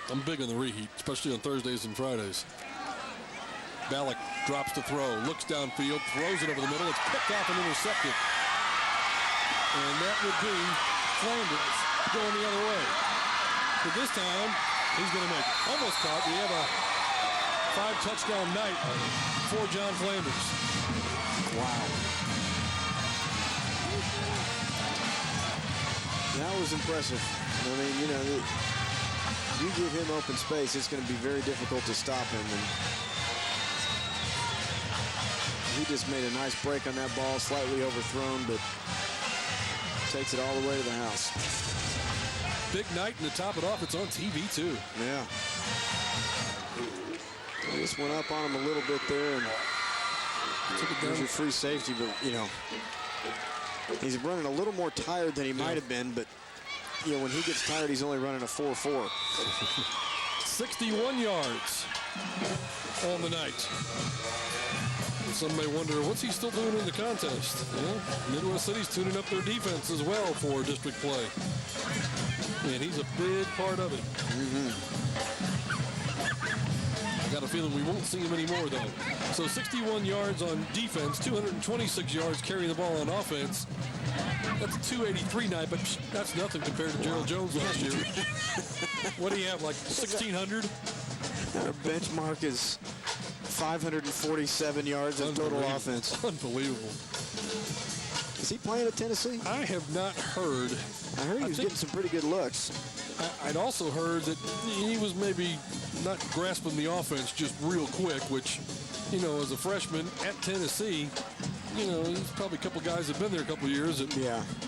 I'm big on the reheat, especially on Thursdays and Fridays. Ballack drops the throw, looks downfield, throws it over the middle. It's picked off and intercepted. And that would be Flanders going the other way. But this time, he's going to make it. Almost caught. We have a 5-touchdown night for John Flanders. Wow. That was impressive. I mean, you know, you give him open space, it's going to be very difficult to stop him. And he just made a nice break on that ball, slightly overthrown, but takes it all the way to the house. Big night, and to top it off, it's on TV too. Yeah. He just went up on him a little bit there, and there's your free safety, but, you know, he's running a little more tired than he might have been, but, you know, when he gets tired, he's only running a 4.4. 61 yards on the night. And some may wonder, what's he still doing in the contest? Well, Midwest City's tuning up their defense as well for district play. And he's a big part of it. I got a feeling we won't see him anymore, though. So 61 yards on defense, 226 yards carrying the ball on offense. That's a 283 night, but that's nothing compared to Gerald Jones last year. What do you have, like 1,600? Our benchmark is 547 yards of total offense. Unbelievable. Is he playing at Tennessee? I have not heard. I heard he was getting some pretty good looks. I'd also heard that he was maybe not grasping the offense just real quick, which, you know, as a freshman at Tennessee, you know, there's probably a couple guys that have been there a couple of years that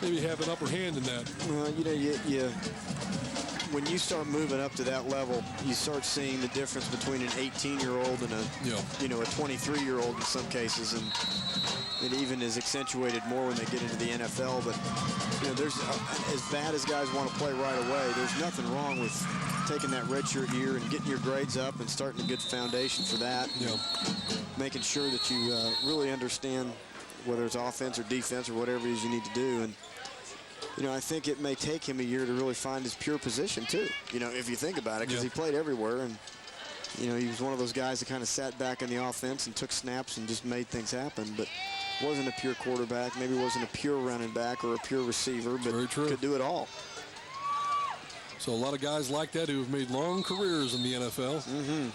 maybe have an upper hand in that. Well, you know, when you start moving up to that level, you start seeing the difference between an 18-year-old and a, you know, a 23-year-old in some cases, and it even is accentuated more when they get into the NFL. But, you know, there's as bad as guys want to play right away, there's nothing wrong with taking that redshirt year and getting your grades up and starting a good foundation for that. Making sure that you really understand whether it's offense or defense or whatever it is you need to do. And, you know, I think it may take him a year to really find his pure position, too, you know, if you think about it, because he played everywhere. And, you know, he was one of those guys that kind of sat back in the offense and took snaps and just made things happen, but wasn't a pure quarterback, maybe wasn't a pure running back or a pure receiver, but could do it all. So a lot of guys like that who have made long careers in the NFL.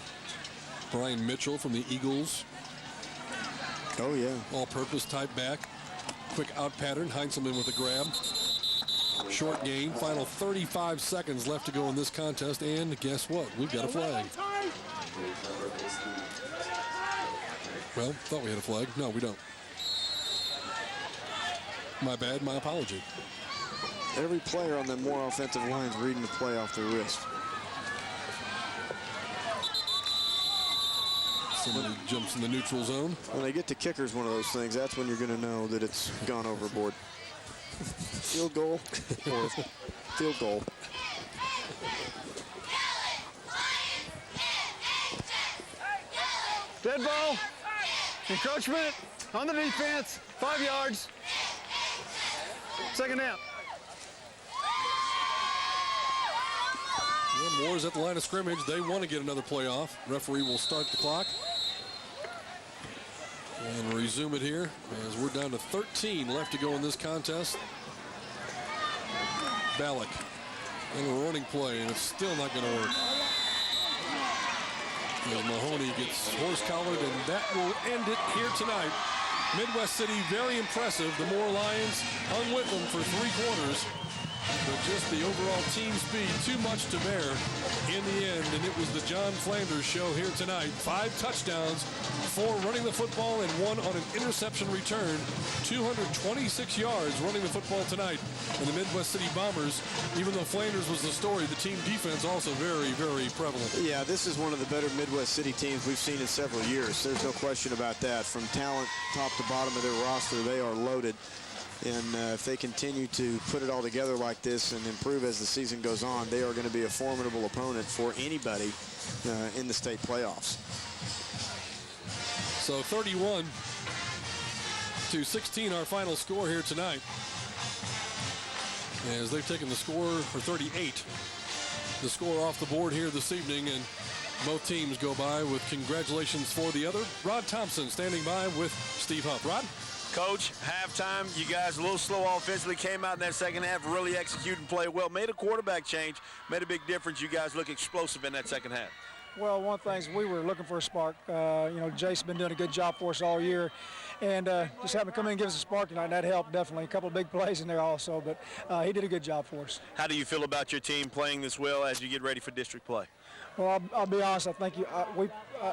Brian Mitchell from the Eagles. Oh, yeah. All-purpose type back. Quick out pattern. Heinzelman with a grab. Short gain. Final 35 seconds left to go in this contest. And guess what? We've got a flag. Well, thought we had a flag. No, we don't. My bad. My apology. Every player on the more offensive line's reading the play off their wrist. Somebody jumps in the neutral zone. When they get to kickers, one of those things, that's when you're going to know that it's gone overboard. Field goal or field goal. Dead ball. Encroachment on the defense. 5 yards. Second down. Well, Moore's at the line of scrimmage. They want to get another play off. Referee will start the clock. And resume it here as we're down to 13 left to go in this contest. Ballack And a running play, and it's still not going to work. As Mahoney gets horse-collared, and that will end it here tonight. Midwest City, very impressive. The Moore Lions hung with them for 3 quarters. But just the overall team speed, too much to bear in the end. And it was the John Flanders show here tonight. 5 touchdowns, 4 running the football, and 1 on an interception return. 226 yards running the football tonight. And the Midwest City Bombers, even though Flanders was the story, the team defense also very, very prevalent. Yeah, this is one of the better Midwest City teams we've seen in several years. There's no question about that. From talent top to bottom of their roster, they are loaded. And if they continue to put it all together like this and improve as the season goes on, they are going to be a formidable opponent for anybody in the state playoffs. So 31-16, our final score here tonight. As they've taken the score for 38. The score off the board here this evening, and both teams go by with congratulations for the other. Rod Thompson standing by with Steve Huff. Rod? Coach, halftime, you guys a little slow offensively, came out in that second half, really executed and played well, made a quarterback change, made a big difference. You guys look explosive in that second half. Well, one of the things, we were looking for a spark. Jace's been doing a good job for us all year. And just having to come in and give us a spark tonight, that helped definitely. A couple of big plays in there also, but he did a good job for us. How do you feel about your team playing this well as you get ready for district play? Well, I'll be honest. I think we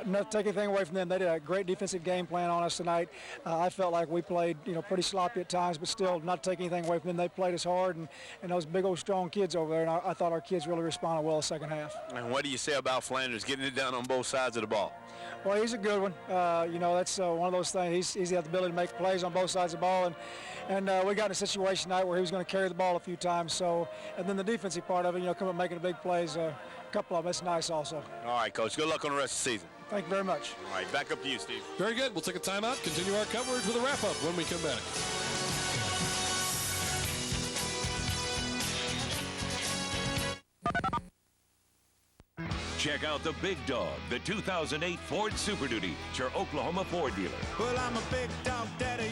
not take anything away from them. They did a great defensive game plan on us tonight. I felt like we played, pretty sloppy at times, but still not taking anything away from them. They played us hard, and those big old strong kids over there. And I thought our kids really responded well the second half. And what do you say about Flanders getting it done on both sides of the ball? Well, he's a good one. That's one of those things. He's got the ability to make plays on both sides of the ball, and we got in a situation tonight where he was going to carry the ball a few times. So, and then the defensive part of it, come up making the big plays. A couple of them, it's nice also. All right, Coach. Good luck on the rest of the season. Thank you very much. All right, back up to you, Steve. Very good. We'll take a timeout, continue our coverage with a wrap-up when we come back. Check out the Big Dog, the 2008 Ford Super Duty, your Oklahoma Ford dealer. Well, I'm a big dog daddy.